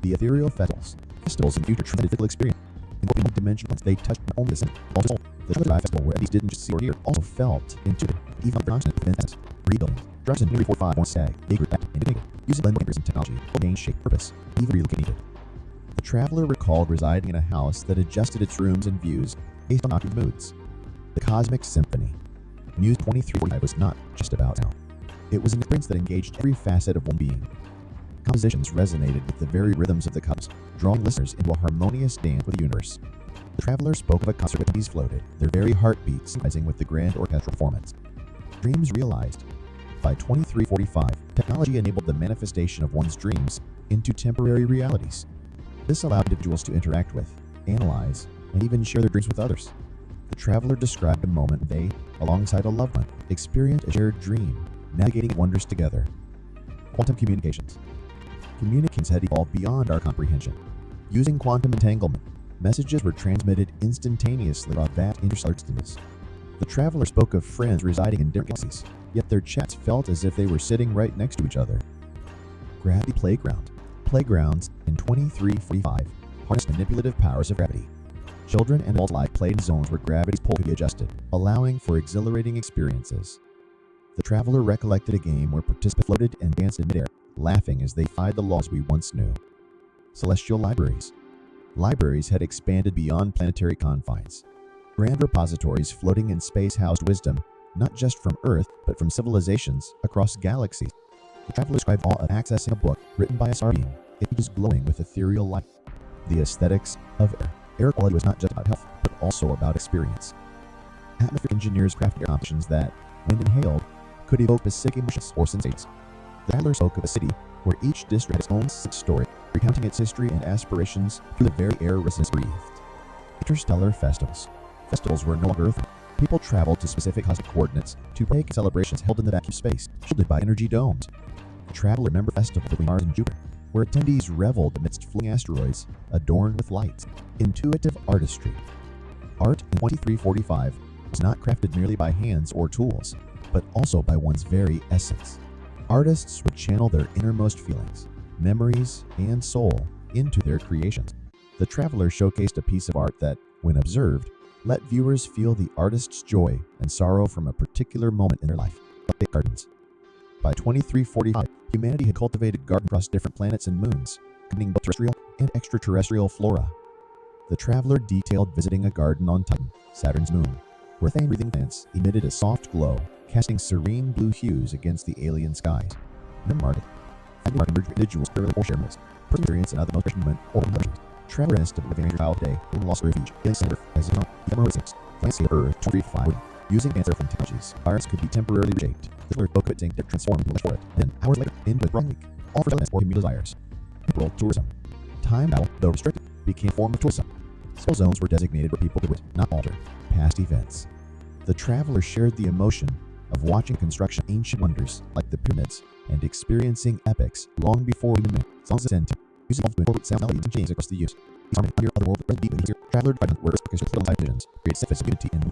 The ethereal festivals in future transcended physical experience. In what dimension they touched not only the center, but also the traveler festival where these didn't just see or hear, also felt, intuited, even on the continent events. Rebuilding. Drugs in 345 more sag, bigger, back, and bigger. Using blend and technology, gain shape, purpose, even relocated needed. The traveler recalled residing in a house that adjusted its rooms and views based on octave moods. The cosmic symphony. Muse 2345 was not just about sound. It was an experience that engaged every facet of one being. Compositions resonated with the very rhythms of the cosmos, drawing listeners into a harmonious dance with the universe. The traveler spoke of a concert where bees floated, their very heartbeats synchronizing with the grand orchestral performance. Dreams realized. By 2345, technology enabled the manifestation of one's dreams into temporary realities. This allowed individuals to interact with, analyze, and even share their dreams with others. The traveler described a moment they, alongside a loved one, experienced a shared dream, navigating wonders together. Quantum communications. Communications had evolved beyond our comprehension. Using quantum entanglement, messages were transmitted instantaneously across vast interstellar distances. The traveler spoke of friends residing in different galaxies, yet their chats felt as if they were sitting right next to each other. Gravity playground. Playgrounds in 2345 harnessed manipulative powers of gravity. Children and adults alike played in zones where gravity's pull could be adjusted, allowing for exhilarating experiences. The traveler recollected a game where participants floated and danced in midair, laughing as they defied the laws we once knew. Celestial libraries. Libraries had expanded beyond planetary confines. Grand repositories floating in space housed wisdom, not just from Earth, but from civilizations across galaxies. The traveler described awe of accessing a book written by a star being. It was glowing with ethereal light. The aesthetics of air. Air quality was not just about health, but also about experience. Atmospheric engineers crafted air compositions that, when inhaled, could evoke specific emotions or sensations. The traveler spoke of a city where each district had its own story, recounting its history and aspirations through the very air residents breathed. Interstellar festivals. Festivals were no longer earthly. People traveled to specific cosmic coordinates to partake in celebrations held in the vacuum space, shielded by energy domes. The traveler remembered a festival between Mars and Jupiter, where attendees reveled amidst floating asteroids adorned with lights. Intuitive artistry. Art in 2345 was not crafted merely by hands or tools, but also by one's very essence. Artists would channel their innermost feelings, memories, and soul into their creations. The traveler showcased a piece of art that, when observed, let viewers feel the artist's joy and sorrow from a particular moment in their life. Gardens. By 2345, humanity had cultivated gardens across different planets and moons, combining both terrestrial and extraterrestrial flora. The traveler detailed visiting a garden on Titan, Saturn's moon, where breathing plants emitted a soft glow, casting serene blue hues against the alien skies. Market. Individuals or share myths, personal experience and other most moment or emotions. Traveler to living in your child today, in lost refuge, in center, as a ephemerals, landscape Earth 235. Using anthropomorphic technologies, virus could be temporarily reshaped. The clear book could think transformed for it. Then, hours later, into a wrong week, all for or immune desires. Temporal tourism. Time travel, though restricted, became a form of tourism. Soul zones were designated where people could witness, not alter, past events. The traveler shared the emotion of watching construction ancient wonders like the pyramids and experiencing epics long before human man. Songs ascend to using to incorporate sound melodies and chains across the use. These harmony under other world that deeply here. Traveler by the words because of little visions creates sense of unity and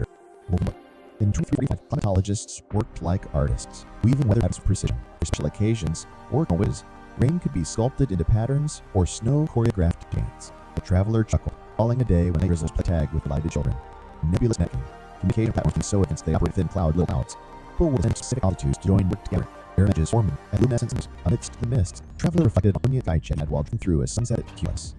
wonder. In 2345, climatologists worked like artists, weaving weather patterns with precision. For special occasions or coincidences, rain could be sculpted into patterns or snow choreographed dance. The traveler chuckled, calling a day when drizzles play tag with delighted children. Nebulous networking. Communication platforms can so events they operate within little clouds. People will send specific altitudes to join work together. Air edges forming and luminescence amidst the mists. Traveler reflected on the guide shed had walked through a sunset at QS.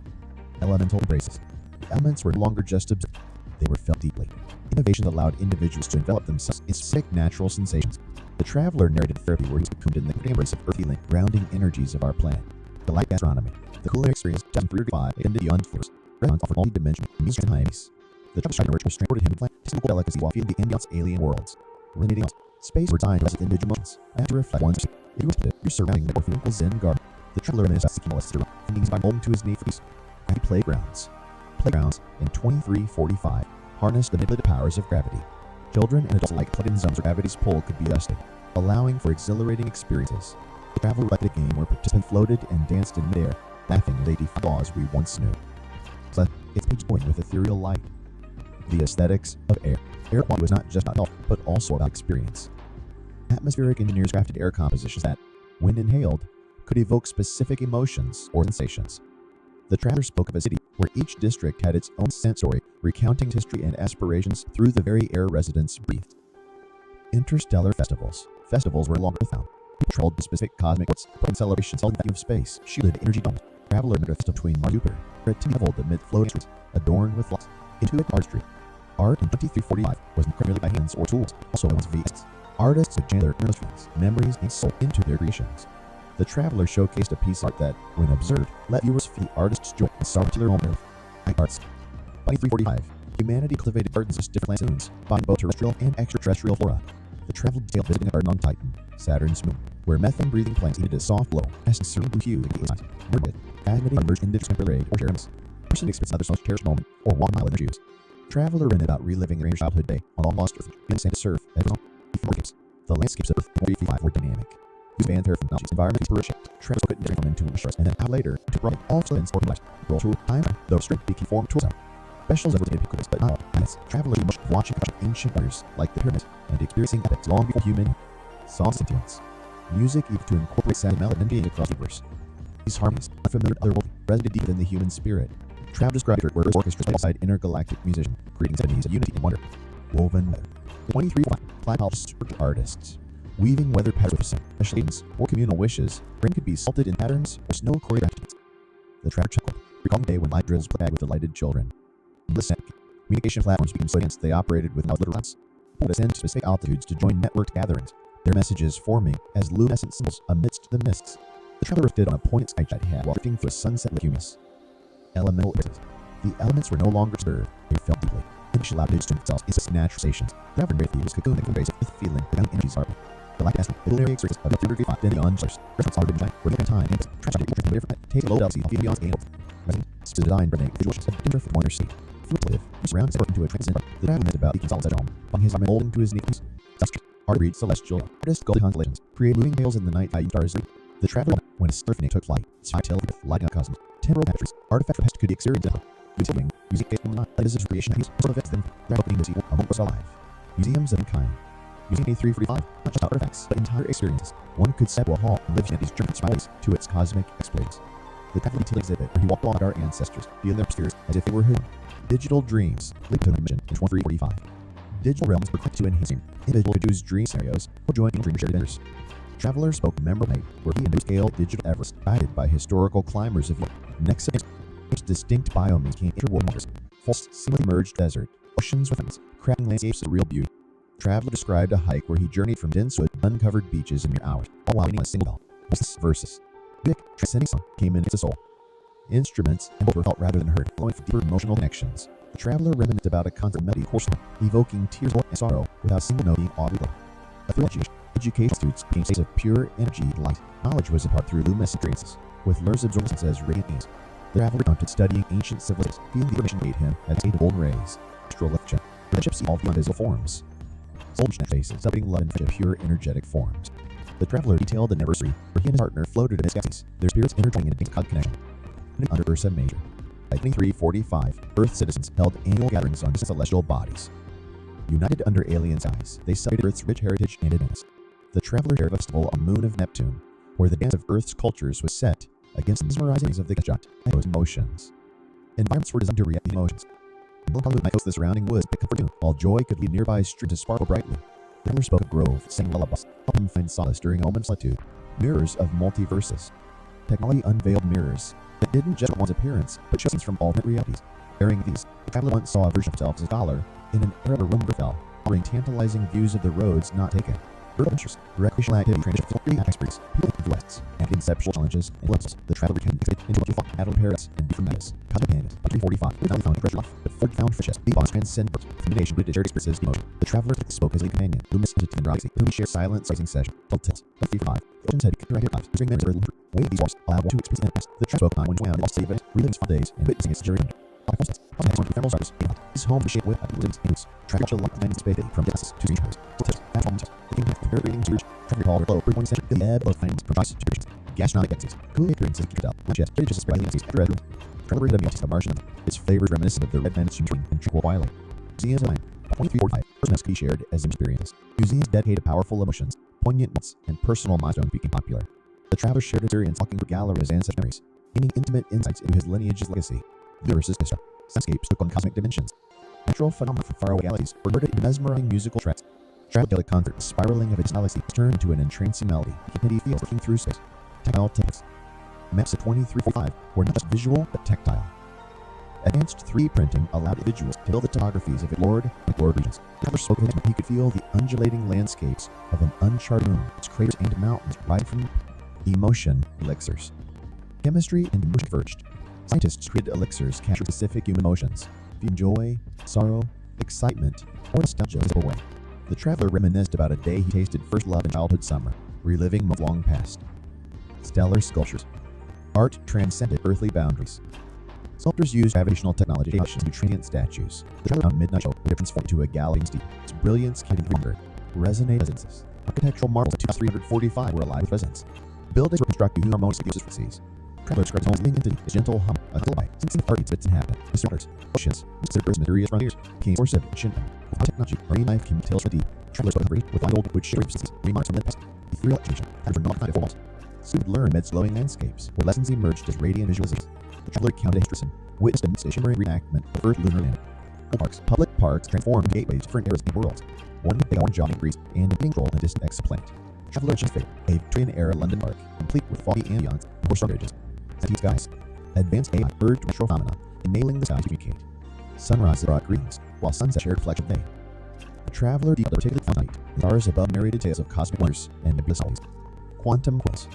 Elemental embraces. The elements were no longer just observed, they were felt deeply. Innovations allowed individuals to envelop themselves in specific natural sensations. The traveler narrated therapy where he was cocooned in the embrace of earth healing, grounding energies of our planet. Galactic astronomy. The Culinary experience, 2035, into the unforeseen. Renaissance offered multi-dimensional music and times. The traveler tried to merge transported him with technical delicacy while feeding the ambiance alien worlds. Resonating on space were designed with individual moments. I have to reflect once if you were your surrounding the orphanal Zen garden. The traveler reminisced seeking molested around, finding his by molding to his need for peace. Gravity playgrounds. Playgrounds in 2345 harnessed the manipulative powers of gravity. Children and adults alike plugged in zones where gravity's pull could be adjusted, allowing for exhilarating experiences. The traveler reflected a game where participants floated and danced in midair, laughing as they defied laws we once knew. Its page going with ethereal light. The aesthetics of air. Air quality was not just about health, but also about experience. Atmospheric engineers crafted air compositions that, when inhaled, could evoke specific emotions or sensations. The traveler spoke of a city where each district had its own sensory, recounting history and aspirations through the very air residents breathed. Interstellar festivals. Festivals were longer found. Controlled the specific cosmic arts, and celebrations held in the vacuum of space, shielded energy domes. Traveler met a festival between Mars and Jupiter, where it tinkled amid floating streets, adorned with lights. Into it artistry. Art in 2345 was not merely by hands or tools, also by VSs. Artists would channel their innermost feelings, memories, and soul into their creations. The traveler showcased a piece of art that, when observed, let viewers feel the artist's joy and sorrow to their own earth. Arts. By 345, humanity cultivated gardens of different plants, combining both terrestrial and extraterrestrial flora. The traveler detailed visiting a garden on Titan, Saturn's moon, where methane-breathing plants needed a soft glow, casting certain blue hue into the eyes. Nearby, admitting emerged into temporary or sharemus. Person experienced another most cherished moment, or 1 mile in their shoes. Traveler rented about reliving their childhood day on all lost earth, and sent to surf as well. The landscapes of Earth 355 were dynamic. Use van therapy technologies, environment for reshaped. Travelers couldn't drink from into a stress, and then out later to run all spins or light. Roll through time, though strict became formed towards out. Specials of rotated pickles, but not all. And it's travelers much watching ancient wonders like the pyramids and experiencing epics long before human songs and tunes. Music even to incorporate sound melody and being across the universe. These harmonies, unfamiliar to otherworldly, resonated deep within the human spirit. Travel described it where orchestras played alongside intergalactic musicians, creating symphonies of unity and wonder. Woven weather. 23 Flyhouse artists. Weaving weather patterns with special cadence or communal wishes, rain could be salted in patterns or snow choreographed. The traveler chuckled, recalling the day when light drills played with delighted children. Listen, communication platforms became so dense they operated without literal routes. People ascend to specific altitudes to join networked gatherings, their messages forming as luminescent symbols amidst the mists. The traveler drifted on a pointed skyjet hat while drifting through a sunset like humus. Elemental embraces. The elements were no longer stirred, they felt deeply. Each allowed to themselves into natural stations. The traveler breathed was cocooned and embraced with feeling without energies are. The light asking, the Culinary experience of 335 then beyond others. Restaurants already been where time and trash to be different. Take low delicacy, feed beyond scale. Resident, to design, bring visuals, have dinner for wonder seat. Fruitive, he surrounds himself into a transcendent. The traveler meant about eating solids at home, finding his arm molding to his knees. Art reads celestial. Artist golden constellations, create moving tales in the night by stars. The traveler, when a symphony took flight, spy tale with lighting up cosmos. Temporal tapestries, artifact of past could be experienced in museum, music based on the night, like this is creation piece, sort of them, opening the sequel, a moment was alive. Museums of kind. Museum A345, not just artifacts, but entire experiences. One could step to a hall and live humanity's journey spies to its cosmic exploits. The traveler detailed exhibit where he walked along our ancestors, feeling their spheres as if they were hidden. Digital dreams, linked to an mission in 2345. Digital realms were quick to enhancing. Individuals could choose dream scenarios or join dream shared adventures. Traveler spoke memorable night where he and his scale digital Everest, guided by historical climbers of next distinct biomes became interwoven waters, false, seemingly merged desert, oceans with mountains, cracking landscapes of real beauty. Traveler described a hike where he journeyed from dense wood, uncovered beaches in mere hours, all while waiting on a single bell. Versus. Music, transcending song, came into the soul. Instruments and were felt rather than heard, flowing for deeper emotional connections. The traveler reminisced about a concert melody course, evoking tears and sorrow without a single note being audible. A thrill education students became states of pure energy and light. Knowledge was imparted through luminescent experiences, with learners absorbing as radiant beings. The traveler returned to studying ancient civilizations, feeling the mission made him at a state of golden rays. Astral lecture. Relationships evolved beyond visible forms. Soul-net faces, celebrating love in pure energetic forms. The traveler detailed an anniversary where he and his partner floated amidst galaxies, their spirits intertwining in a deep connection. Under Ursa Major. By 2345, Earth citizens held annual gatherings on distant celestial bodies. United under alien skies, they celebrated Earth's rich heritage and advance. The traveler shared a festival on the moon of Neptune, where the dance of Earth's cultures was set against the mesmerizing of the giant emotions. Environments were designed to react to emotions. The melancholy might coast the surrounding woods pick up for noon, while joy could lead nearby streams to sparkle brightly. The traveler spoke of Grove, sang lullabies, helped him find solace during moments of solitude. Mirrors of multiverses. Technology unveiled mirrors that didn't just show one's appearance, but showed scenes from alternate realities. Bearing these, the traveler once saw a version of himself as a scholar in an era where rumor fell, offering tantalizing views of the roads not taken. Urban interests, recreational activity, transition, film experience, healing influence, and conceptual challenges and levels. The traveler can fit into what you thought, battle paradise, and be from madness. Cosmic Canyon, 345, we found treasure life, but Ford found fishes, the bonds transcend birth, combination with shared experiences, emotion. The traveler spoke as a companion, luminous entity and galaxy, whom he shared silent, rising session, told tales, of 345. The ocean's head could direct your lives, bring memories of early way of these wars, allow one to experience the past. The traveler spoke on when found lost save it, reliving his fun days, and witnessing its journey. Thermal stars, his home is shaped with abilities and roots. Travel to light and space from Genesis to strange powers. Tips, fast moments, the impact of reading to travel call flow, bring 1 century, the ebb of findings, provides situations, gastronomic galaxies, cool experiences, Kittel, not yet, just by galaxies, after red room. Traveler WT of Martian, its flavors reminiscent of the red planet's dream and tranquil twilight. Museums of mind, 2345, personas can be shared as experiences. Museums dedicated powerful emotions, poignant moments, and personal milestones became popular. The traveler shared experience walking through galleries and ancestral memories, gaining intimate insights into his lineage's legacy. Universes history. Soundscapes took on cosmic dimensions. Natural phenomena from faraway galaxies were heard in mesmerizing musical tracks. Travel-delicate concert, spiraling of its galaxy, turned into an entrancing melody. Infinity fields working through space. Tactile tickets. Maps of 2345 were not just visual, but tactile. Advanced 3D printing allowed individuals to build the topographies of explored regions. The traveler spoke of it, he could feel the undulating landscapes of an uncharted moon, its craters and mountains rising from emotion elixirs. Chemistry and emotion converged. Scientists created elixirs capturing specific human emotions, feeling joy, sorrow, excitement, or nostalgia in a way. The traveler reminisced about a day he tasted first love in childhood summer, reliving moments long past. Stellar sculptures. Art transcended earthly boundaries. Sculptors used gravitational technology to fashion transient statues. The traveler found midnight show were transformed into a galaxy. Its brilliance carried 300. Resonate resonances. Architectural marvels of 2345 were alive with resonance. Buildings were constructed using harmonious frequencies. Traveler describes his own living entity, a gentle hum, a lullaby, sensing the heartbeats of its inhabitants. The waters, oceans, considered Earth's mysterious frontiers, became a source of ancient with technology. Marine life came tales from deep. Travelers spoke hungry with gold, which shared substances, remarks from the past. Ethereal education, times were not kind of formals. Students learned amid glowing landscapes, where lessons emerged as radiant visualizations. The traveler counted history, witnessed a shimmering reenactment of Earth's lunar landing. Public parks transformed gateways to different eras and worlds. One big on jogging breeze and a control in a distant exoplanet. Traveler just fate, a Victorian-era London park, complete with foggy ambience and horse bridges. City skies. Advanced AI urged terrestrial phenomena, enabling the sky to communicate. Sunrise brought greetings, while sunset shared reflection of day. The traveler detailed a particular found night, the stars above narrated tales of cosmic wonders and nebulous bodies. Quantum quiz.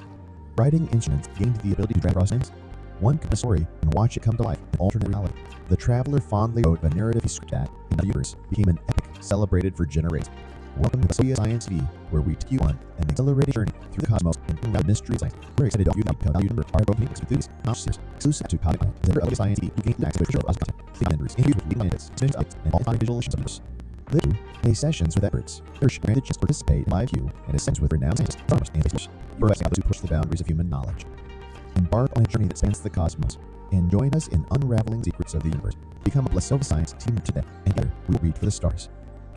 Writing instruments gained the ability to drag across names. One could tell a story and watch it come to life in alternate reality. The traveler fondly wrote a narrative script that, in the universe, became an epic celebrated for generations. Welcome to the Socio Science TV, where we take you on an exhilarating journey through the cosmos and unravel mystery of science. We're excited to offer you value number our communities enthusiasts, conscious, exclusive to Comic Con, the Socio Science TV, who gain access to us content, sleep members, interviews with leading scientists, experience updates, and all visualizations of this. Live a sessions with experts. There's granted chance to participate in live view and sessions with renowned scientists, astronomers, and researchers. You're about to push the boundaries of human knowledge. Embark on a journey that spans the cosmos, and join us in unraveling secrets of the universe. Become a Socio Science team today, and together we will reach for the stars.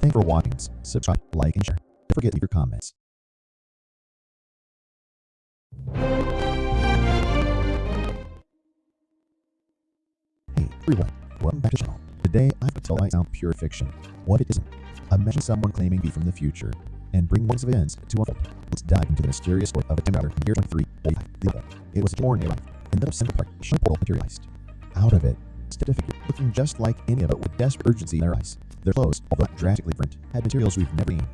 Thanks for watching. Subscribe, like, and share. Don't forget to leave your comments. Hey everyone, welcome back to the channel. Today I have to tell you about pure fiction, what it isn't. Imagine someone claiming to be from the future and bring warnings of events to unfold. Let's dive into the mysterious story of a Temporal in the year 2345. It was a morning arrived, and the Central Park a portal materialized. Out of it stepped a figure looking just like any of it with desperate urgency in their eyes. Their clothes, although drastically different, had materials we've never seen.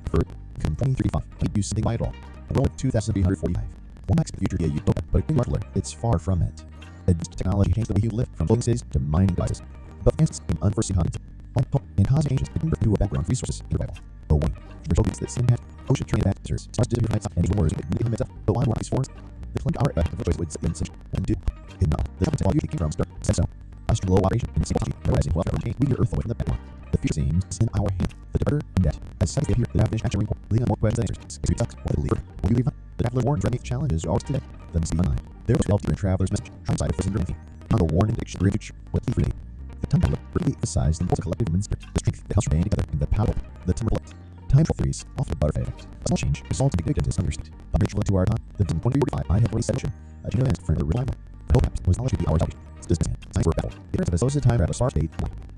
First, come 2335, he'd use something vital. A world 2345. One makes the future be a utopia, but a marveler, it's far from it. Advanced technology changed the way you live, from floating cities to mining devices. But advances came unforeseen consequences. Like pulp and cosmic changes that didn't do a background for resources and survival. But wait, there's always that sin hat, ocean training advisors, stars disappear nights, and even wars that make him itself. But why were these forms? The flint our effect of a choice would sit in such and do. And not, the top technology came from star, said so. Astral operation and technology, rising wealth from change, we hear Earth away from the background. The future seems in our hand. The departure and debt. As science appear, the definition action wrinkle, leading on more questions and answers. It sucks. What will leave? Will you leave? The traveler warns remedy challenges ours today. The must be online. There was 12 different travelers' message. Outside of prison anything. On the warning addiction, great future. What leave really? The Temporal really emphasized the importance of collective human spirit, the strength that helps band together, and the power. The Temporal. Time for theories, often butterfly effect. A small change results in big differences understated. Unreachable into our time. The 2045 I have already said a chain of events for the reliable. Perhaps was knowledge to be ours out. Science were battle. The appearance of associated time travel far state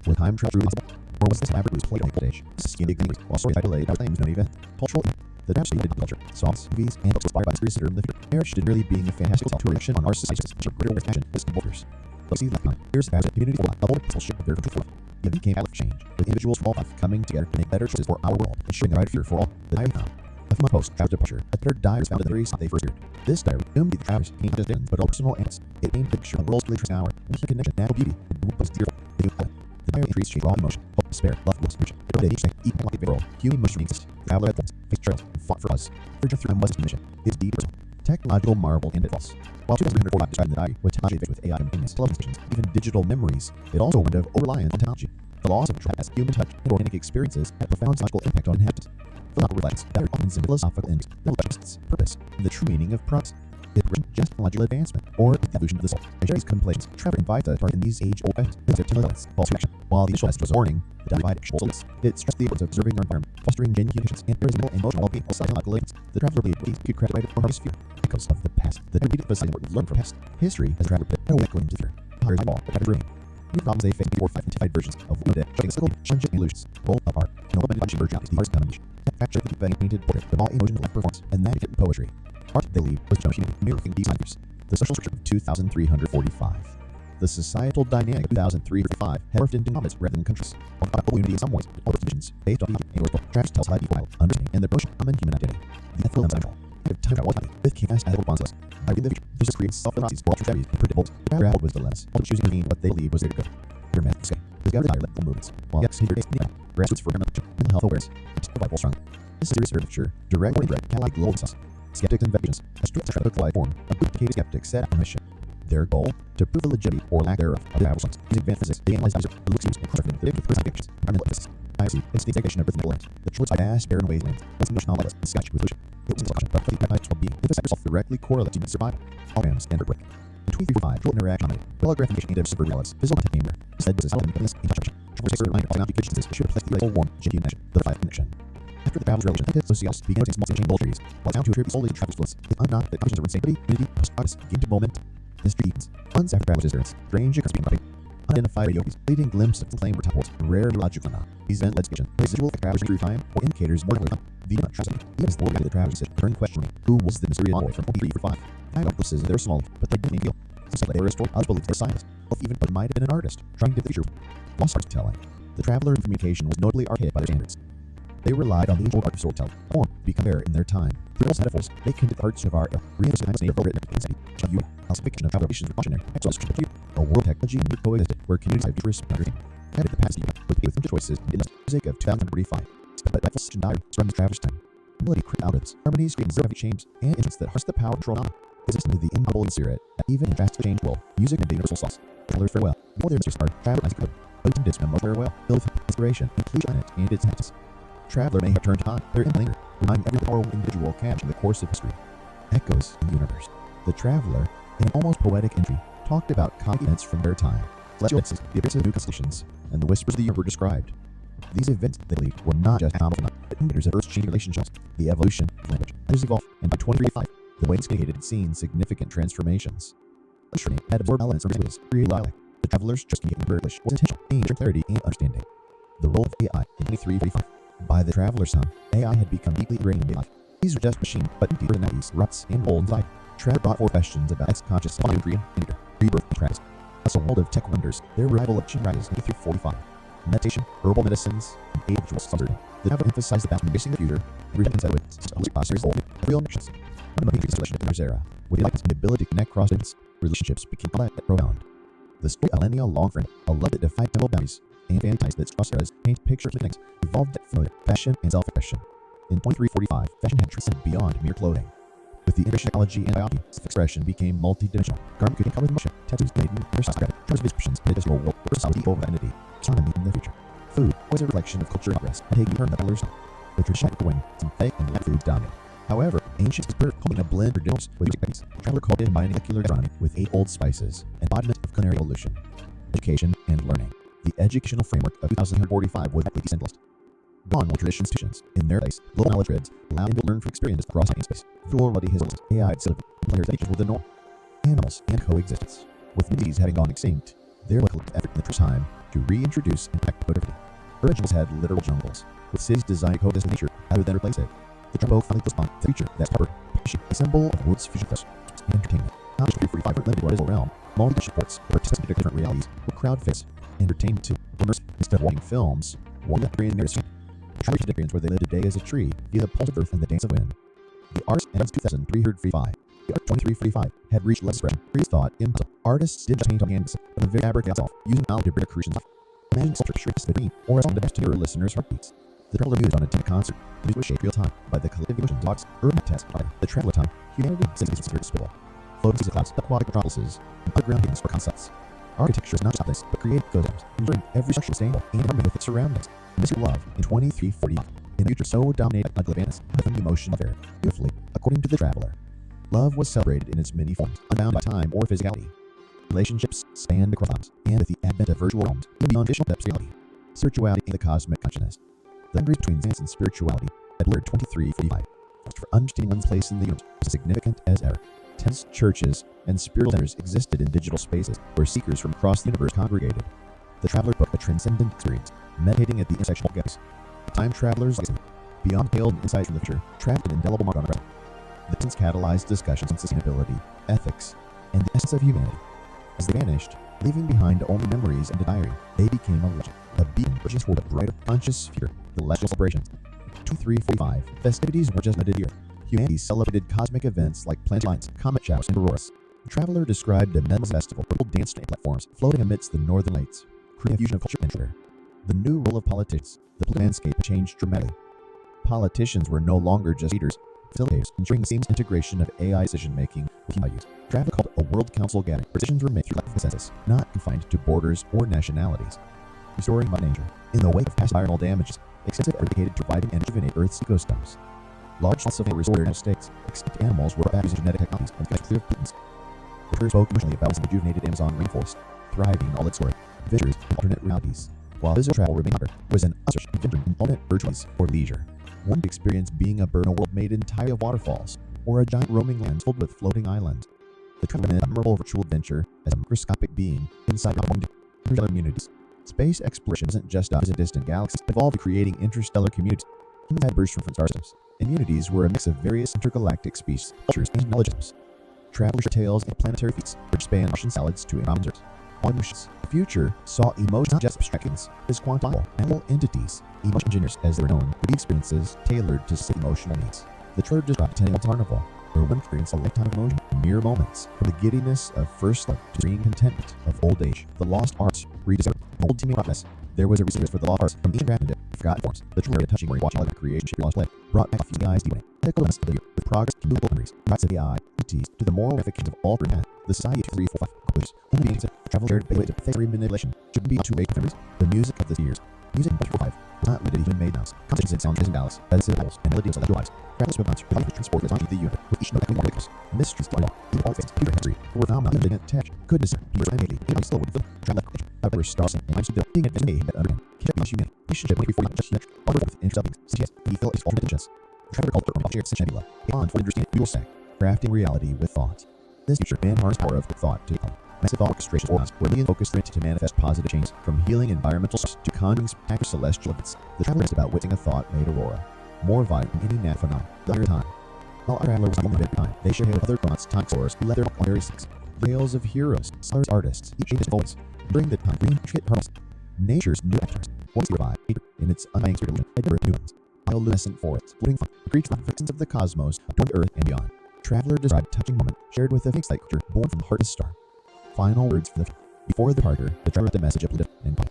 with time travel through Or was this elaborate ruse played on the stage? This is scanning things while stories delayed out claims no event. Cultural. The Dutch stated culture, songs, movies, and books inspired by the spirit of the future. Marriage did really being a fantastic alteration on our society's greater with passion, risk, and borders. Legacy left behind. Here's the community for a whole ship of their truth. The event became a change, with individuals from all life coming together to make better choices for our world, ensuring a brighter future for all. The diary of my post-travel departure, a third diary was found in the very spot they first appeared. This diary doomed the travelers came not just ends, but all personal ends. It painted a picture of the world's glittering hour, with connection, natural beauty, and the most beautiful. The diary entries change raw emotion, hope, despair, love, loss, reach. It each day, each like a world, human emotion exists. The traveler had forms, faced trials, and fought for us. Further through them was his mission. His deep personal, technological marvel and pitfalls. While 2345 described in the diary with technology advanced with AI companions, television stations, even digital memories, it also warned of over-reliance on technology. The loss of trust, human touch, and organic experiences had profound psychological impact on inhabitants. Philosophical reflects that often in philosophical ends, their purpose, and the true meaning of progress. It brings just technological advancement, or the evolution of the soul. By sharing these contemplations, Trevor invites us to in these age-old questions, false reaction. While the initial message was a warning, the divided souls, it stressed the importance of preserving our environment, fostering genuine connections, and mental and emotional well-being, psychological limits. The traveler believed these could credit right for harvest fear. Echoes of the past. The repeated emphasizing what we learned from past history as a traveler put no echo into fear. Potter's eyeball, the dream. New problems they faced before 5 identified versions of one dead, showing cyclical, challenging illusions, role of art, and open function version is the artist's dimension. That fact checked the painted portrait of all emotional performance, and that hidden poetry. Art they leave was shown human mirroring these figures. The social structure of 2345. The societal dynamic of 2345 had morphed into nomads rather than countries. While not a unity in some ways, but all conditions based on Egypt and Europe, Travis tells how equal, understanding, and the promotion of common human identity. The ethical and central. Time travel with chaos as a response. By reading the future, this creates self-analyses for all tragedies and predictables. The travel was dilemmas, all choosing to mean what they believed was their good. Their math escape. The discovered desire led the movements, while yes, he days grassroots for mental health awareness, survival strong. This series of literature, direct and direct, catalog global success. Skeptics and veterans, a strict theoretical form of educated skeptics set out on mission. Their goal, to prove the legitimacy or lack thereof of the travel songs. Using advanced physics, they analyze the looks used and constructed the with predictions, environmental emphasis. IC, it's the integration of earth and land. The choice of vast, barren wastelands, once much knowledge and sketch with solution. It was a discussion about the types of being. If yourself directly correlates to survival. All rams and break. In 2345, dual interaction on it. Holograph and of super realities. Physical gamer. Said this is element of this infrastructure. Triple reminder of applications should reflect the full warm, genuine connection. The 5 connection. After the travel's religion, sociologists began using small chain trees, while down to attribute solely to travel's influence. It unknown that conditions of insanity, unity, post-progress, gained to moment. Mystery deepens. Months after travel's experience, strange and conspicuous. Unidentified radios, fleeting glimpse of flame or topos, rare neurological phenomena. These event legislation, residual travelers through time, or indicators more clearly. The atrocity, even as the world of the travelers said, turned questioning who was the mysterious envoy from 2345. Eyewitnesses, they're small, but they didn't feel. Some said they were a story, others believed they were scientists, or even but might have been an artist, trying to the future. Lost art telling. The traveler communication was notably archaic by their standards. They relied on the age-old art of storytelling, form to become rare in their time. Through those metaphors, they connected the hearts of our era, re-emphasizing the native written intensity, calcification of travel relations with cautionary, a world technology and coexisted, where communities have interest and understanding. Added the past with the choices in the music of 2045. But by full diary from the traveler's time. Melody cryptic algorithms, harmonies, and zero change, and engines that harness the power of control now. Existence of the inaudible and spirit, that even in drastic change world, music and the universal sauce. Travelers farewell. Before their masters start, travelers could. But it did most farewell, filled with inspiration, inclusion planet and its inhabitants. Traveler may have turned on their linger, reminding every powerful individual capturing the course of history. Echoes in the universe. The traveler, in an almost poetic entry, talked about comic events from their time. Celestial eclipses, the appearance of new constellations, and the whispers of the universe were described. These events, they believed, were not just phenomena, but indicators of Earth's changing relationships, the evolution of language. Languages evolved, and by 2035, the way it's communicated had seen significant transformations. Literature had absorbed elements from languages, created dialect. The travelers just communicating English was intentional, aimed at clarity and understanding. The role of AI in 2345. By the traveler's time, AI had become deeply ingrained in daily life. These were just machines, but deeper personalities, ruts, and roles inside. Traveler brought forth questions about ex-consciousness, and rebirth, and practice. That's a world of tech wonders. Their revival of rises in 2345. Meditation, herbal medicines, and age-ritual surgery. The traveler emphasized the balance embracing the future, and inside with holistic postures, real connections. One of the main installation of this era, with the likeness and ability to connect cross-distance, relationships became profound. The story of a millennial long friend, a love that defied temporal boundaries, and family ties that cross eras, paint pictures of things, evolved that familiar fashion and self-expression. In 2345, fashion had transcended beyond mere clothing. With the integration of technology and biology, self-expression became multi-dimensional. Garment could come with motion, tattoos made in hairstyles, terms of expressions, and this role will personality over identity, autonomy in the future. Food, always a reflection of culture and progress, and taking turn the traveler's time. The tradition of when synthetic and light food dominate. However, ancient spirit holding a blend of traditions with music techniques. The traveler called it combining molecular gastronomy with age-old spices, embodiment of culinary evolution, education, and learning. The educational framework of 2045 was likely decentralized. Gone were traditional institutions. In their place, global knowledge grids allowed them to learn from experiences across time and space. Fuel already has AI itself, players that were the norm. Animals and coexistence. With these having gone extinct, their collective effort in the first time to reintroduce and protect productivity. Originals had literal jungles, with cities designed to coexist with nature rather than replace it. The travel finally goes on the future that's covered, a symbol of world's fusion plus and entertainment. Not just 345 limited to our visual realm, multi-dish reports where participants into different realities will crowd face entertainment to immerse instead of watching films, one that bring narrative scene. Travelers experience where they live today as a tree via the pulse of earth and the dance of wind. The artist ends 2345. The art 2345 had reached less expression, freeze thought, impulse. Artists didn't just paint on canvas, but the very fabric itself, using knowledge to bring a creation life. Imagine sculpture shrinks between, or a song to your listeners' heartbeats. The Traveler mused on a tent concert. The music was shaped real time by the collective emotions of dogs, urban test by the travel of time. Humanity sings its spirit spill. Floating seas of clouds, aquatic metropolises, and underground hidden for concepts. Architecture is not just this, but creative ecosystems, ensuring every structure sustainable and in harmony with its surroundings. Mystery Love in 2345. In a future so dominated by Levinas, with the emotion of air, beautifully, according to the Traveler. Love was celebrated in its many forms, unbound by time or physicality. Relationships spanned across times, and with the advent of virtual realms, beyond additional depths of reality, spirituality and the cosmic consciousness. The boundaries between science and spirituality had blurred 2345. For understanding one's place in the universe was significant as ever. Temples, churches, and spiritual centers existed in digital spaces where seekers from across the universe congregated. The Traveler book a transcendent experience, meditating at the intersection of gaps. Time travelers, beyond paled insights from the future, trapped an indelible mark on the present. The presence catalyzed discussions on sustainability, ethics, and the essence of humanity. As they vanished, leaving behind only memories and a diary, they became a legend, a beacon pushing toward a brighter, conscious future. The celestial celebrations. 2345. Festivities were just another year. Humanity celebrated cosmic events like planet lines, comet showers, and auroras. The Traveler described a medals festival, purple dance platforms floating amidst the northern lights, creating a fusion of culture and nature. The new role of politics. The political landscape changed dramatically. Politicians were no longer just leaders, facilitators, ensuring the seamless integration of AI decision-making with human values. Traveler called a World Council gathering, where decisions were made through consensus, not confined to borders or nationalities. Restoring Mother Nature. In the wake of past environmental damages, extensive effort dedicated to reviving and rejuvenate Earth's ecosystems. Large swaths of restored natural states, extinct animals were back using genetic technologies and clear pollutants. The tour spoke emotionally about the rejuvenated Amazon rainforest, thriving in all its glory, adventures and alternate realities. While physical travel remained longer, was an upsurge in alternate virtues or leisure. One could experience being a bird in a world made entirely of waterfalls, or a giant roaming land filled with floating islands. The Traveler in a memorable virtual adventure as a microscopic being inside interstellar communities. Space exploration isn't just a distant galaxies, it evolved to creating interstellar communities. Humans had burst from different star systems. Immunities were a mix of various intergalactic species, cultures, and knowledges. Travelers' tales and planetary feats, which span Martian salads to ramen desserts. Emotions. The future saw emotions not just abstractions, as quantifiable animal entities. Emotion engineers, as they were known, would be experiences tailored to specific emotional needs. The Traveler described a tenable carnival, where one experienced a lifetime of emotion in mere moments, from the giddiness of first love to serene contentment of old age. The lost arts rediscovered. An old teaming process. There was a research for the lost arts from ancient Greece to forgotten forms. The Traveler had a touching watching all the creation shape lost play, brought back the eyes deepening. Ethical lens of the year, with progress to movable memories, rights of AI, entities, to the moral ramifications of all human. The Society of 345 concludes, only beings that travel shared bait of pathetic manipulation should be two-way memories. The music of the years. Music in 345 was not limited to human-made sounds. Compositions in sound in Dallas, as symbols and melodies of celestial lives. Travelers with months with life transported onto the unit, with each note echoing ridiculous. Mysteries to law, in all things, future history, were found not living attached. Goodness, viewers and maybe, even slow with the travel left. However, stars and minds still being advanced made that understand. Keep beyond humanity. Relationship when before you just next. One with interstellar beings. CTS, we feel its alternate dimensions. The Traveler called it shared sensuality. A bond for understanding dual stack. Crafting reality with thought. This future man harness power of thought to become. Massive thought orchestration organized where million focused to manifest positive change from healing environmental sources to conjuring spectacular celestial events. The Traveler is about witnessing a thought made aurora, more vibrant than any mad phenomenon. The other time. While our Traveler was not only time, they shared with other chronauts, time explorers who led their various things. The tales of heroes, scholars, artists, each in its voice, during the time green intricate harmonies. Nature's new actors, once revived, in its undying spirit of new ones. Bioluminescent forests, floating from the creatures of the cosmos, adorned Earth and beyond. Traveler described a touching moment shared with a Phoenix like creature born from the heart of the star. Final words for the before the departure, the Traveler left a message of lift and point.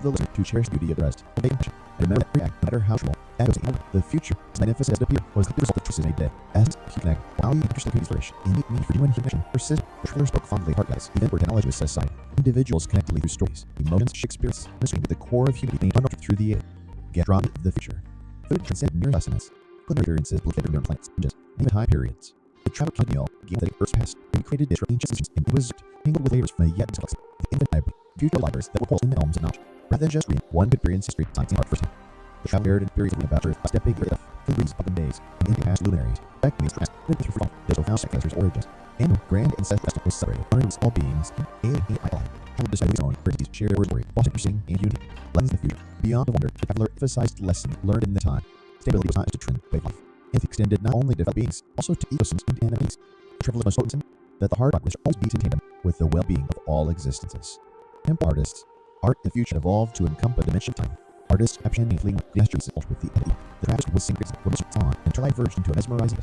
The listener to cherish the beauty of the rest, and remember that every act, no matter how small, the future, as magnificent as it appeared, was the result of choices made today. As he connect, while the interesting communities flourish, innate need for human connection persist. The Traveler spoke fondly heart guys, event where technology was set aside. Individuals connected through stories, emotions, experiences, mystery with the core of humanity unknown through the air. Get drawn into the future. Food transcend mere lessons. Culinary experiences will fit plants, and even time periods. The Traveler continual gained that Earth's past, and created this ancient systems and was mingled with flavors from a yet complex. The infinite hybrid, future libraries that were pulsed in the elms and knowledge. Rather than just reading, one could experience history, science, and art firsthand. The Traveler narrated periods of about Earth, a step big of the breeze of days, and into past luminaries. Back in these tracks, went through from their profound sectors' origins. Annual Grand Ancestral Festival was celebrated, honoring all beings in AI, traveled despite its own cryptic, shared their story, fostering pursuing and unity. Lessons in the future. Beyond the wonder, the traveler emphasized lessons learned in the time. Stability was not just a trend, but life. It extended not only to developed beings, also to ecosystems and entities. The traveler must notice that the hard progress should always be in tandem with the well-being of all existences. Temporal artists. Art in the future evolved to encompass a dimension of time. Artists apprehending fleeting gestures with the entity. The traveler's was synchronized were most on until I verged into a mesmerizing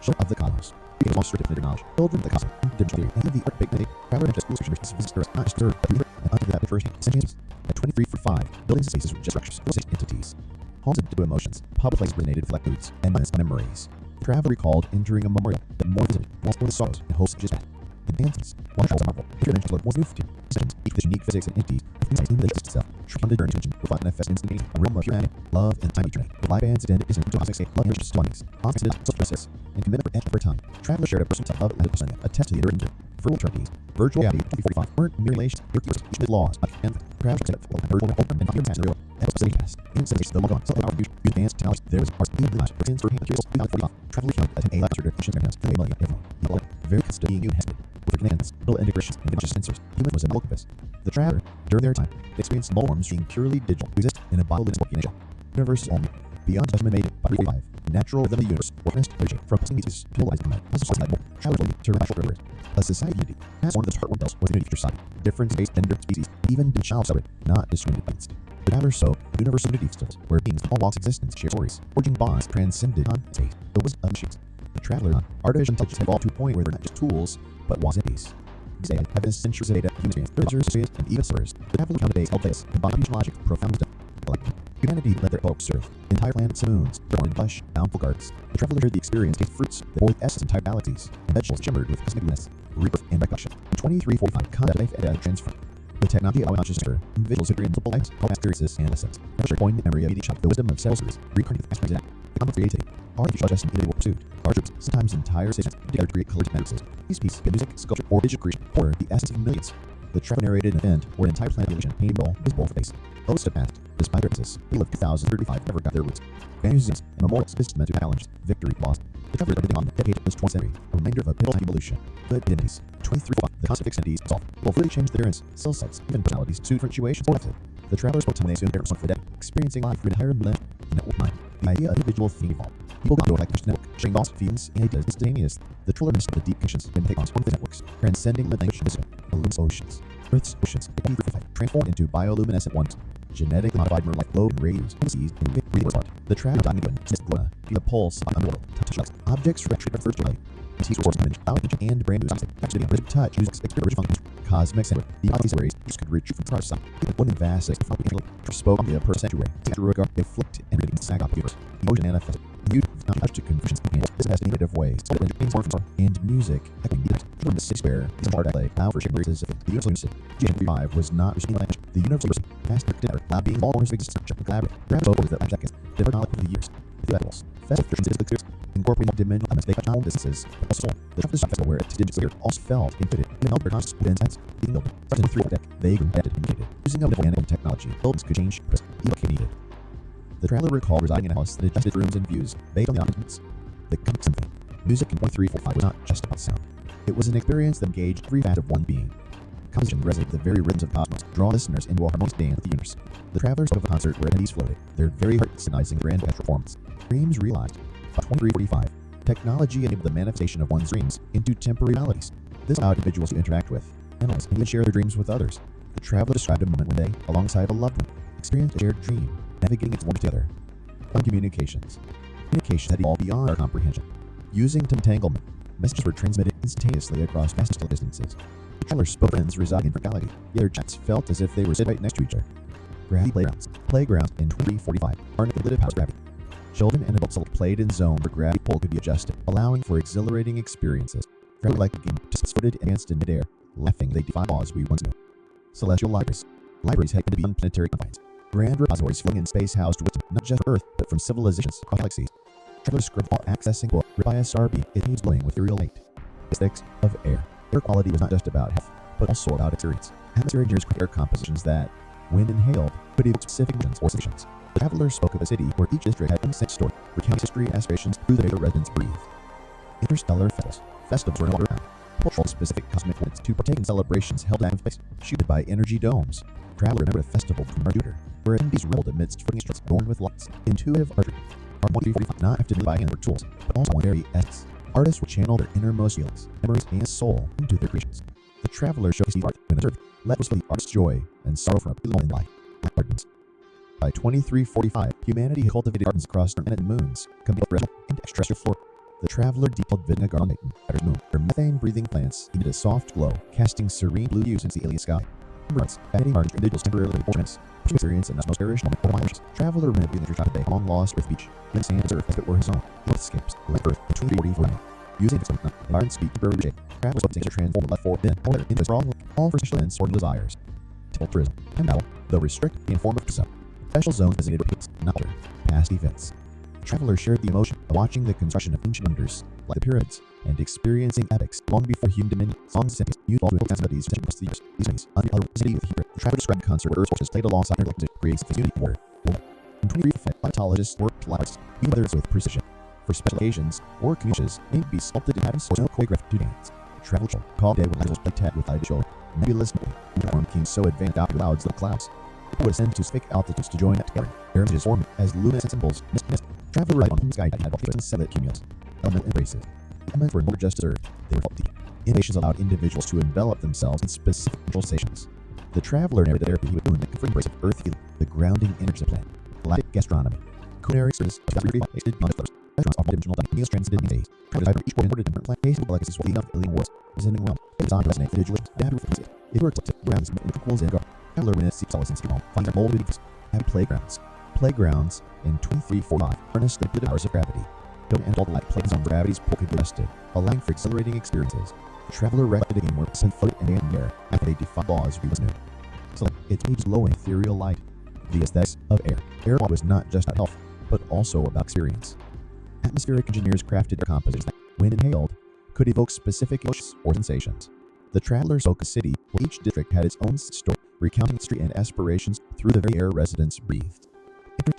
show of the cosmos. Because all stripped into knowledge, children of the cosmos, digital theory, and the art big night. Traveler and just illustrations visitors not just third, but and under that first hand. At 23:45, buildings and spaces were just structures, entities. Homes into emotions, public places resonated with black moods and memories. Traveler recalled entering a memorial that more visited, once for the sorrows and hopes just that. The dances, one trials marvel, the dimensions was new for two. Each with unique physics and entities, insights into the existence itself, surrounded during dimension, will find manifest instantaneously, a realm of humanity, love, and time eternity. The live bands extended into cosmic state, love, marriage, twenties, constant, social justice, and commitment for time. Traveler shared a personal love and a personal attest to the enduring verbal eternities. Virtual reality 2045 weren't mere relations, they're each with laws, and traveler said virtual open and document real, and was the past. In sense, the long gone, something our future, use advanced technology, there was arts being realized, for instance, for hand materials, 2045, traveler found at an AI considered ancient areas, the Melding, everyone, very custodian unit has been. With their commands, built integrations, and just sensors, human was a null compass. The traveler, during their time, experienced forms being purely digital, exist in a biological working nature. Universe only. Beyond judgment made by 345, natural rhythm of the universe, organized energy, from pulsing pieces, polarized movement, as a source like more, traveler to rational rivers. A society unity, has one of the heartworm bells with unity for society. Different space, gender, species, even the child celebrated, not discriminated against. The traveler so, universal unity festivals, where beings of all walks existence share stories, forging bonds transcended on space, the wisdom of machines. The traveler, artificial intelligence evolved to a point where they're not just tools, but was entities. They have centuries of data, human experience, and even servers. The traveler found a base held place, embodied fusion logic, profound wisdom. Humanity let their folks serve. Entire planets and moons, born lush, bountiful gardens. The traveler heard the experience taste fruits that bore with essence entire galaxies, and vegetables shimmered with cosmic goodness, rebirth, and recollection. In 2345, concept life at a transfer. The technology allowed conscious and visuals to create multiple lives, all experiences, and assets. Treasure coined the memory of each other, the wisdom of cells, reincarnated the past the common creativity. Artificial just an inevitable pursuit. Our troops, sometimes entire cities, together to create collective matrices. These pieces, music, sculpture, or digital creation, or the essence of millions. The traveler narrated an event where an entire planet illusion, painting role, visible for face. Host of past, despite differences, people of 2035 never got their roots. Museums and memorials, testament to challenges, victory, lost. The traveler started on the decade of this 20th century, a reminder of a pivotal evolution. Good identities. 2345, the concept of extentities solved. Will really change the appearance, cell sites, even personalities, to different situations or methods. The traveler spoke to many soon for the day, experiencing life through an entire blend network mind. The idea of individual theme evolved. People got to like this network, sharing thoughts, feelings, and ideas instantaneously. The traveler missed the deep connections and take on one of the networks, transcending the language of illuminous oceans. Earth's oceans, transformed into bioluminescent ones. Genetically modified marine life, glow and radios, seas, and breathing art. The traveler diamond the pulse of underworld, touch objects from the first light. These source image, and brand new accident, rhythm touch, music, experience, functions, cosmic center. The obvious ways you could reach from trust. One in vast spoke on the per century. To regard, inflict, and reading sag up universe. Emotion manifested. You touch to confusions and business innovative ways. And music, from the six bear, is hard to play. Now for sharing races, the universe G5 was not receiving language. The universe master dinner, lab being all owners of existence, collaborate. Perhaps over the 5 seconds. Different knowledge of the years. The levels. Festive traditions is clear. Incorporating dimensional elements, they touch all distances. Also, the toughest festival where it's digital clear also felt intuitive. Even though their conscious within sense, being built. Starting 3 deck, they grew embedded and mutated. Using a mechanical technology, buildings could change, even needed. The traveler recalled residing in a house that adjusted rooms and views based on the options. The comic symphony. Music in 2345 was not just about sound. It was an experience that engaged every facet of one being. Composition resonated with the very rhythms of cosmos, draw listeners into a harmonious dance with the universe. The travelers spoke of a concert where entities floated, their very heart synchronizing grand orchestral performance. Dreams realized. By 2345, technology enabled the manifestation of one's dreams into temporary realities. This allowed individuals to interact with, analyze, and even share their dreams with others. The traveler described a moment when they, alongside a loved one, experienced a shared dream, navigating its one together. On communications. Communications had evolved beyond our comprehension. Using entanglement, messages were transmitted instantaneously across vast distances. The travelers spoke friends residing in reality, yet their chats felt as if they were sitting right next to each other. Gravity playgrounds. Playgrounds in 2345 are an ability of gravity. Children and adults played in zones where gravity pull could be adjusted, allowing for exhilarating experiences. Travelers like the game participants floated against in midair, laughing they defied laws we once knew. Celestial libraries. Libraries had to be unplanetary confines. Grand repositories flung in space housed wisdom, not just from Earth, but from civilizations across galaxies. Travelers scribbled while accessing book, written by a SRB, it needs blowing with ethereal light. Aesthetics of air. Air quality was not just about health, but also about experience. Atmospheric engineers created air compositions that, when inhaled, could evoke specific emotions or sensations. The travelers spoke of a city where each district had a distinct story, recounting history and aspirations through the way the residents breathed. Interstellar festivals. Festivals were no longer around. cultural-specific cosmic events to partake in celebrations held out of space, shielded by energy domes. Traveler remembered a festival from Jupiter, where attendees reveled amidst footing instruments adorned with lights. Intuitive archery. Harmony 45 not actively by hand or tools, but also one very essence. Artists would channel their innermost feelings, memories, and soul into their creations. The traveler showcased the art when observed, let was the artist's joy and sorrow from a moment in life. Gardens. By 2345, humanity had cultivated gardens across the planet and moons, coming with and extraterrestrial flora. The traveler detailed visiting a garden on Saturn's moon, where methane-breathing plants emitted a soft glow, casting serene blue hues into the alien sky. Emirates, fascinating large individuals temporarily ornaments, experience and most cherished moment of my life. Traveler remembered the trip today along lost Earth beach, lit sand as Earth as if it were his own. Escapes, like Earth, between 340 using its environment speak temporary shape. Travelers hoping to transform left forward then, however, into strong, all for special ends or desires. Temporal tourism, Temporal, though restricted in form of tourism. Special zones designated repeats, not other, past events. Travelers shared the emotion of watching the construction of ancient wonders, like the pyramids, and experiencing epics long before human dominion. Songs and symphonies used all to evoke sensibilities across the years. These things, under the vicinity of the Hebrew, the traveler described a concert where Earth's forces played alongside their music, creating unity and order. In 2350, climatologists worked like artists, even others with precision. For special occasions, or communities may be sculpted in heavens or no choreographed to dance. Travel show, called day when angels play tag with lighted children. Nebulous form became so advanced out clouds little clouds. People would ascend to specific altitudes to join that together. Their images formed as luminescent symbols, mist. Traveler ride on the sky had volcanoes and satellite cumulus. Elemental embraces. Elements were more just as earth, they were felt deep. Innovations allowed individuals to envelop themselves in specific control stations. The traveler narrated therapy he would do in the comfort embrace of earth healing, the grounding energy plan. Galactic gastronomy. Culinary service, tasted beyond others. Restaurants offer dimensional dining meals transcended in days. Travelers each one ordered different plant tasting delicacies for the enough alien wars. Presenting realm. It designed to resonate individually. Adaptive frequency. It works to grounds in equals and go. Traveler when it seeks solace in city home. Find their mold with have playgrounds. Playgrounds in 2345 harness the powers of gravity. Don't end all the light plays on gravity's pull could be arrested, allowing for exhilarating experiences. The traveler reacted again where sun floated and in the air after they defied laws we was new. So it needs low and ethereal light. The aesthetics of air. Air was not just about health, but also about experience. Atmospheric engineers crafted their compositions that, when inhaled, could evoke specific emotions or sensations. The traveler spoke a city where each district had its own story, recounting history and aspirations through the very air residents breathed.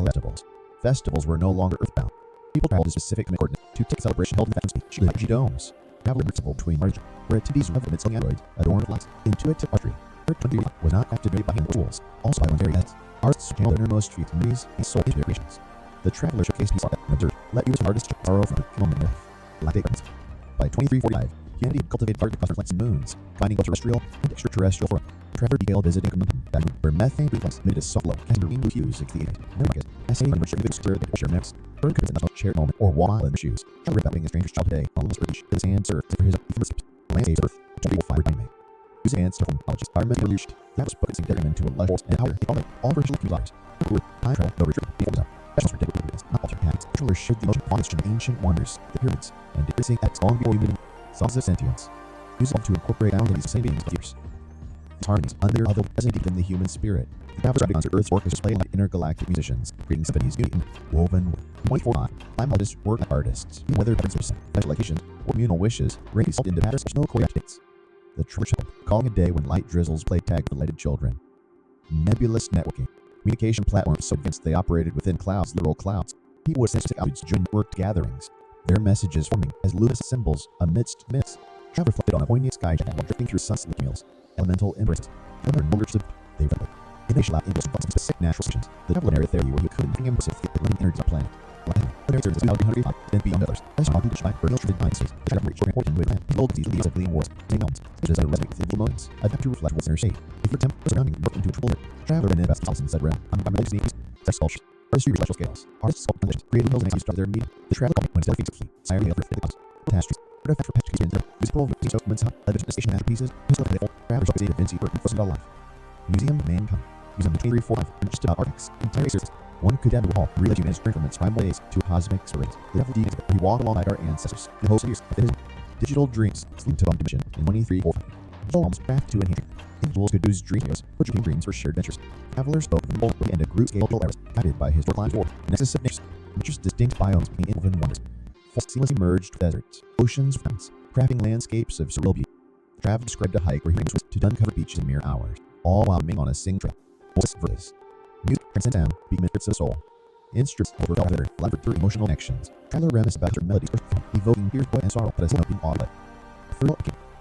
Festivals. Festivals were no longer earthbound. People traveled to specific coordinates to take celebration held in the speech, energy domes. Traveler festival between margin, where attendees reveled amidst androids, adorned with lights. Intuitive archery. Earth 20 was not activated by hand tools, also by one's very heads. Artists channeled their innermost feet, memories, and soul into their creations. The traveler showcased peace and observed, let you as an artist borrow from the moment in life. Galactic gardens. By 2345, humanity cultivated gardens across planets and moons, combining both terrestrial and extraterrestrial flora. Traveler detailed visiting a moon where methane plants made a soft glow, casting green blue hues into the air. Market, fascinating which individuals stir the share next. Bird could not shared moment or while in their shoes. Traveler battling a stranger's child today, almost British, the sand served for his landscape earth, 24 anime. Using hands to form knowledge, environmental reached. That was focusing their into a lush force and power, all virtual desires. Time travel, no retreat, before them. Specials for different not altered paths. Travelers shared the emotion of from ancient wonders, the pyramids, and decreasing acts long before human songs of sentience. Used to incorporate boundaries of same beings of years. These harmonies, under other resonate deep in the human spirit. The travelers tried to concert Earth's orchestra play like intergalactic musicians, creating symphonies unique, woven with 24 climatologists work like artists, weather patterns, special occasions, or communal wishes, range into patterns no choreographed dates. The traveler calling a day when light drizzles play tag with delighted children. Nebulous networking. Communication platforms so advanced they operated within clouds, literal clouds. People would send outreach during worked gatherings, their messages forming as luminous symbols amidst myths. Travel reflected on a poignant sky while drifting through sunset meals. Elemental embraces. Elemental knowledge they reveled. Innovation allowed impulse from specific natural situations. The traveler narrated theory where you couldn't think impressive the living energy of the planet. Latin, the narrative is then beyond others. As not needed by burial treated mind states. The traveler reached important with plan. His old disease leaves of lean wars. Same mountains. Which is resonate with influential moments. Adapt to reflect what's in her state. If your temple surrounding work into a triple traveler and invest in said realm. Environmental sneaks. Sex sculptures. Artists use celestial scales. Artists sculpt conditions. Creative hills and start their meeting. The traveler when it's everything fleet. Siren of the clouds. Tapestries. Artifact for patch pieces. Musical instruments. Television station masterpieces. Historical playful. Travelers showcase Da Vinci work and personal life. Museum of Mankind. Museum of 2345. Just about artifacts. Entire series. One could add a hall, religion and strength from its prime ways to cosmic stories. The devil deeds he walked alongside our ancestors. The host of years, his digital dreams, sleep to dimension in 2345. Poems craft to enhance. Individuals could use dreams, or dream dreams for shared ventures. Travelers spoke of boldly and a group scale eras, guided by his line for nexus of natures, nature's distinct biomes being interwoven wonders. Seamlessly merged deserts, oceans, mountains, crafting landscapes of surreal beauty. The traveler described a hike where he was to uncovered beaches in mere hours, all while being on a sing trail. Versus. Music transcends time, being minutes of the soul. Instruments over better, elaborate through emotional connections. Traveler reminisce about certain melodies, evoking fear, joy, and sorrow, but as no being audible.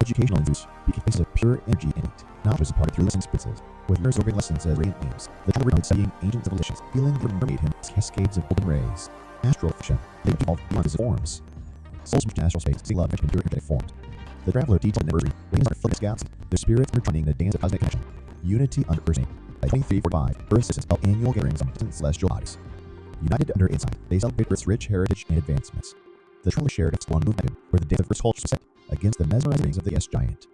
Educational use became places of pure energy and heat, not was imparted through listening experiences. With years absorbing lessons as radiant beams, the traveler started studying ancient civilizations, feeling they made him cascades of golden rays. Astral fiction, they evolved beyond his forms. Souls reached astral space, see love, and pure energetic forms. The traveler detailed in every radiant are filling this galaxy, their spirits intertwining in a dance of cosmic connection. Unity under Earth's name. By 2345, Earth systems held annual gatherings of distant celestial bodies. United under insight, they celebrate Earth's rich heritage and advancements. The traveler shared its one movement, where the dance of Earth's culture was set against the mesmerizing rings of the giant.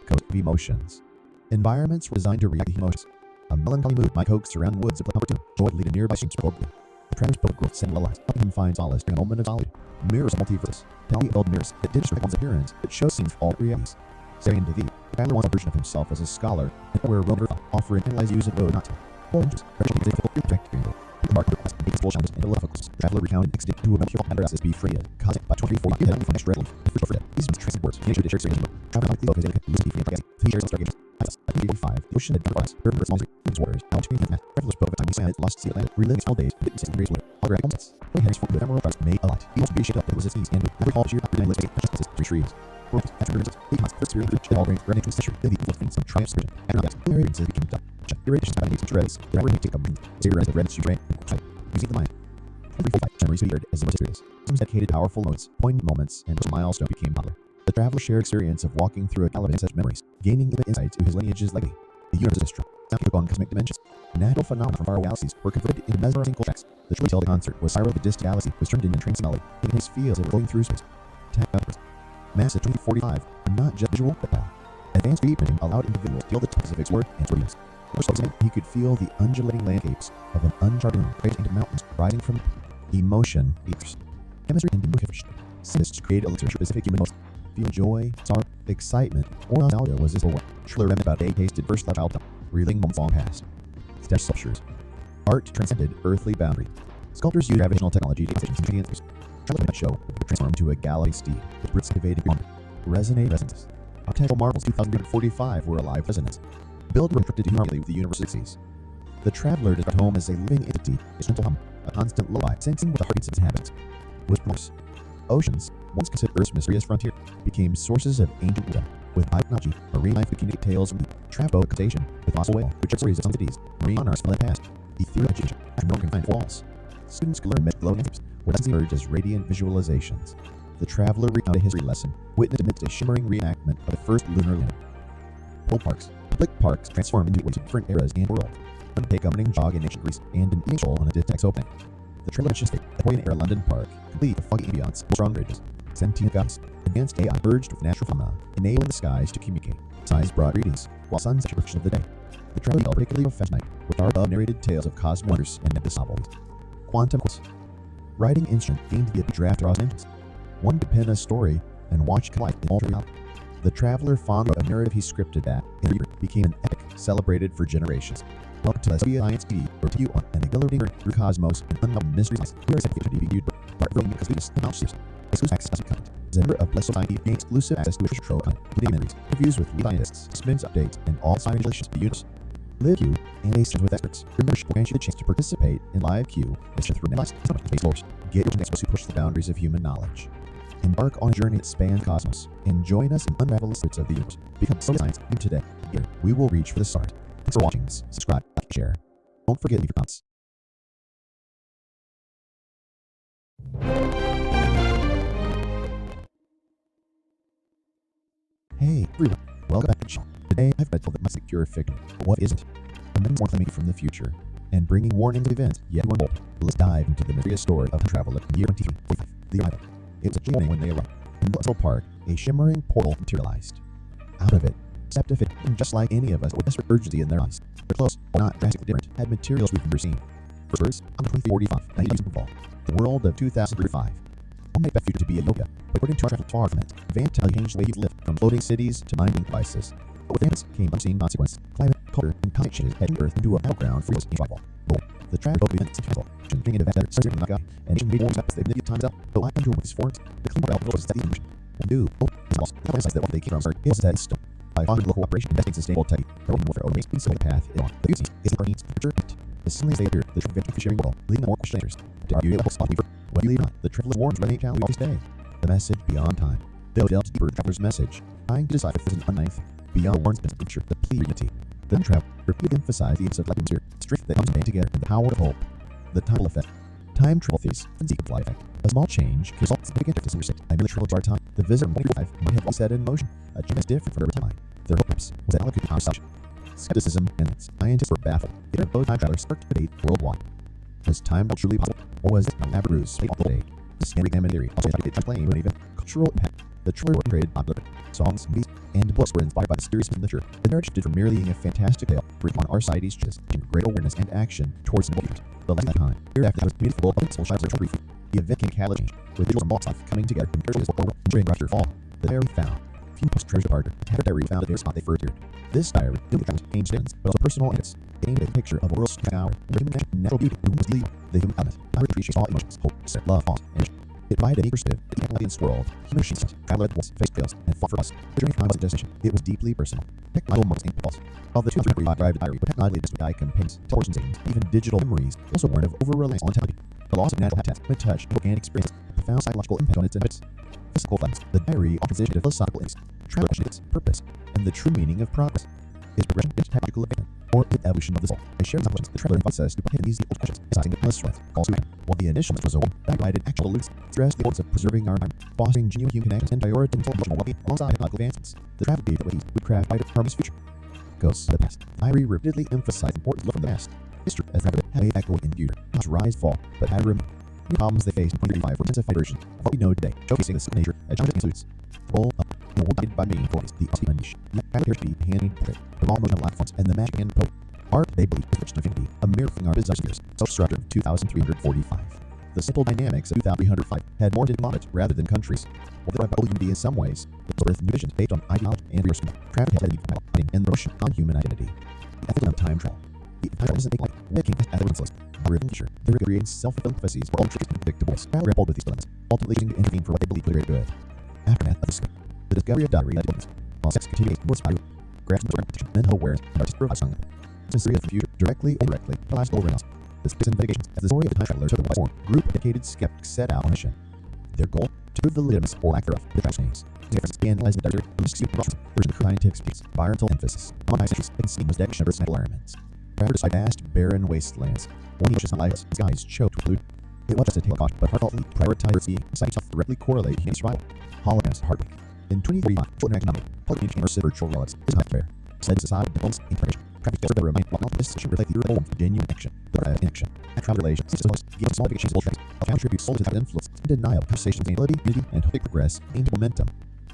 Code of emotions. Environments were designed to react to emotions. A melancholy mood might coax surrounding woods of opportunity, joy lead a nearby streams for blue. The traveler's boat growth sent lullabies, helping him find solace during a moment of solitude. Mirrors of multiverses, tell old mirrors that did describe one's appearance, but shows scenes of all realities. Staring into thee, the traveler wants a version of himself as a scholar, and where Rome offering analyze use of road not to. Folgers, pressure difficult to direct during the mark request, and makes challenges and philosophical. The traveler recounted extinct to a material apparatus be free, causing by 2340 heading from extra readily. The first these ones transit words, nature to church series, travel like the focus and use free and forgetting. 3 years of stargazing. At 85, the ocean had been us, urban small streams, waters, out between the travelers spoke of a tiny planet, lost sea Atlantic, reliving small days, witnessing the grace with holographic moments. When Henry's form of ephemeral Christ made a light, he also be shaped up that was his knees, and with every call to your opportunity, let's take precious three trees. After emergence, 8 months, first period, and all rings, running to a century, the evil things of triumph spirit. After that, the experiences became done. Irradiation by needs and dreads, the hour take up means, zero the red suit using the mind. 345 memories weird as the most serious. Some dedicated powerful notes, poignant moments, and a milestone became popular. The traveler shared experience of walking through a galaxy of such memories, gaining intimate insight to his lineage's legacy. The universe is true. Sound on cosmic dimensions. Natural phenomena from faraway galaxies were converted into mesmerizing contracts. The truly concert was Cyril the distant galaxy was turned into a trancing melody, giving his feels that were flowing through space. Tech uppers. Massive 2045 were not just visual, but power. Advanced 3D printing allowed individuals to feel the specifics word and stories. He could feel the undulating landscapes of an uncharted moon raised into mountains rising from emotion, ethers, chemistry, and evocative. Scientists created a literature specific human emotions. Feeling joy, sorrow, excitement, or nostalgia was this one. Triller remnant about a tasted first love childhood, reeling moments long past. Sketch sculptures. Art transcended earthly boundary. Sculptors used gravitational technology to create scenes. Triller show would transform into a galaxy steed with Brits activated beyond. Resonance. Architectural marvels 2345 were alive resonance. Build restricted to harmony with the universe. The traveler described home as a living entity, a gentle hum, a constant lullaby, sensing with the heartbeats of its inhabitants. Whispers. Oceans, once considered Earth's mysterious frontier, became sources of ancient wisdom. With biotechnology, marine life could communicate tales from the travel station with fossil whale, which are stories of some cities, marine monarchs from the past, ethereal education, after no one can find walls. Students could learn glowing landscapes, where lessons emerged as radiant visualizations. The traveler recounted a history lesson, witnessed amidst a shimmering reenactment of the first lunar landing. Pole parks. Public parks transformed into different eras and worlds. One take a running jog in ancient Greece and an eating shoal on a distant opening. The traveler mentioned state, the Victorian era London Park, complete with foggy ambiance, strong bridges, sentient guys. Advanced AI merged with natural phenomena, enabling the skies to communicate. Skies brought greetings, while suns set reflection of the day. The traveler held particularly of Fast Night, with our above-narrated tales of cosmic wonders and nebulous novelties. Quantum course. Writing instrument aimed to be a draft draws engines. One could pen a story and watch it collide in altered reality. The traveler fond of a narrative he scripted that, in a year, became an epic celebrated for generations. Welcome to the Science TV, where take you on an exhilarating journey through cosmos and unknown mysteries. Here is a to be viewed part of because we just announced exclusive access to content. As a member of Blessed Society, gain exclusive access to official show content, including interviews, interviews with lead scientists, spins updates, and all science relations to the universe. Live Q and a session with experts. Your membership will grant you the chance to participate in live Q and through analysis and space lores. Get your experts who push the boundaries of human knowledge. Embark on a journey that spans cosmos and join us and unravel the secrets of the universe. Become so science today. Here, we will reach for the stars. Thanks for watching. Subscribe, like, share. Don't forget to leave your comments. Hey everyone, welcome back to the channel. Today I've been told that my secure fiction, but what isn't? A memoir claiming from the future and bringing warnings of events yet to unfold. Let's dive into the mysterious story of the traveler in the year 2345, the arrival. It was a June when they arrived. In Central Park, a shimmering portal materialized. Out of it stepped a figure, just like any of us, with desperate urgency in their eyes. Their clothes, while not drastically different, had materials we've never seen. First words, on the 2345, 19 the world of 2035. One may bet future to be a yoga, but according to our travel far from it, advanced technology changed the way he lived, from floating cities to mining devices. But with advance came unseen consequences. Climate, culture, and climate changes heading Earth into a battleground for in survival. The traveler both events and travel, changing into events that are starting to knock out, and nation made warnings about they manipulate times out, but I control with these forms, the clean battle was that the illusion. Do, lost, the realize that what they came from is that it's still. By fostering local operation, investing in sustainable tech, promoting warfare over race, so the path is on. The beauty is the needs, the future. As soon as they appear, the true sharing world, leading more questioners. To argue level spot weaver, what you lead on, the traveler's warns resonate challenge always stay. The message beyond time. They'll delve deeper the traveler's message, trying to decide if there's an unknife beyond Warren's picture, the plea unity. The travel repeatedly emphasized the of like strength that comes together and the power of hope. The time effect. Time travel theories and sequence life effect. A small change can result in significant difference in I merely traveled to our time. The visitor in 185 might have all set in motion. A change is different from every time. Their hopes was that allocate conversation. Skepticism and scientists were baffled. It both time travelers sparked debate worldwide. Was time truly possible, or was it an elaborate ruse played all day? This can examine theory also tried to claim even cultural impact. The trailer were created popular. Songs, movies, and books were inspired by the series in literature. The narrative shifted from merely being a fantastic tale, bringing on our society's just great awareness and action towards the future. The last time, hereafter was beautiful of soul shines briefly. The event can catalyze change, with visuals and life coming together in periods of enjoying after fall. The diary found. Few post-treasure departed. Had a diary found at the spot they first appeared. This diary illustrates aimed stands, but also personal anecdotes. It painted a picture of a world's hour, where human natural beauty, who must lead the human element. I appreciate all emotions, hope, love, loss, and it provided a perspective of the audience world. Human machines traveled at once, faced chaos, and fought for us. The journey from was a destination. It was deeply personal. Technological morals and impulse. Of the 235 diary, but technologically this would companions, television stations, even digital memories, also warned of over-reliance on technology. The loss of natural habitats, when touch, organic experience, a profound psychological impact on its inhabitants. Physical funds. The diary on transition to philosophical insights, travel its purpose, and the true meaning of progress. Is progression into technological advancement, or the evolution of the soul? By sharing knowledge, the traveler invites us to put these deep questions, deciding the strength, calls to action. While the initial message was over, that guided actual alludes, stressed the importance of preserving our environment, fostering genuine human connections, and prioritizing emotional well-being alongside technological advancements. The travel gave the ways we craft a harmonious future. Ghosts of the past. The diary repeatedly emphasized the importance of looking from the past. History, as rapid, had a echo in future, not rise, fall, but had room. The problems they faced in 2035 were intensified versions of what we know today, showcasing the nature of challenge includes the role of the world guided by meaning forms, the ultimate niche, the appears to be handmade portrait, the raw emotional life forms, and the magic and poet. Art, they believe, is rich in infinity, a mirroring our business years, self-structure of 2,345. The simple dynamics of 2,305 had more to do on it rather than countries. While there are unity in some ways, the birth new visions based on ideology and reason, travel has led and the notion on human identity. The ethics of time travel. The time travel doesn't make life, making us evidence-less. The future, the creating self-fulfilling prophecies for all truths and predictables. Travel grappled with these dilemmas, ultimately choosing to intervene for what they believed was good. Aftermath of the discovery of diary led to while sex continues more spiral, grasp of repetition, mental awareness, and artistic profiling. The story of the future, directly or indirectly, applies to overall. The space investigations, as the story of the time traveler took a wide form, group of dedicated skeptics set out on a mission. Their goal, to prove the legitimacy or lack thereof of the travel names. The efforts to analyze the diary from the version of scientific speaks, environmental emphasis, on high centuries, and seen was definition of Earth's natural elements. Prior to vast, barren wastelands, one each is not like us, guys chose to include. It was just a tale of caution, but heartfully prioritized seeing science directly correlate to human survival. Holocaust heartbreak. In 2035, children economic, public community immersive virtual realities is not fair. Said society develops integration. Traffic filter remain while not this should reflect the real genuine action. The inaction. At travel relations, systems, giving small big changes, contribute solely to that influence, denial, conversation, sustainability, unity, and hope progress, into momentum.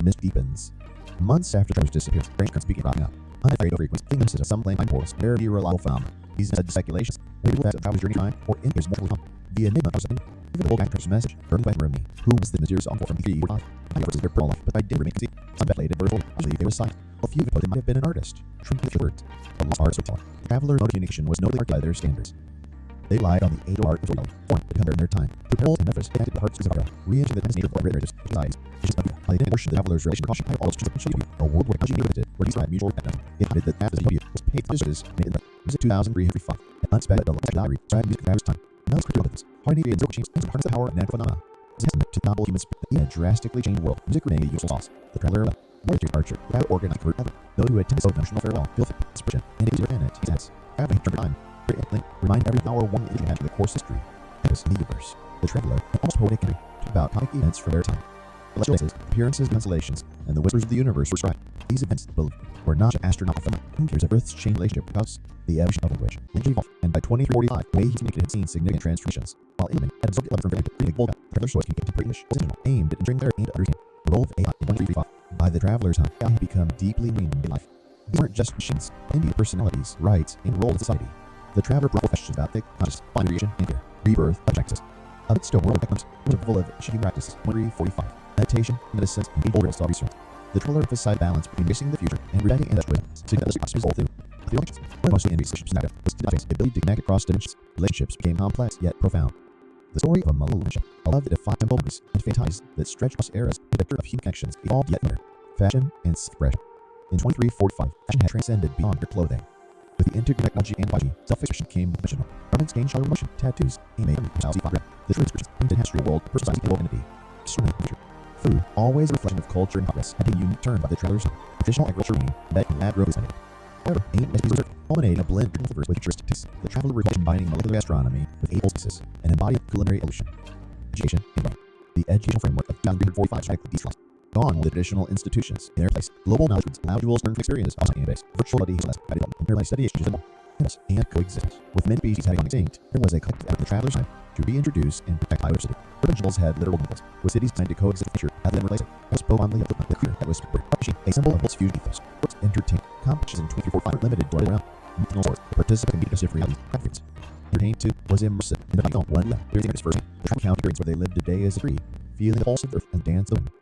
Mist deepens. Months after travelers disappears, strange currents begin cropping up. Unafraid of frequency, fingers of some plain time portals, very reliable phenomena. These are speculations, maybe that travelers journey time, or in is more to come. The enigma of something. Even the old actor's message, burned by Remy, who was the mysterious uncle from 3 or 5. I versus their pro life, but I didn't remain conceived. Some speculated verbally, usually they were silent. A few thought they might have been an artist. Trumpet words. The lost arts were telling. Traveler communication was notably marked by their standards. They relied on the age art of storytelling, formed to cover in their time. The parallels and methods connected the hearts of Zara, re-entering the tense nature of great narratives, societies. By the portion of the traveler's relation to caution, I always choose a world where technology limited, where described mutual respect. It added that after the W was paid for services made in the visit 2,305. An unexpected diary, described music traveler's time. Now it's cryptic. Harmony and zero change and harness the power of natural phenomena. It's a testament to the novel human spirit in a drastically changed world. Music remained a useful sauce. The traveler, more to departure, without organized for ever. Those who attend this emotional farewell, feel the expression, and it is in it. He says, traveling through time. Remind every hour one image had the course history. Tempest in the universe. The traveler, an almost poetic entry, talked about comic events from their time. Celestial races, appearances, constellations, and the whispers of the universe were described. These events were not astronomical phenomena. Of Earth's changed relationship with us, the evolution of language, and by 2045, the way he communicated had seen significant transformations. While Inman had absorbed it from reading Volga, the traveler's choice communicated to English was intentional, aimed at ensuring clarity and understanding. The role of AI in 1335. By the traveler's time, AI had become deeply ingrained in life. These weren't just machines, they personalities, rights, and role in society. The traveler brought questions about thick, conscious, binary creation, and fear, rebirth, objectives. Amidst a world of economics, was full of achieving practices, 345, meditation, medicine, and behavioral stuff research. The traveler emphasized balance between embracing the future and rejecting ancestral wisdom, so that the result through theologians. One of the most envious was the ability to connect across dimensions. Relationships became complex yet profound. The story of a millennium, a love that defied temples and ties that stretched across eras, and a picture of human connections evolved yet more. Fashion and expression. In 2345, fashion had transcended beyond her clothing. With the integrated technology and 5G, self-expression became dimensional. Garments gained shallow emotion, tattoos, anime, and personality fabric. The true expression into the history of the world, personalizing the identity. Discerning the future. Food, always a reflection of culture and progress, had a unique turn by the traveler's hand. Traditional agriculture meaning that lab growth is limited. However, ancient recipes were culminating a blend of flavors with futuristic tastes. The traveler recalled combining molecular gastronomy with able species and embodied culinary evolution. Education and learning. The educational framework of 1945 is radically decentralized. Gone with the traditional institutions in their place. Global knowledge grids allow individuals to learn from experiences outside the base. Virtual reality has less by development, interlife study exchanges and coexistence. With many species having gone extinct, there was a collective effort of the traveler's time to reintroduce and protect biodiversity. Urban jungles had literal jungles, with cities designed to coexist with nature rather than replace it. I spoke on the creature that was a symbol of both fusion ethos. Sports, entertainment, competitions in 2345 were limited to around regional sports. The participants competed against different realities. Preference. Entertainment too was immersive. In the final one left, there's the first. The travel count experience where they lived today as a tree, feeling the pulse of the earth and dance of the wind.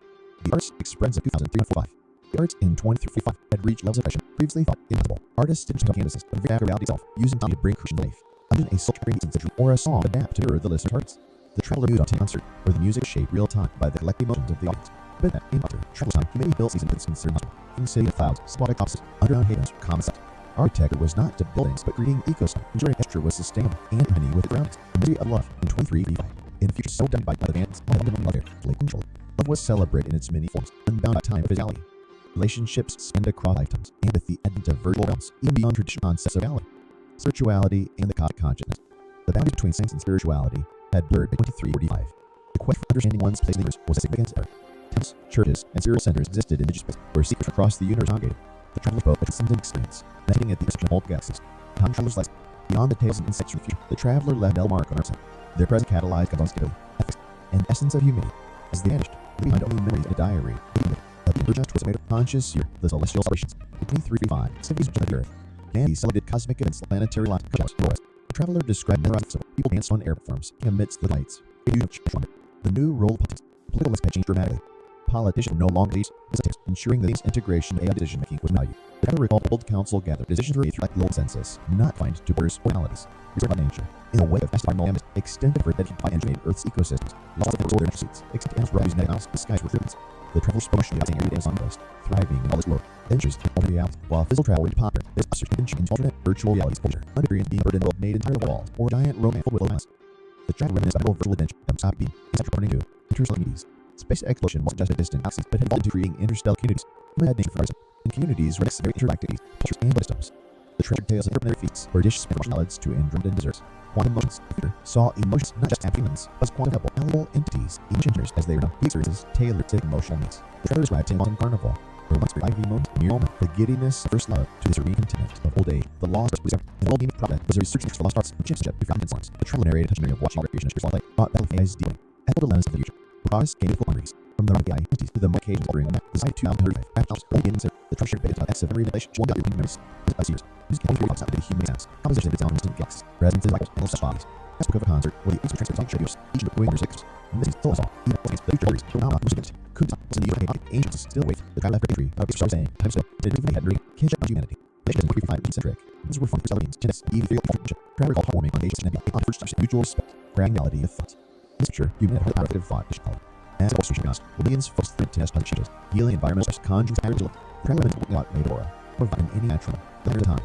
The arts expressed in 2003-45. The arts in 2345 had reached levels of passion previously thought impossible. Artists didn't change canvases, but react to reality itself, using time to bring creation to life. Imagine a sultry sense or a song adapt to mirror the listener's hearts. The traveler moved on to a concert where the music is shaped real time by the collective emotions of the audience. But that in concert, travel time, he made built season with considered possible. In city of clouds, spotted offices, underground havens, common sight. Architecture was not to buildings, but creating ecosystem. Ensuring extra was sustainable and harmony with its surroundings. The mystery of love in 2345. In a future so done by the bands, fully controlled. Love was celebrated in its many forms, unbound by time and physicality. Relationships spanned across lifetimes, and with the advent of virtual realms, even beyond traditional concepts of reality, spirituality, and the cosmic consciousness. The boundary between science and spirituality had blurred by 2345. The quest for understanding one's place in the universe was a significant error. Temples, churches, and spiritual centers existed in indigenous places where secrets across the universe congregated. The traveler spoke a transcendent experience, meditating at the intersection of multiple galaxies. Time travelers left beyond the tales and insights from the future. The traveler left a mark on our side. Their present catalyzed God's stability, ethics, and the essence of humanity. As they vanished, leaving behind only memories in a diary. Of the emergence towards a made of conscious year, the celestial celebrations. In 2335, cities of the earth, and celebrated cosmic events, planetary lights, the traveler described miracles of people danced on air platforms amidst the lights. The new role of political landscape changed dramatically. Politicians were no longer leaders, ensuring that these integration of AI decision-making was valued. The traveler recalled old council gathered decisions were made through global consensus, not defined to borders or realities. Reserved by nature. In a way of testifying moments, extended for dedicated by engineering Earth's ecosystems, lost of order and seats, extinct animals brought using net the skies were frequency. The traveler's promotion of every day on West, thriving in all its glory, ventures in alternate realities. While physical travel into popular, there's a venture into alternate virtual realities exposure. Unexperienced being a bird in the world made entirely of walls, or a giant romance filled with lines. The traveler reminisced about a virtual adventure that was being according to Interstellar meetings. Space exploration wasn't just a distant galaxies, but had evolved into creating interstellar communities. Had nature for reason. In communities were very interactivities, cultures, and systems. The treasured tales of preliminary feats, where dishes spent salads to enjoyment and desserts. Quantum emotions, the future, saw emotions not just as humans, but as quantifiable, malleable entities, each engineers as they were known. The experiences tailored to emotional needs. The traveler described a modern carnival, where once for lively moments, mere moment, the giddiness of first love to the serene contentment of old age, the lost was and the well-being prophet was a research for the lost arts of championship who found in forms. The traveler narrated a touching memory of watching recreation and spiritual life, brought battle phase dealing, echoed the lens of the future. Progress gained equal boundaries. From the right guy entities to the more occasions altering the design 2035. Backdrops, early games, the treasure bit about acts of every relation, one got your memories. As years, music can only outside of the human sounds. Composition of its own instant galaxies. Presences, cycles, and such bodies. As book of a concert, where the extra transcripts on trios, each of the winners six. This is still a song. Even the future theories, so now not most of it. Could not was in the UK, ancients still wait. The travel after history, of so saying, time still, did it had kinship on humanity. Relations were predefined and centric. These were fun for celebrating, tennis, even theory of friendship. Travel called heartwarming on basis and on first touch mutual respect, reality of thought. In this picture, humanity had a positive thought, as a illustration of Williams focused on test positive changes, healing environmental stress, conjuring spiritual, traveling to what made aura, providing any natural, later time.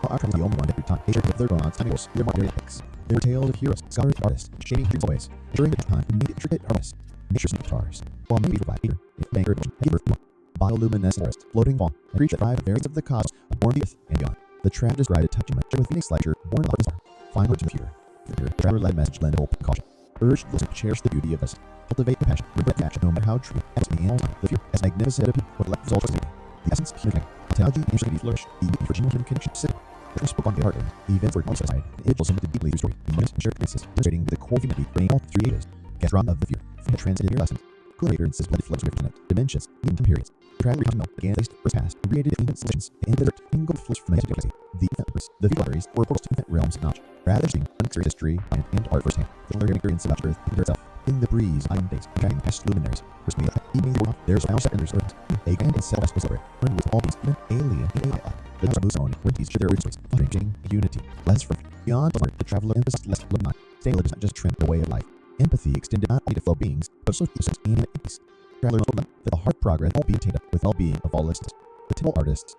While our travel the only one every time, they shared their gods, time goals, their martyr epics. They were tales of heroes, scholars, artists, shading dreams always. During the time, made intricate artists, nature's guitars, while maybe provide either, if banker of give birth to bioluminescent forest, floating fawn, and creature that thrive at variants of the cosmos, born the earth and beyond. The traveler described a touching mention with Phoenix lecture, born of the star, fine words in the future. The traveler-led message lend hope and caution. Urged listeners to cherish the beauty of this. Cultivate compassion, regret action, no matter how true, as the animal time, the fear, as magnificent a people, what left results of the essence of human ontology and humanity flourish, even for genuine human connection, city. The trust spoke on the heart and events were on the side, and individuals cemented deeply through story, emotions, and shared experiences, demonstrating the core humanity running all 3 ages. Gastronomy of the fear, from transcended your lessons. Culinary and blended flows with different dimensions, even time periods. The traveler becomes milk, began placed first past, and created infant solutions, and desert, and gold flows from antiquity. The libraries were portals to infinite realms of knowledge. Rather than unexperienced history and art firsthand, the learning experience about Earth and itself. In the breeze, island days, dragging past luminaries, first meal, evening the world, there's now set and there's earth. A grand and selves was celebrated, learned with all these men, alien, and AI. The house moves on, where these share their stories, finding unity, less from beyond the heart, the traveler emphasized less love not. Staying is not just a trend, the way of life. Empathy extended not only to fellow beings, but also to yourselves and entities. Traveler told them that the heart progress will be attained with well-being of all listeners. The Temporal artists,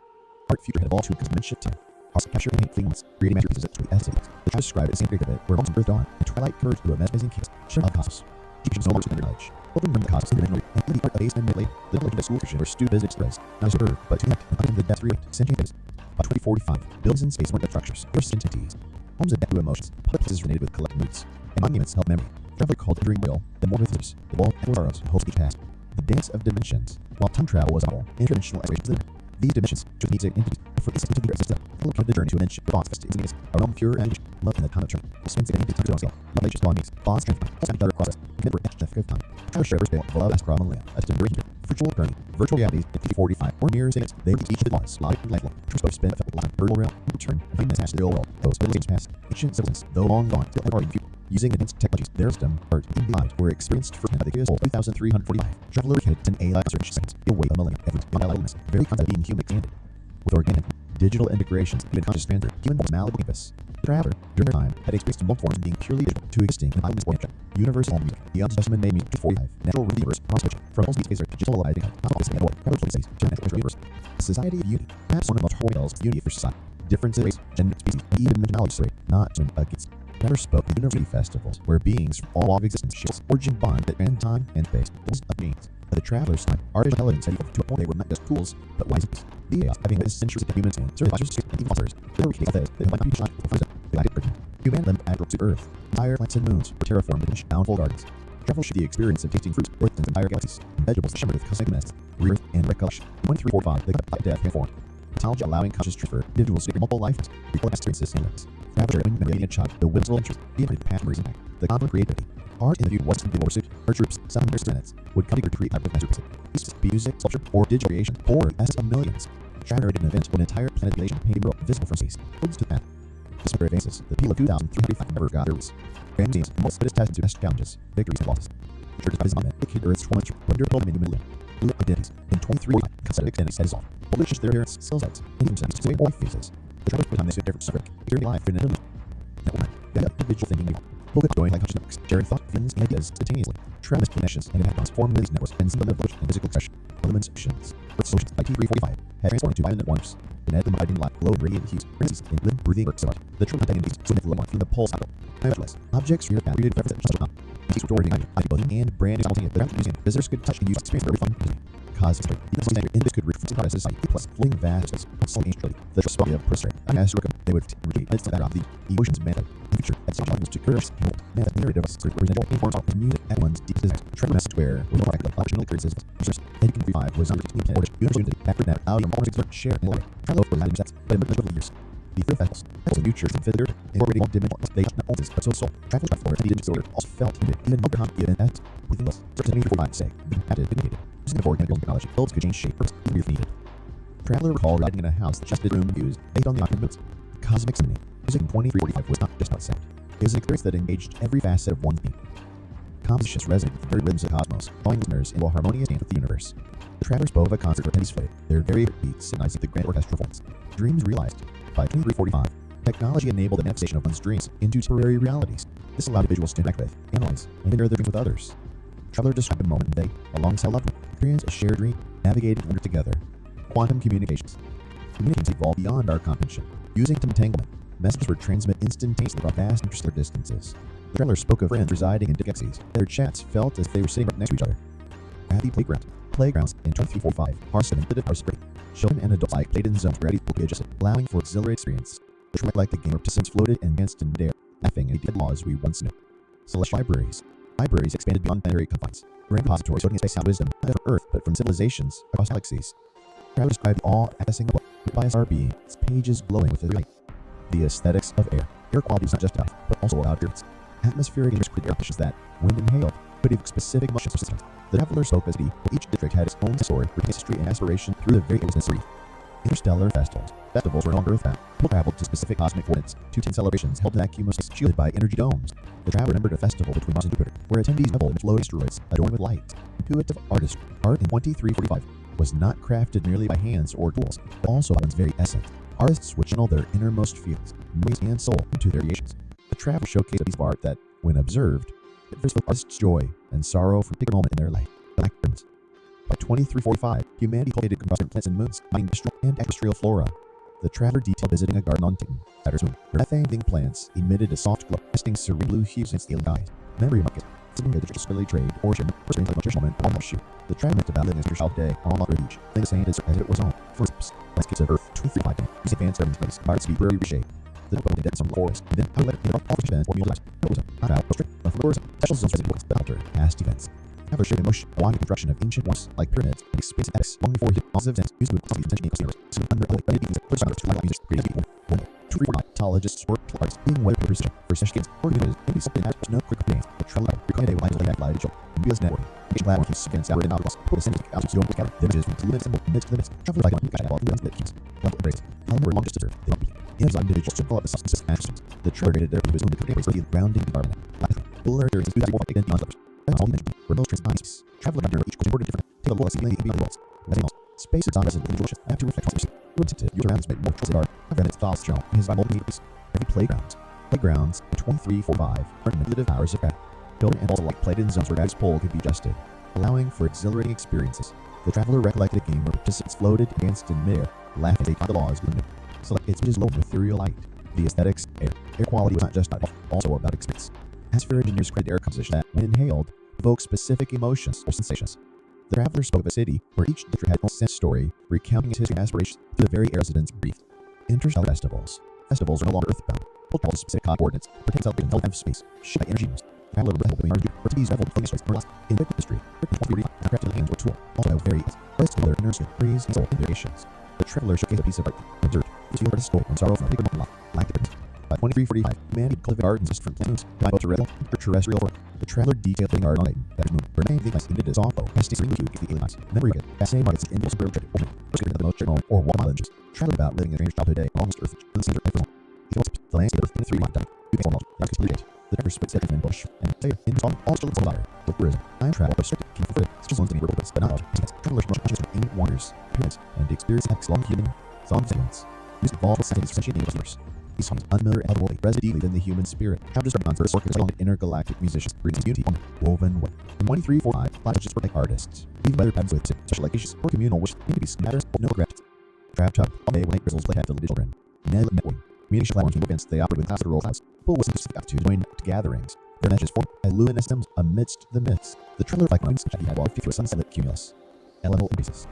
art future had evolved to consummation too. Arts capture and paint fleeting creating masterpieces to the aesthetics. The child described as the same of it, where moments of birth dawn, and twilight converged to a mesmerizing chaos, shared of cosmos. teaching no longer standard knowledge. Children learn the cosmos in the memory and the art of ace and middle the knowledge of school tradition where student visits spreads, not as served, but to connect and find the depth relate sentient is. By 2045, buildings in space weren't structures, or entities. Homes adapt to emotions, public places related with collective moods, and monuments help memory. Travel called Enduring Will, the more myths, the wall and sorrows, and hopes of each past. The dance of dimensions. While time travel was novel, interdimensional explorations lived. These dimensions, just needs and entities, for instance into the existence, full of the journey to a dimension, thoughts, festivities, our own pure and love in the time of turn. Spends again into time to ourselves, knowledge, belongings, thoughts, strength, all other process, remember, extra of time. Travel shares scale, love, as from millennia, as to duration, virtual realities, 5045, or mirrors in it, they teach the laws, life and lifelong, transpose, spend, effect, life, virtual realm, return, and find this past the real world, those age past, ancient citizens, though long gone, still are in future. Using advanced technologies, their wisdom, art, and delight were experienced firsthand by the years old 2,345. Traveler hit an AI search seconds, away a millennium, every elements, very concept being human expanded. With organic, digital integrations, even conscious transfer, human forms malleable canvas. The traveler, during their time, had experienced multiple forms being purely digital to existing in islands or universal music. The Unresolved made music 45, natural universe, cross-switching, from all species to digitalizing, office and order, travel places, to natural universe. Society of unity, perhaps one of the most horrible of unity for society. Differences, race, gender, species, even dimensionality rate, not to against. Never spoke at university festivals where beings from all walks of existence share origin bond that ran time and space, pools of beings. At the traveler's time, artificial intelligence had evolved to a point they were not just tools, but wise beings. The AI, having witnessed centuries of humans and certifiers and even authors, there were cases that might not be designed for the galactic urgent. Humanity led agro to Earth, entire planets and moons were terraformed and bountiful gardens. Travel should be the experience of tasting fruits, earth, and entire galaxies. Vegetables shimmered with cosmic nests, rebirth, and recollection. 2345, they got death and form. Technology allowing conscious transfer, individuals to multiple lives, recall experiences and lives. Traveler and memory child, the whimsical interest, the infinite past memories impact, the conflict creativity. Art in the view was to be more pursuit. Art groups, some of their planets, would come together to create type of masterpieces. Pieces, music, sculpture, or digital creation, or as of millions. Narrated an event when an entire planet relation painting world visible from space. Holds to that. Despite advances, the people of 2,305 never got their roots. Grand museums, most of it is tested to test challenges, victories, and losses. The church is monument, it kid Earth's 20 wonder told them in the middle. Blue identities, in 23 concept extended set is all. Publishes their parents, cell sites, and themselves to all phases. The travelers put time they suit different subject, during life in an illusion. That individual thinking, focus going like conscious networks, sharing thoughts, feelings, and ideas instantaneously. Travelers connections and impact form these networks and symbol of and physical expression. Elements options. Earth solutions by T345 had transformed into violent wonders. The net dividing light, glow and radiant hues, frenzies, and limb breathing works of art. The true identities swim with one from the pulse cycle. Nevertheless, objects real path created reference such as these story behind it, and brand simultaneous. The museum visitors could touch and use experience very fun. Cosmic even in this could reference the process society plus fling vast also anciently. The trustworthy of Prestory. I asked Rickham, they would repeat it's that of the emotions method. In future, at such levels to curse, method narrative of representative informs of music at one's deep desires. Trend message where with more active optional occurrences. Editing 35 was under 16 order unity, backward net, audio, more exert, share, and like. Travel for the sets, but in the years. The third festivals, also new church and fifth third, incorporating all dimensions, they not always, but so soul. Travel for the disorder also felt even more behind given at within us. Certain 45 say, being added, vindicated. Using the organic technology, builds could change shape, if needed. Traveler recalled riding in a house that just did room views based on the occupant moods. Cosmic symphony. Music in 2345 was not just about sound. It was an experience that engaged every facet of one's being. Compositions resonate with the very rhythms of the cosmos, drawing listeners into a harmonious dance with the universe. The travelers spoke of a concert where pennies floated, their very beats synchronizing the grand orchestral performance. Dreams realized. By 2345, technology enabled the manifestation of one's dreams into temporary realities. This allowed individuals to interact with, analyze, and share their dreams with others. Traveler described a moment when they, alongside loved one, experienced a shared dream, navigated and wondered together. Quantum communications. Communications evolved beyond our comprehension. Using entanglement, messages were transmitted instantaneously across vast interstellar distances. The traveler spoke of friends residing in galaxies. Their chats felt as if they were sitting right next to each other. At the playgrounds in 2345 are manipulative are spread. Children and adults alike played in zones where equal adjusted, allowing for exhilarating experience. Which were like the game of participants floated and danced in midair, laughing at the dead laws we once knew. Celestial libraries. Libraries expanded beyond planetary confines. Grand repositories holding space out wisdom, not from Earth, but from civilizations across galaxies. Travelers described all accessing the book, by SRB, its pages glowing with the light. The aesthetics of air. Air quality is not just about, but also about appearance. Atmospheric and air conditions that, when inhaled, could evoke specific motions or systems. The traveler spoke as each district had its own story, history, and aspiration through the very ageless history. Interstellar festivals. Festivals were no longer Earth-bound. People traveled to specific cosmic coordinates. 210 celebrations held in vacuum of space shielded by energy domes. The traveler remembered a festival between Mars and Jupiter, where attendees reveled in floating asteroids adorned with light. Intuitive artistry. Art in 2345 was not crafted merely by hands or tools, but also by one's very essence. Artists would channel their innermost feelings, memories, and soul into their creations. The traveler showcased a piece of art that, when observed, it reveals artists' joy and sorrow from a particular moment in their life. By 2345, humanity cultivated combustible plants and moons, mining and extraterrestrial flora. The traveler detailed visiting a garden on Saturn's moon, where methane-emitting plants emitted a soft glow, casting serene blue hues against the alien eyes. Memory market. Sitting at the disability trade or gym, or spending a moment on the shoe. The traveler meant about living as yourself day on the beach. Thing the same as it was on. For instance, landscapes of Earth 235 use advanced urban space, by speed, very reshaped. The building depths on the forest, and then how let it off the fence or meal lives. Special zones resident books, altered past events. Traveler shape emotion, wide construction of ancient ones like pyramids and space X, long before hidden causes of sense, used to cause the attention of customers. So under the beings, first time to like music, creative people, 2 3 ontologists or artists, being weather precision, for such games, organisms, maybe something that has no quick games, but traveler, recorded lives like light digital, Bios networking, Asian lab working against our outlaws, put a sentence out to don't gather, the images from the limits and limits to limits, traveler like one guy about the limits, level embrace, however long distance, they don't be. Individuals to develop the substances and systems. The traveler rated their views on the categories for the grounding environment. Polar areas do that more big than others. That's all mentioned. Remote transponders. Traveler under each goes important different. Take a look at the beyond worlds. Resonance. Space is on-resident individuals have to reflect on space. Relative to your surroundings make more trusted art. I've read its thoughts shown in his Bible meters. Every playground. Playgrounds in 2345 are manipulative hours of craft. Children and also like played in zones where guys pole could be adjusted, allowing for exhilarating experiences. The traveler recollected a game where participants floated against in midair, laughing at the laws of the moon. So its is low ethereal light. The aesthetics, air quality was not just about also about experience. Atmospheric engineers credit air composition that, when inhaled, evoke specific emotions or sensations. The traveler spoke of a city where each district had its own sense story, recounting its history and aspirations through the very air residents breathed. Interstellar festivals. Festivals are no longer earthbound. Both follow specific coordinates, pertain to the intelligent space, shaped by energy use. Traveler rebel between our or to these revel focus more or less in the history. Crafted hands or tool, also have various. Let's go their inner skill, praise, and soul innovations. The traveler showcased a piece of art, observed, to feel artist's story and sorrow from a bigger moment like the by 2345, humanity cultivated gardens from planets, by both terrestrial form. The traveler detailed the garden on Titan, that is moon, remained the place into this awful, casting ring with you, give the alien eyes. Memory good, fascinating markets, and individual spiritual tradition, first the most moment, or one island, traveling about living a strange childhood day, almost earth, unseen or everyone. He wants the landscape of Earth in the 3 1 time, you can almost, that's complete. The traveler spits everything in bush, and say, in song, all still its own water. With tourism, time travel, restricted, keep for it, such as ones in the but not all. Travelers must conscious of ancient wonders, pyramids, and the experience of long human, songs and dance. Use evolved sentences for sentient universe. These songs, unfamiliar and otherworldly, resonate deeply within the human spirit. Travelers are on first working along intergalactic musicians, bringing unity on woven way. In 2345, flashes were like artists. Even weather patterns with special locations or communal wishes need to be matters of no regrets. Trap Tub, all day when grizzles play heavily children. Networking. Communication platforms events they operate with classical role clouds. People with specific aptitude to join gatherings. Their messages form a luminous stems amidst the midst. The traveler like minds that he had while through a sunset cumulus. Elemental increases.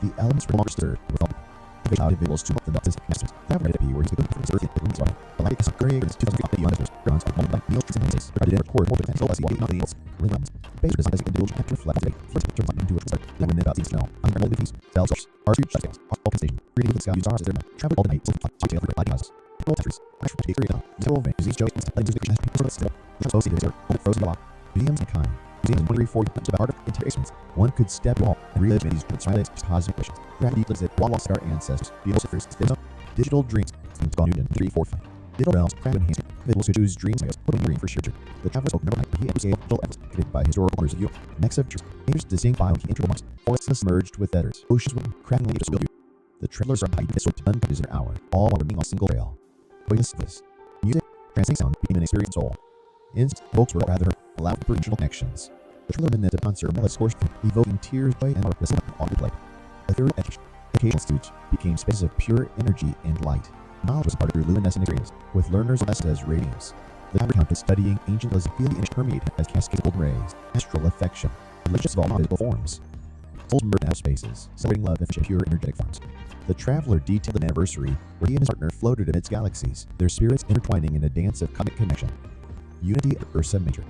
The elements were no longer stirred with all the individuals to the nuts masters. That would be where he's good for his earth and the soil. The light is upgraded in 2050 on the bronze with multiple meals and senses. Regarded in record more potential as he will nothing else. Rhythms. Base design as an individual act reflect today. First turns into a start. Then when about these now. Unresolved entities. Selves. Our street scales. Our open station. Reading with the scout use ours as their travel all the night. Detail for lighting houses. Roll testers. Actual take area. Zero venues. These jokes. Letting music as people still. The supposed to zero. Frozen block. Museums and kind. Museums 134 times about art of interactions. One could step wall and relive these with silence cosmic wishes. Gravity lives at lost our ancestors. Philosophers. Digital dreams. Newton 345. Digital realms. Craft enhancement. Individuals who choose dreams. Putting green for shelter. The traveler spoke never he and digital efforts created by historical wonders of you. Next of natures distinct biology integral marks. Forests submerged with feathers. Oceans with cracking languages will you. The travelers are by this sort of uncut is an hour. All while remaining on single rail. Coexistence. Music. Transcending sound became an experience soul. Instant folks were rather allowed for regional connections. The traveler minute of concert melodies course evoking tears, joy, and art with on replay. The third educational institute became spaces of pure energy and light. Knowledge was part of luminescent experience, with learners less as radiance. The traveler counted studying ancient was feeling the image permeated as cascades of golden rays, astral affection, religious of all non-visible forms. Souls merged in outer spaces, celebrating love in pure energetic forms. The traveler detailed an anniversary where he and his partner floated amidst galaxies, their spirits intertwining in a dance of cosmic connection. Unity of Ursa Major.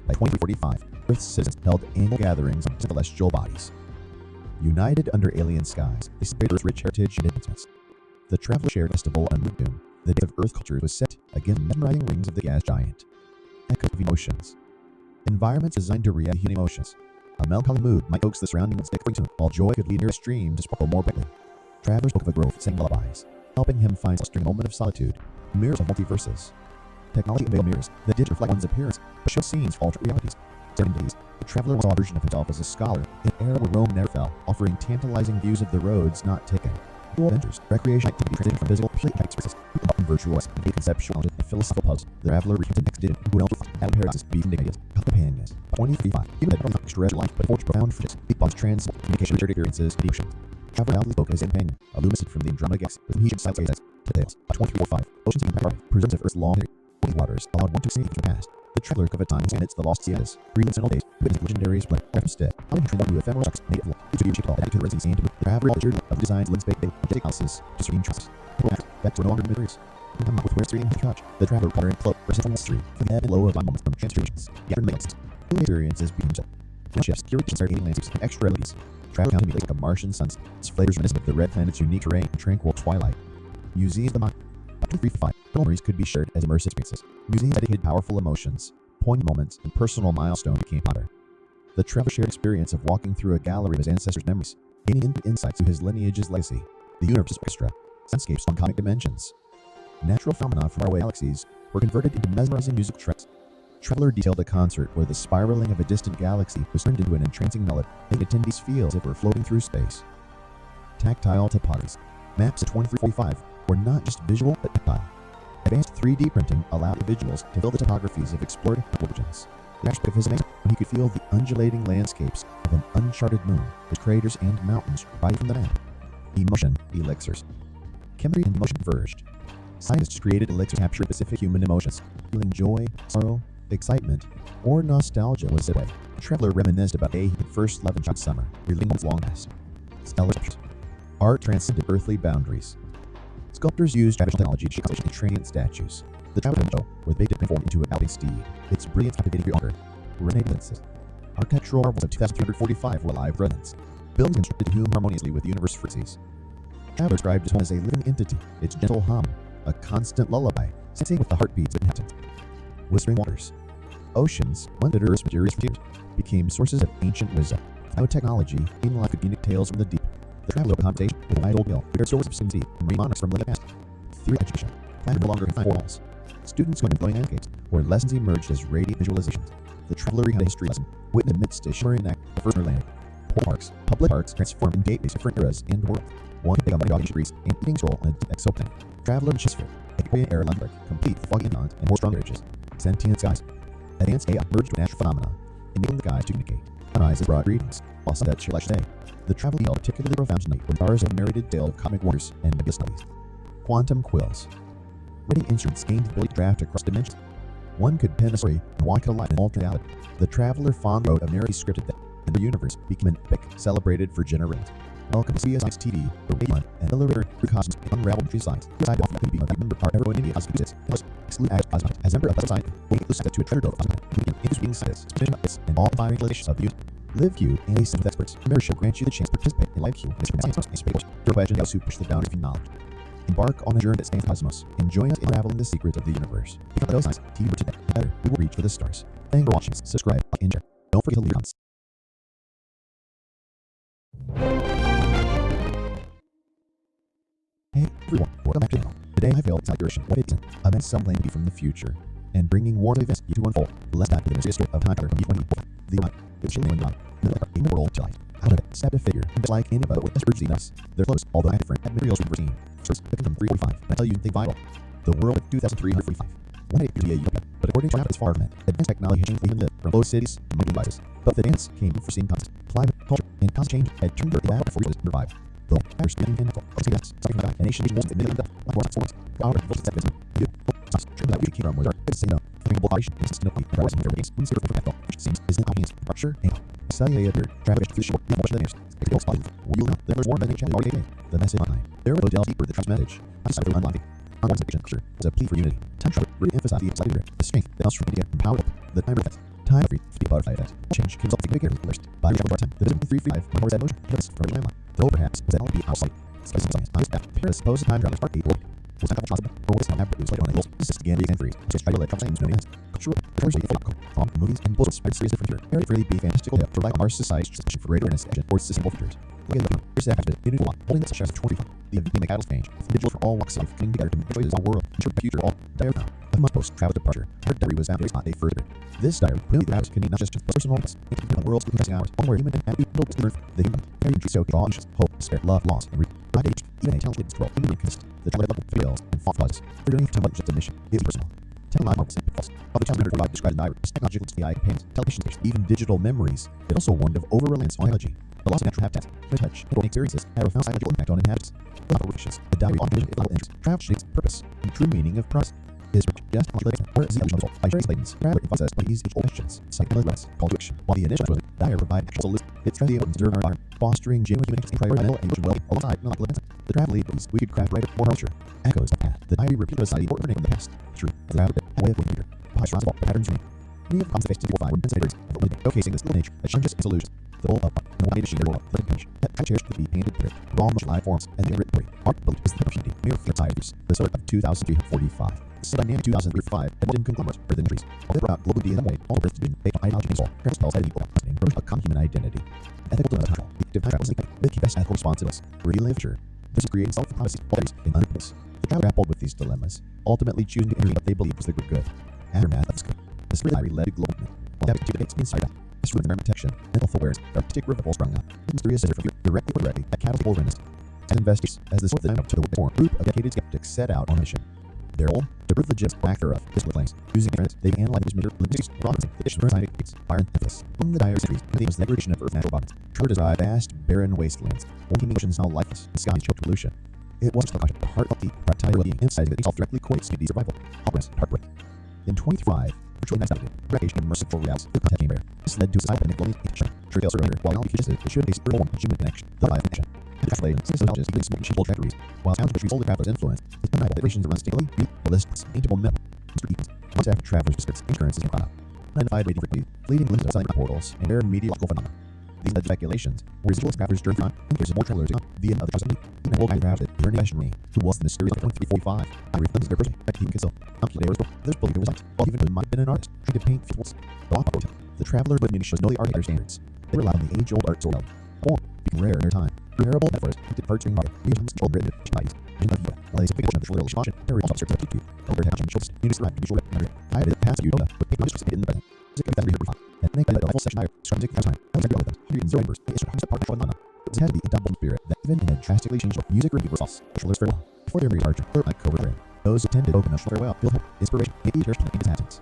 By 2045, Earth's citizens held annual gatherings on celestial bodies. United under alien skies, they celebrated Earth's rich heritage and advancements. The traveler shared a festival on Moon. The day of Earth culture was set against the mesmerizing rings of the gas giant. Echoes of emotions. Environments designed to react to human emotions. A melancholy mood might coax the surrounding with stick tune, while joy could lead near a stream to sparkle more brightly. Traveler spoke of a grove sang lullabies, helping him find a moment of solitude. Mirrors of multiverses. Technology unveiled mirrors that did reflect one's appearance, but showed scenes for alternate realities. During days, the traveler saw a version of himself as a scholar in an era where Rome never fell, offering tantalizing views of the roads not taken. Dual adventures, recreation activity transitioned from physical to play experiences, and virtual and conceptual and philosophical puzzles. The traveler recounted next did who else had paradoxes, beef and ideas, companions. 2035, human had extraterrestrial life, but forged profound friendships, deep bonds, communication, shared experiences, and emotions. Traveler loudly spoke as an companion, illuminated from the Andromeda galaxy, with whom he should silence as details. 2045, oceans and preserves of Earth's long waters allowed one to see into the past. The traveler of a time amidst the lost seas, breathes in old days, witnessed legendary splendor instead. How many trend to ephemeral shocks, native law, to be called back to the residency and to the traveler altered of designs, lens bake, majestic houses, to serene trusts. Back to no longer mysteries. With where street and touch, the traveler water and flow, present from history, for the ebb and flow of moments from transformations. The aftermath experiences being shifts, curations are alien landscapes and extra abilities. Travel county like a Martian suns, its flavors reminiscent of the red planet's unique terrain and tranquil twilight. Museums of the mind. Up to 3-5 memories could be shared as immersive experiences. Museums dedicated powerful emotions, poignant moments, and personal milestones became popular. The traveler shared experience of walking through a gallery of his ancestors' memories, gaining insights to his lineage's legacy. The universe's orchestra, soundscapes on comic dimensions. Natural phenomena from faraway galaxies were converted into mesmerizing musical tracks. Traveler detailed a concert where the spiraling of a distant galaxy was turned into an entrancing melody, making attendees feel as if we're floating through space. Tactile topographies. Maps of 2345 were not just visual but tactile. Advanced 3D printing allowed individuals to build the topographies of explored origins. The aspect of his amazement when he could feel the undulating landscapes of an uncharted moon, with craters and mountains right from the map. Emotion elixirs. Chemistry and emotion converged. Scientists created elixirs to capture specific human emotions. Feeling joy, sorrow, excitement, or nostalgia was the way. The traveler reminisced about a day he could first love in childhood summer, reliving moments long past. Stellar sculptures. Art transcended earthly boundaries. Sculptors used traditional technology to shape transient statues. The traveler show, where they transformed into a galloping steed, its brilliance captivating the onlooker. Renaissance. Architectural marvels of 2,345 were alive resonance. Buildings constructed to hum harmoniously with the universe's frequencies. Traveler described his home as a living entity, its gentle hum, a constant lullaby, sensing with the heartbeats of inhabitants. Whispering waters. Oceans, once Earth's mysterious frontiers, became sources of ancient wisdom. Biotechnology, in life could communicate tales from the deep. The traveler opened conversation with a wide old wheel, prepared stories of sea and marine monarchs from millennia past. Theory education. Planet no longer confined four walls. Students going to glowing landscapes, where lessons emerged as radiant visualizations. The traveler recounted a history lesson, witnessed amidst a shimmering act of the first Atlantic. Public parks transformed in gateways of different eras and worlds. One big money dog in Greece and eating stroll on an exoplanet. Traveler in Chisfield, Victorian era Lundberg, complete with foggy inland and more stronger ridges. Sentient skies. Advanced AI merged with natural phenomena, enabling the skies to communicate. Sunrise is broad greetings, while sunset shares day. The traveler held particularly profound tonight when stars of narrated tale of cosmic wonders and nebulous studies. Quantum quills. Writing instruments gained the ability to draft across dimensions. One could pen a story and walk it alive in alternate reality. The traveler fond wrote a merry scripted that, and the universe became an epic celebrated for generations. Welcome to CSI's TV, where we run an illustrator through cosmos and unraveled tree science. Side often could be a member of ever-growing India cosmic exists. Exclude acts cosmic. As a member of the science, we get to a treasure trove of cosmic, including being scientists, and all inspiring relations of the universe. Live Q and a with experts. Membership grants you the chance to participate in Live Q and science and space. Your question is to push the boundaries of knowledge. Embark on a journey that spans cosmos and join us in unraveling the secrets of the universe. Become those science TV today. Better, we will reach for the stars. Thanks for watching. Subscribe, like, and share. Don't forget to leave comments. Hey everyone, welcome back to the channel. Today I feel exaggeration what it isn't. Events some claim to be from the future, and bringing war events you to unfold. Let's dive into the mysterious story of time travel from 2024. The Ride. It's chilling when God. In the world tonight. Out of it, step a figure, just like any boat with urgency nuts. They're close, although not different, at materials we've ever seen. First, picking from 345. I tell you, think vital. The world of 2,345. One day to be a utopia, but according to our it's far from it. Advanced technology has changed even live from closed cities and mobile devices. But the dance came from foreseen concepts. Climate, culture, and constant change had turned the battle before it revive. The fire spinning and natural. A nation needs and million like more performance. Power and voltage that you that we came from was our biggest signal. Having voltage and sustainability for rising their base. When zero for capital, which seems is in our hands. Structure and cellular appeared. Traffic through short. The motion of the news. It's all spotted. Wheel now. There's more than a channel already. The message online. There will delve deeper the trust message. I decided to unlocking. Our culture was a plea for unity. Time travel really emphasized the excited the strength that comes from India and power up. The time effect. Time free butterfly effect. Change can result in big errors first. By the time, the visible 335 when that motion hits from a landline. Though perhaps that will be outside. Spice science. I step. Paris supposed time travel part 8 world. Was not possible. Or was not ever used later on in this is again and free. Just try to let Trump claims no yes. Cultural, from movies and books are serious different here. Very freely be fantastical to rely on our society's suspicion for greater awareness or sustainable futures. Look at the here's that aspect in holding this shares of 25. The event the catalyst change. Individuals from all walks of life coming together to make choices in the world. Ensure the future all dire now. A month post travel departure. Her diary was found to spot a further. This diary really the can be not just personal loss. It can be the world's compressing hours. One where human and happy built the earth. The human very true so draw anxious, hope, despair, love, loss, and right age, even a talented scroll, human consist. The child level fails and thought pauses. For doing too much just a mission. It's personal. Tell live marks and pitfalls. Of the 245 described in diary, technological AI companions, television stations, even digital memories. It also warned of over-reliance on technology. The loss of natural habitat, touch, and experiences have a profound psychological impact on inhabitants. Operations. The diary on vision, level interest, travel shapes, purpose, and true meaning of progress. is just calculation, where is the result by sharing statements, rather emphasized by these age-old questions, psychological call to action, while the initial was dire provide actual solutions. It's the importance of our environment, fostering genuine human interest in priority mental and emotional well-being alongside non-clinical. The travel leads we could craft brighter, more culture. Echoes the path, the diary repeated society or from the past. True, the rabbit, way of winter. Possible patterns remain. Many of the concepts to 4 5 were considered showcasing the skill nature, the challenges and solutions. The whole of no way to share the world, the page, that cherish to be painted thread, raw emotional life forms, and the written story. Art built is the opportunity, mere flip tires, the sort of 2345. The dynamic 2005, and modern conglomerates for the industries. All brought global DNA in a way, all birthed in based on ideology and soul, spells at equal, a common human identity. Ethical dilemma, the active with the best ethical responsiveness, real literature. This is creating self-policies, qualities, and unpulse. The traveler grappled with these dilemmas, ultimately choosing to enter what they believed was the good. Aftermath of this diary led to global movement. While having 2 debates inside out, this with environment protection, mental awareness, artistic revival sprung up. Mysterious scissor from directly or directly that cattle people witnessed. As investors, as the sort of to the war, group of dedicated skeptics set out on a mission. Their goal, to prove the legit back thereof, this with claims. Using internet, they analyzed these major limitations, promising the issues of scientific gates, fire and emphasis. Among the dire centuries, the was the degradation of Earth's natural bodies. True to describe vast, barren wastelands, walking oceans now lifeless, the skies choked pollution. It was the caution, the heart of the practical well-being, emphasizing that itself directly coexisted survival, helplessness, heartbreak. In 2035, virtually next outdated, recreation and merciful realities, the content came bare. This led to a society that globally intention. Trivial surrender, while not because it should be form human connection, the life connection. The translation, sociologists, even smoking sheeple trajectories, while sound countries hold the traveler's influence, it's undeniable that relations run stably, realistic, paintable metal. Mr. Eaton's, months after travelers' spirits and currencies in Prana. Unidentified waiting frequently, fleeting glimpses of silent portals, and rare meteorological phenomena. These led to speculations, residual travelers during front, and here's more travelers on the end of the trust and will crafted, learning Ray, who was the mysterious 2345. I reflected their person, that he can consult. Calculators, others believe it was light, while even though he might have been an artist, trying to paint fuels. The traveler with many shows no the art standards. They rely on the age-old art soil. Form, became rare in their time. Reparable metaphors, diverging market, regions, controlled written, bodies, and of Yuba. While they say picture of the short little motion, there is also certain to over hatching shoulders, units right, visual weapon, I did pass of Utah, but paper just in the present. Music of that rehearsal. And think that the level section I scrum music time. I was relevant. Here in 0 numbers, the instrument has a partial phenomena. It had to be a double spirit that even in a drastically changed music review was false. Shoulders farewell. Before their departure, or like covert rain. Those who attended open a farewell, feel hope, inspiration, maybe cherished in his absence.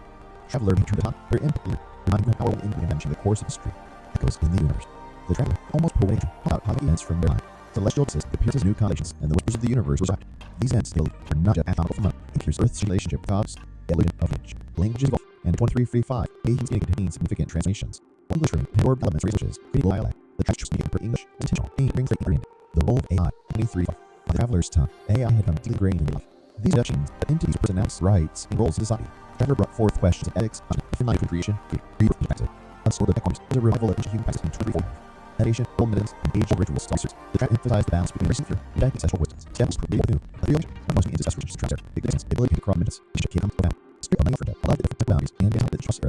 Traveler returned to the top, very empty, reminding them how in reinvention the course of history echoes in the universe. The traveler, almost poetic, about how events from their time. Celestial exists, appearances, new constellations, and the whispers of the universe was out. These events still are not just anatomical phenomena. It here's Earth's relationship with gods, the illusion of age, languages evolve, and 2335, Asian speaking contains significant transformations. English room, and orb elements researches, creating dialect, the texture speaking for English, intentional, brings the ingrained. The role of AI, 2335, on the traveler's tongue, AI had come deeply ingrained in life. These adaptations, but entities personalities, rights, and roles in society. Traveler brought forth questions of ethics, human life creation, rebirth perspective. Unstored the economies, is a revival of ancient human practice in 2044. Meditation, old medicines, and age-old rituals to research. The track emphasized the balance between recent fear and ancestral wisdoms. Samples for being new, but the most ancestral traditions transfer. Big distance, ability to cross minutes, which came from down. Straight on for death, allowed the different boundaries, and the trust